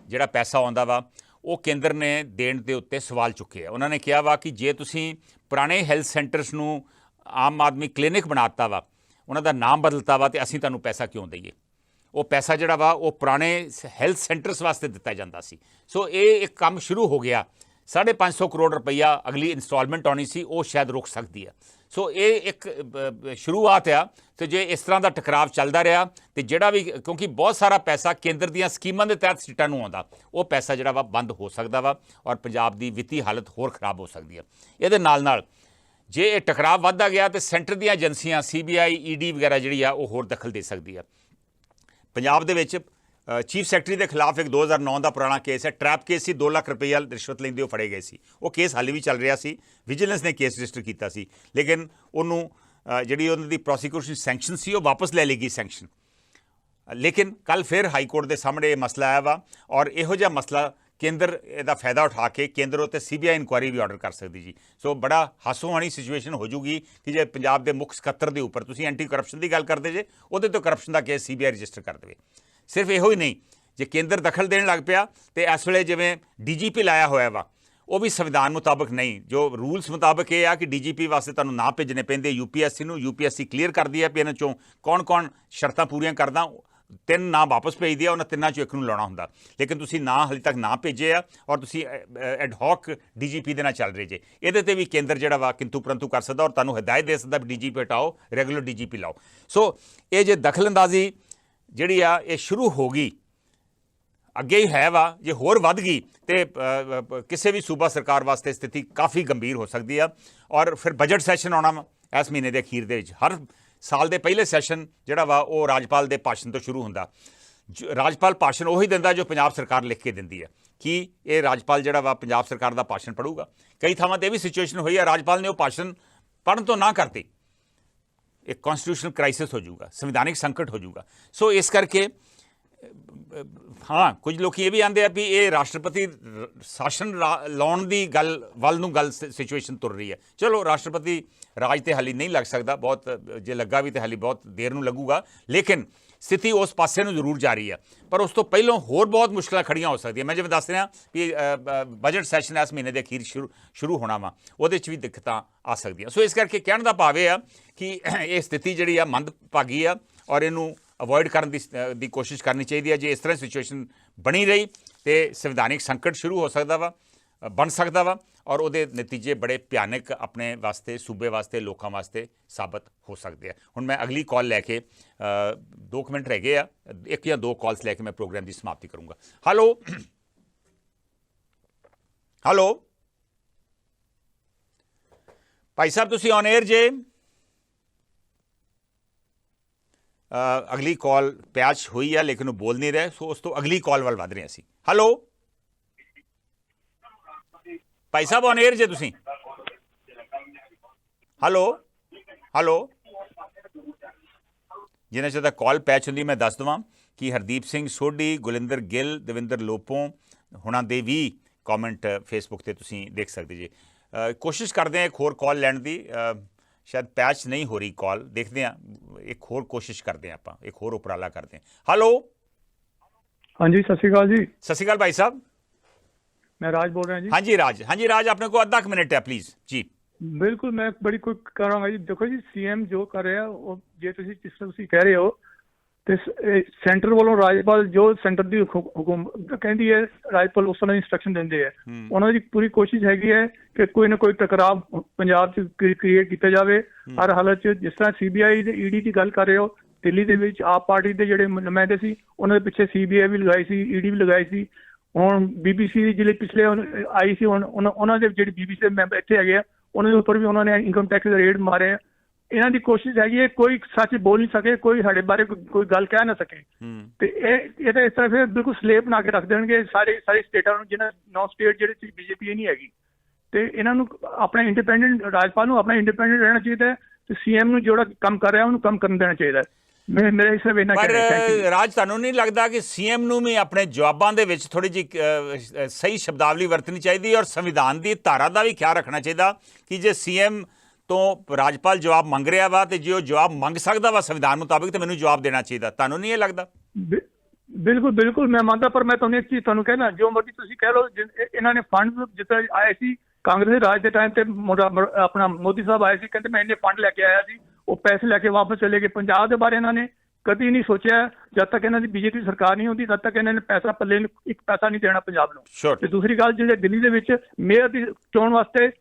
ਜਿਹੜਾ ਪੈਸਾ ਆਉਂਦਾ ਵਾ ਉਹ ਕੇਂਦਰ ਨੇ ਦੇਣ ਦੇ ਉੱਤੇ ਸਵਾਲ ਚੁੱਕੇ ਆ। ਉਹਨਾਂ ਨੇ ਕਿਹਾ ਵਾ ਕਿ ਜੇ ਤੁਸੀਂ ਪੁਰਾਣੇ ਹੈਲਥ ਸੈਂਟਰਸ ਨੂੰ ਆਮ ਆਦਮੀ ਕਲੀਨਿਕ ਬਣਾਤਾ ਵਾ, ਉਹਨਾਂ ਦਾ ਨਾਮ ਬਦਲਤਾ ਵਾ, ਅਤੇ ਅਸੀਂ ਤੁਹਾਨੂੰ ਪੈਸਾ ਕਿਉਂ ਦਈਏ? ਉਹ ਪੈਸਾ ਜਿਹੜਾ ਵਾ ਉਹ ਪੁਰਾਣੇ ਹੈਲਥ ਸੈਂਟਰਸ ਵਾਸਤੇ ਦਿੱਤਾ ਜਾਂਦਾ ਸੀ। ਸੋ ਇਹ ਇੱਕ ਕੰਮ ਸ਼ੁਰੂ ਹੋ ਗਿਆ। 550 ਕਰੋੜ ਰੁਪਈਆ ਅਗਲੀ ਇੰਸਟਾਲਮੈਂਟ ਆਉਣੀ ਸੀ, ਉਹ ਸ਼ਾਇਦ ਰੁਕ ਸਕਦੀ ਆ। ਸੋ ਇਹ ਇੱਕ ਸ਼ੁਰੂਆਤ ਆ। ਤੇ ਜੇ ਇਸ ਤਰ੍ਹਾਂ ਦਾ ਟਕਰਾਵ ਚੱਲਦਾ ਰਿਹਾ ਤੇ ਜਿਹੜਾ ਵੀ, ਕਿਉਂਕਿ ਬਹੁਤ ਸਾਰਾ ਪੈਸਾ ਕੇਂਦਰ ਦੀਆਂ ਸਕੀਮਾਂ ਦੇ ਤਹਿਤ ਸੀਟਾਂ ਨੂੰ ਆਉਂਦਾ, ਉਹ ਪੈਸਾ ਜਿਹੜਾ ਵਾ ਬੰਦ ਹੋ ਸਕਦਾ ਵਾ ਔਰ ਪੰਜਾਬ ਦੀ ਵਿੱਤੀ ਹਾਲਤ ਹੋਰ ਖਰਾਬ ਹੋ ਸਕਦੀ ਹੈ। ਇਹਦੇ ਨਾਲ ਜੇ ਇਹ ਟਕਰਾਅ ਵੱਧਦਾ ਗਿਆ ਤੇ ਸੈਂਟਰ ਦੀਆਂ ਏਜੰਸੀਆਂ CBI, ED ਵਗੈਰਾ ਜਿਹੜੀ ਆ ਉਹ ਹੋਰ ਦਖਲ ਦੇ ਸਕਦੀ ਆ। ਪੰਜਾਬ ਦੇ ਵਿੱਚ ਚੀਫ ਸੈਕਟਰੀ ਦੇ ਖਿਲਾਫ ਇੱਕ 2009 ਦਾ ਪੁਰਾਣਾ ਕੇਸ ਹੈ, ਟਰੈਪ ਕੇਸ ਸੀ। 2 ਲੱਖ ਰੁਪਈਆ ਰਿਸ਼ਵਤ ਲੈਂਦੇ ਉਹ ਫੜੇ ਗਏ ਸੀ। ਉਹ ਕੇਸ ਹਾਲੇ ਵੀ ਚੱਲ ਰਿਹਾ ਸੀ। ਵਿਜੀਲੈਂਸ ਨੇ ਕੇਸ ਰਜਿਸਟਰ ਕੀਤਾ ਸੀ, ਲੇਕਿਨ ਉਹਨੂੰ ਜਿਹੜੀ ਉਹਨਾਂ ਦੀ ਪ੍ਰੋਸੀਕਿਊਸ਼ਨ ਸੈਂਕਸ਼ਨ ਸੀ ਉਹ ਵਾਪਸ ਲੈ ਲਈ ਗਈ ਸੈਂਕਸ਼ਨ। ਲੇਕਿਨ ਕੱਲ੍ਹ ਫਿਰ ਹਾਈ ਕੋਰਟ ਦੇ ਸਾਹਮਣੇ ਇਹ ਮਸਲਾ ਆਇਆ ਵਾ ਔਰ ਇਹੋ ਜਿਹਾ ਮਸਲਾ ਕੇਂਦਰ ਇਹਦਾ ਫਾਇਦਾ ਉਠਾ ਕੇ ਕੇਂਦਰ ਉੱਤੇ CBI ਇਨਕੁਆਇਰੀ ਵੀ ਆਰਡਰ ਕਰ ਸਕਦੀ ਜੀ। ਸੋ ਬੜਾ ਹਾਸੋਹਾਣੀ ਸਿਚੁਏਸ਼ਨ ਹੋ ਜੂਗੀ ਕਿ ਜੇ ਪੰਜਾਬ ਦੇ ਮੁੱਖ ਸਕੱਤਰ ਦੇ ਉੱਪਰ ਤੁਸੀਂ ਐਂਟੀ ਕਰਪਸ਼ਨ ਦੀ ਗੱਲ ਕਰਦੇ ਜੇ, ਉਹਦੇ ਤੋਂ ਕਰਪਸ਼ਨ ਦਾ ਕੇਸ CBI ਰਜਿਸਟਰ ਕਰ ਦੇਵੇ। ਸਿਰਫ ਇਹੋ ਹੀ ਨਹੀਂ, ਜੇ ਕੇਂਦਰ ਦਖਲ ਦੇਣ ਲੱਗ ਪਿਆ ਤੇ ਇਸ ਵੇਲੇ ਜਿਵੇਂ DGP ਲਾਇਆ ਹੋਇਆ ਵਾ, ਉਹ ਵੀ ਸੰਵਿਧਾਨ ਮੁਤਾਬਕ ਨਹੀਂ। ਜੋ ਰੂਲਸ ਮੁਤਾਬਕ ਇਹ ਆ ਕਿ DGP ਵਾਸਤੇ ਤੁਹਾਨੂੰ ਨਾਂ ਭੇਜਣੇ ਪੈਂਦੇ UPSC ਨੂੰ। UPSC ਕਲੀਅਰ ਕਰਦੀ ਹੈ ਵੀ ਇਹਨਾਂ 'ਚੋਂ ਕੌਣ ਸ਼ਰਤਾਂ ਪੂਰੀਆਂ ਕਰਦਾ, 3 ਨਾਂ ਵਾਪਸ ਭੇਜਦੀ ਆ, ਉਹਨਾਂ 3 'ਚੋਂ 1 ਨੂੰ ਲਾਉਣਾ ਹੁੰਦਾ। ਲੇਕਿਨ ਤੁਸੀਂ ਨਾਂ ਹਾਲੇ ਤੱਕ ਨਾ ਭੇਜੇ ਆ ਔਰ ਤੁਸੀਂ ਐਡਹੌਕ DGP ਦੇ ਨਾਲ ਚੱਲ ਰਹੇ ਜੇ। ਇਹਦੇ ਤੇ ਵੀ ਕੇਂਦਰ ਜਿਹੜਾ ਵਾ ਕਿੰਤੂ ਪਰੰਤੂ ਕਰ ਸਕਦਾ ਔਰ ਤੁਹਾਨੂੰ ਹਦਾਇਤ ਦੇ ਸਕਦਾ ਵੀ DGP ਹਟਾਓ, ਰੈਗੂਲਰ DGP ਲਾਓ। ਸੋ ਇਹ ਜੇ ਦਖਲਅੰਦਾਜ਼ੀ ਜਿਹੜੀ ਆ ਇਹ ਸ਼ੁਰੂ ਹੋ ਗਈ, ਅੱਗੇ ਹੀ ਹੈ ਵਾ, ਜੇ ਹੋਰ ਵੱਧ ਗਈ ਤੇ ਕਿਸੇ ਵੀ ਸੂਬਾ ਸਰਕਾਰ ਵਾਸਤੇ ਸਥਿਤੀ ਕਾਫੀ ਗੰਭੀਰ ਹੋ ਸਕਦੀ ਆ। ਔਰ ਫਿਰ ਬਜਟ ਸੈਸ਼ਨ ਆਉਣਾ ਵਾ ਇਸ ਮਹੀਨੇ ਦੇ ਅਖੀਰ ਦੇ ਵਿੱਚ। ਹਰ ਸਾਲ ਦੇ ਪਹਿਲੇ ਸੈਸ਼ਨ ਜਿਹੜਾ ਵਾ ਉਹ ਰਾਜਪਾਲ ਦੇ ਭਾਸ਼ਣ ਤੋਂ ਸ਼ੁਰੂ ਹੁੰਦਾ। ਰਾਜਪਾਲ ਭਾਸ਼ਣ ਉਹੀ ਦਿੰਦਾ ਜੋ ਪੰਜਾਬ ਸਰਕਾਰ ਲਿਖ ਕੇ ਦਿੰਦੀ ਹੈ। ਕਿ ਇਹ ਰਾਜਪਾਲ ਜਿਹੜਾ ਵਾ ਪੰਜਾਬ ਸਰਕਾਰ ਦਾ ਭਾਸ਼ਣ ਪੜ੍ਹੂਗਾ? ਕਈ ਥਾਵਾਂ 'ਤੇ ਇਹ ਵੀ ਸਿਚੁਏਸ਼ਨ ਹੋਈ ਹੈ, ਰਾਜਪਾਲ ਨੇ ਉਹ ਭਾਸ਼ਣ ਪੜ੍ਹਨ ਤੋਂ ਨਾ ਕਰਤੀ, ਇੱਕ ਕੌਨਸਟੀਟਿਊਸ਼ਨਲ ਕ੍ਰਾਈਸਿਸ ਹੋ ਜਾਊਗਾ, ਸੰਵਿਧਾਨਿਕ ਸੰਕਟ ਹੋ ਜਾਊਗਾ। ਸੋ ਇਸ ਕਰਕੇ ਹਾਂ, ਕੁਝ ਲੋਕ ਇਹ ਵੀ ਆਂਦੇ ਆ ਵੀ ਇਹ ਰਾਸ਼ਟਰਪਤੀ ਸ਼ਾਸਨ ਲਾਉਣ ਦੀ ਗੱਲ ਸਿਚੁਏਸ਼ਨ ਤੁਰ ਰਹੀ ਹੈ। ਚਲੋ ਰਾਸ਼ਟਰਪਤੀ ਰਾਜ ਤੇ ਹਾਲੀ ਨਹੀਂ ਲੱਗ ਸਕਦਾ, ਬਹੁਤ ਜੇ ਲੱਗਾ ਵੀ ਤੇ ਹਾਲੀ ਬਹੁਤ ਦੇਰ ਨੂੰ ਲੱਗੂਗਾ, ਲੇਕਿਨ ਸਥਿਤੀ ਉਸ ਪਾਸੇ ਨੂੰ ਜ਼ਰੂਰ ਜਾ ਰਹੀ ਹੈ। ਪਰ ਉਸ ਤੋਂ ਪਹਿਲਾਂ ਹੋਰ ਬਹੁਤ ਮੁਸ਼ਕਲਾਂ ਖੜੀਆਂ ਹੋ ਸਕਦੀਆਂ। ਮੈਂ ਜਿਵੇਂ ਦੱਸ ਰਿਹਾ ਵੀ ਬਜਟ ਸੈਸ਼ਨ ਇਸ ਮਹੀਨੇ ਦੇ ਅਖੀਰ ਸ਼ੁਰੂ ਹੋਣਾ ਵਾ, ਉਹਦੇ 'ਚ ਵੀ ਦਿੱਕਤਾਂ ਆ ਸਕਦੀਆਂ। ਸੋ ਇਸ ਕਰਕੇ ਕਹਿਣ ਦਾ ਭਾਵ ਇਹ ਆ ਕਿ ਇਹ ਸਥਿਤੀ ਜਿਹੜੀ ਆ ਮੰਦਭਾਗੀ ਆ ਔਰ ਇਹਨੂੰ ਅਵੋਇਡ ਕਰਨ ਦੀ ਕੋਸ਼ਿਸ਼ ਕਰਨੀ ਚਾਹੀਦੀ ਹੈ। ਜੇ ਇਸ ਤਰ੍ਹਾਂ ਸਿਚੁਏਸ਼ਨ ਬਣੀ ਰਹੀ ਤੇ ਸੰਵਿਧਾਨਿਕ ਸੰਕਟ ਸ਼ੁਰੂ ਹੋ ਸਕਦਾ ਵਾ, ਬਣ ਸਕਦਾ ਵਾ, ਔਰ ਉਹਦੇ ਨਤੀਜੇ ਬੜੇ ਭਿਆਨਕ ਆਪਣੇ ਵਾਸਤੇ, ਸੂਬੇ ਵਾਸਤੇ, ਲੋਕਾਂ ਵਾਸਤੇ ਸਾਬਤ ਹੋ ਸਕਦੇ ਆ। ਹੁਣ ਮੈਂ ਅਗਲੀ ਕਾਲ ਲੈ ਕੇ 2 ਮਿੰਟ ਰਹਿ ਗਏ ਆ, 1 ਜਾਂ 2 ਕਾਲਸ ਲੈ ਕੇ ਮੈਂ ਪ੍ਰੋਗਰਾਮ ਦੀ ਸਮਾਪਤੀ ਕਰੂੰਗਾ। ਹੈਲੋ ਹੈਲੋ ਭਾਈ ਸਾਹਿਬ, ਤੁਸੀਂ ਔਨ 에ਅਰ ਜੇ। ਅਗਲੀ ਕਾਲ ਪੈਚ ਹੋਈ ਆ ਲੇਕਿਨ ਉਹ ਬੋਲ ਨਹੀਂ ਰਹੇ, ਸੋ ਉਸ ਤੋਂ ਅਗਲੀ ਕਾਲ ਵੱਲ ਵਧ ਰਹੇ ਅਸੀਂ। Hello Bhai Sahib, on air ਜੇ ਤੁਸੀਂ। ਹੈਲੋ ਹੈਲੋ ਜਿਨ੍ਹਾਂ ਚਿਰ ਤੱਕ ਕਾਲ ਪੈਚ ਹੁੰਦੀ, ਮੈਂ ਦੱਸ ਦੇਵਾਂ ਕਿ ਹਰਦੀਪ ਸਿੰਘ ਸੋਢੀ, ਗੁਲਿੰਦਰ ਗਿੱਲ, ਦਵਿੰਦਰ ਲੋਪੋਂ ਹੁਣਾਂ ਦੇ ਵੀ ਕਮੈਂਟ ਫੇਸਬੁੱਕ ਤੇ ਤੁਸੀਂ ਦੇਖ ਸਕਦੇ ਜੀ। ਕੋਸ਼ਿਸ਼ ਕਰਦੇ ਹਾਂ ਇੱਕ ਹੋਰ ਕਾਲ ਲੈਣ ਦੀ, ਸ਼ਾਇਦ ਪੈਚ ਨਹੀਂ ਹੋ ਰਹੀ ਕਾਲ, ਦੇਖਦੇ ਹਾਂ, ਇੱਕ ਹੋਰ ਕੋਸ਼ਿਸ਼ ਕਰਦੇ ਹਾਂ, ਆਪਾਂ ਇੱਕ ਹੋਰ ਉਪਰਾਲਾ ਕਰਦੇ ਹਾਂ। ਹੈਲੋ ਹਾਂਜੀ, ਸਤਿ ਸ਼੍ਰੀ ਅਕਾਲ ਜੀ। ਸਤਿ ਸ਼੍ਰੀ ਅਕਾਲ ਭਾਈ ਸਾਹਿਬ, मैं राज बोल रहा हूँ जी। हाँ जी राज, अपने को आधा मिनट है प्लीज जी। बिल्कुल, मैं बड़ी कुछ करूँगा जी। देखो जी, सीएम जो कर रहे हैं जे तुसी कह रहे हो ਤੇ ਸੈਂਟਰ ਵੱਲੋਂ ਰਾਜਪਾਲ ਜੋ ਸੈਂਟਰ ਦੀ ਹੁਕਮ ਕਹਿੰਦੀ ਹੈ, ਰਾਜਪਾਲ ਉਸ ਤਰ੍ਹਾਂ ਇੰਸਟਰਕਸ਼ਨ ਦਿੰਦੇ ਹੈ। ਉਹਨਾਂ ਦੀ ਪੂਰੀ ਕੋਸ਼ਿਸ਼ ਹੈਗੀ ਹੈ ਕਿ ਕੋਈ ਨਾ ਕੋਈ ਟਕਰਾਅ ਪੰਜਾਬ 'ਚ ਕ੍ਰੀਏਟ ਕੀਤਾ ਜਾਵੇ ਹਰ ਹਾਲਤ 'ਚ। ਜਿਸ ਤਰ੍ਹਾਂ ਸੀਬੀਆਈ ਤੇ ਈਡੀ ਦੀ ਗੱਲ ਕਰ ਰਹੇ ਹੋ, ਦਿੱਲੀ ਦੇ ਵਿੱਚ ਆਪ ਪਾਰਟੀ ਦੇ ਜਿਹੜੇ ਨੁਮਾਇੰਦੇ ਸੀ ਉਹਨਾਂ ਦੇ ਪਿੱਛੇ ਸੀਬੀਆਈ ਵੀ ਲਗਾਈ ਸੀ, ਈਡੀ ਵੀ ਲਗਾਈ ਸੀ। ਹੁਣ BBC ਦੀ ਜਿਹੜੇ ਪਿਛਲੇ ਆਈ ਸੀ, ਹੁਣ ਉਹਨਾਂ ਦੇ ਜਿਹੜੇ BBC ਦੇ ਮੈਂਬਰ ਇੱਥੇ ਹੈਗੇ ਆ, ਉਹਨਾਂ ਦੇ ਉੱਪਰ ਵੀ ਉਹਨਾਂ ਨੇ ਇਨਕਮ ਟੈਕਸ ਦੇ ਰੇਡ ਮਾਰੇ ਆ। ਇਹਨਾਂ ਦੀ ਕੋਸ਼ਿਸ਼ ਹੈਗੀ ਹੈ ਕੋਈ ਸੱਚ ਬੋਲ ਨਹੀਂ ਸਕੇ, ਕੋਈ ਸਾਡੇ ਬਾਰੇ ਕੋਈ ਗੱਲ ਕਹਿ ਨਾ ਸਕੇ। ਤੇ ਇਹ ਤਾਂ ਇਸ ਤਰ੍ਹਾਂ ਫਿਰ ਬਿਲਕੁਲ ਸਲੇਬ ਬਣਾ ਕੇ ਰੱਖ ਦੇਣਗੇ ਸਾਰੀ ਸਟੇਟਾਂ ਨੂੰ, ਜਿਹਨਾਂ 9 ਸਟੇਟ ਜਿਹੜੇ 'ਚ BJP ਨਹੀਂ ਹੈਗੀ। ਤੇ ਇਹਨਾਂ ਨੂੰ ਆਪਣਾ ਇੰਡੀਪੈਂਡੈਂਟ, ਰਾਜਪਾਲ ਨੂੰ ਆਪਣਾ ਇੰਡੀਪੈਂਡੈਂਟ ਰਹਿਣਾ ਚਾਹੀਦਾ ਹੈ ਤੇ CM ਨੂੰ ਜਿਹੜਾ ਕੰਮ ਕਰ ਰਿਹਾ ਉਹਨੂੰ ਕੰਮ ਕਰਨ ਦੇਣਾ ਚਾਹੀਦਾ। ਮੇਰੇ ਸਿਰਫ ਇਹਨਾਂ ਪਰ ਰਾਜ, ਤੁਹਾਨੂੰ ਨਹੀਂ ਲੱਗਦਾ ਕਿ CM ਨੂੰ ਵੀ ਆਪਣੇ ਜਵਾਬਾਂ ਦੇ ਵਿੱਚ ਥੋੜੀ ਜਿਹੀ ਸਹੀ ਸ਼ਬਦਾਵਲੀ ਵਰਤਣੀ ਚਾਹੀਦੀ ਔਰ ਸੰਵਿਧਾਨ ਦੀ ਧਾਰਾ ਦਾ ਵੀ ਖਿਆਲ ਰੱਖਣਾ ਚਾਹੀਦਾ ਕਿ ਜੇ CM ਤੋਂ ਰਾਜਪਾਲ ਜਵਾਬ ਮੰਗ ਰਿਹਾ ਵਾ ਤੇ ਜੇ ਉਹ ਜਵਾਬ ਮੰਗ ਸਕਦਾ ਵਾ ਸੰਵਿਧਾਨ ਮੁਤਾਬਿਕ, ਤੇ ਮੈਨੂੰ ਜਵਾਬ ਦੇਣਾ ਚਾਹੀਦਾ। ਤੁਹਾਨੂੰ ਨਹੀਂ ਇਹ ਲੱਗਦਾ? ਬਿਲਕੁਲ ਮੈਂ ਮੰਨਦਾ, ਪਰ ਮੈਂ ਤੁਹਾਨੂੰ ਇੱਕ ਚੀਜ਼ ਤੁਹਾਨੂੰ ਕਹਿਣਾ, ਜੋ ਮਰਜ਼ੀ ਤੁਸੀਂ ਕਹਿ ਲਓ, ਇਹਨਾਂ ਨੇ ਫੰਡ ਜਿੱਦਾਂ ਆਏ ਸੀ ਕਾਂਗਰਸ ਦੇ ਰਾਜ ਦੇ ਟਾਈਮ ਤੇ ਆਪਣਾ ਮੋਦੀ ਸਾਹਿਬ ਆਏ ਸੀ, ਕਹਿੰਦੇ ਮੈਂ ਇੰਨੇ ਫੰਡ ਲੈ ਕੇ ਆਇਆ ਸੀ, ਉਹ ਪੈਸੇ ਲੈ ਕੇ ਵਾਪਸ ਚਲੇ ਗਏ। ਪੰਜਾਬ ਦੇ ਬਾਰੇ ਇਹਨਾਂ ਨੇ ਕਦੀ ਨਹੀਂ ਸੋਚਿਆ। ਜਦ ਤੱਕ ਇਹਨਾਂ ਦੀ BJP ਸਰਕਾਰ ਨਹੀਂ ਹੁੰਦੀ ਤਦ ਤੱਕ ਇਹਨਾਂ ਨੇ ਪੈਸਾ ਪੱਲੇ ਨੂੰ ਇੱਕ ਪੈਸਾ ਨਹੀਂ ਦੇਣਾ ਪੰਜਾਬ ਨੂੰ। ਤੇ ਦੂਸਰੀ ਗੱਲ, ਜਿਹੜੇ ਦਿੱਲੀ ਦੇ ਵਿੱਚ ਮੇਅਰ ਦੀ ਚੋਣ ਵਾਸਤੇ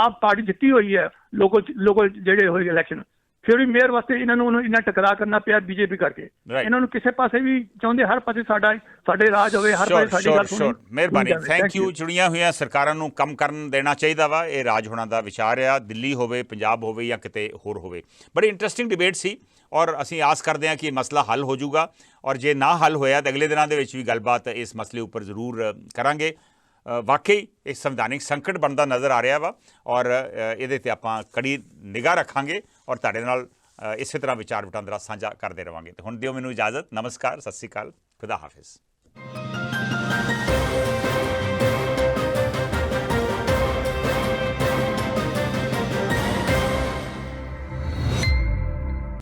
ਆਪ ਪਾਰਟੀ ਜਿੱਤੀ ਹੋਈ ਹੈ, ਲੋਕਲ ਜਿਹੜੇ ਹੋਏ ਇਲੈਕਸ਼ਨ, ਫਿਰ ਵੀ ਮੇਅਰ ਵਾਸਤੇ ਇਹਨਾਂ ਨੂੰ ਇੰਨਾ ਟਕਰਾਅ ਕਰਨਾ ਪਿਆ BJP ਕਰਕੇ। ਇਹਨਾਂ ਨੂੰ ਕਿਸੇ ਪਾਸੇ ਵੀ ਚਾਹੁੰਦੇ, ਹਰ ਪਾਸੇ ਸਾਡੇ ਰਾਜ ਹੋਵੇ, ਹਰ ਪਾਸੇ ਸਾਡੀ ਗੱਲ ਸੁਣੀ। ਮਿਹਰਬਾਨੀ, ਥੈਂਕ ਯੂ। ਚੁਣੀਆਂ ਹੋਈਆਂ ਸਰਕਾਰਾਂ ਨੂੰ ਕੰਮ ਕਰਨ ਦੇਣਾ ਚਾਹੀਦਾ ਵਾ, ਇਹ ਰਾਜ ਹੋਣਾ ਦਾ ਵਿਚਾਰ ਆ, ਦਿੱਲੀ ਹੋਵੇ, ਪੰਜਾਬ ਹੋਵੇ ਜਾਂ ਕਿਤੇ ਹੋਰ ਹੋਵੇ। ਬੜੀ ਇੰਟਰਸਟਿੰਗ ਡਿਬੇਟ ਸੀ ਔਰ ਅਸੀਂ ਆਸ ਕਰਦੇ ਹਾਂ ਕਿ ਇਹ ਮਸਲਾ ਹੱਲ ਹੋ ਜਾਊਗਾ, ਔਰ ਜੇ ਨਾ ਹੱਲ ਹੋਇਆ ਤਾਂ ਅਗਲੇ ਦਿਨਾਂ ਦੇ ਵਿੱਚ ਵੀ ਗੱਲਬਾਤ ਇਸ ਮਸਲੇ ਉੱਪਰ ਜ਼ਰੂਰ ਕਰਾਂਗੇ। ਵਾਕਈ ਇੱਕ ਸੰਵਿਧਾਨਿਕ ਸੰਕਟ ਬਣਦਾ ਨਜ਼ਰ ਆ ਰਿਹਾ ਵਾ ਔਰ ਇਹਦੇ 'ਤੇ ਆਪਾਂ ਕੜੀ ਨਿਗਾਹ ਰੱਖਾਂਗੇ ਔਰ ਤੁਹਾਡੇ ਨਾਲ ਇਸੇ ਤਰ੍ਹਾਂ ਵਿਚਾਰ ਵਟਾਂਦਰਾ ਸਾਂਝਾ ਕਰਦੇ ਰਹਾਂਗੇ। ਤੇ ਹੁਣ ਦਿਓ ਮੈਨੂੰ ਇਜਾਜ਼ਤ। ਨਮਸਕਾਰ, ਸਤਿ ਸ਼੍ਰੀ ਅਕਾਲ, ਖੁਦਾ ਹਾਫਿਜ਼।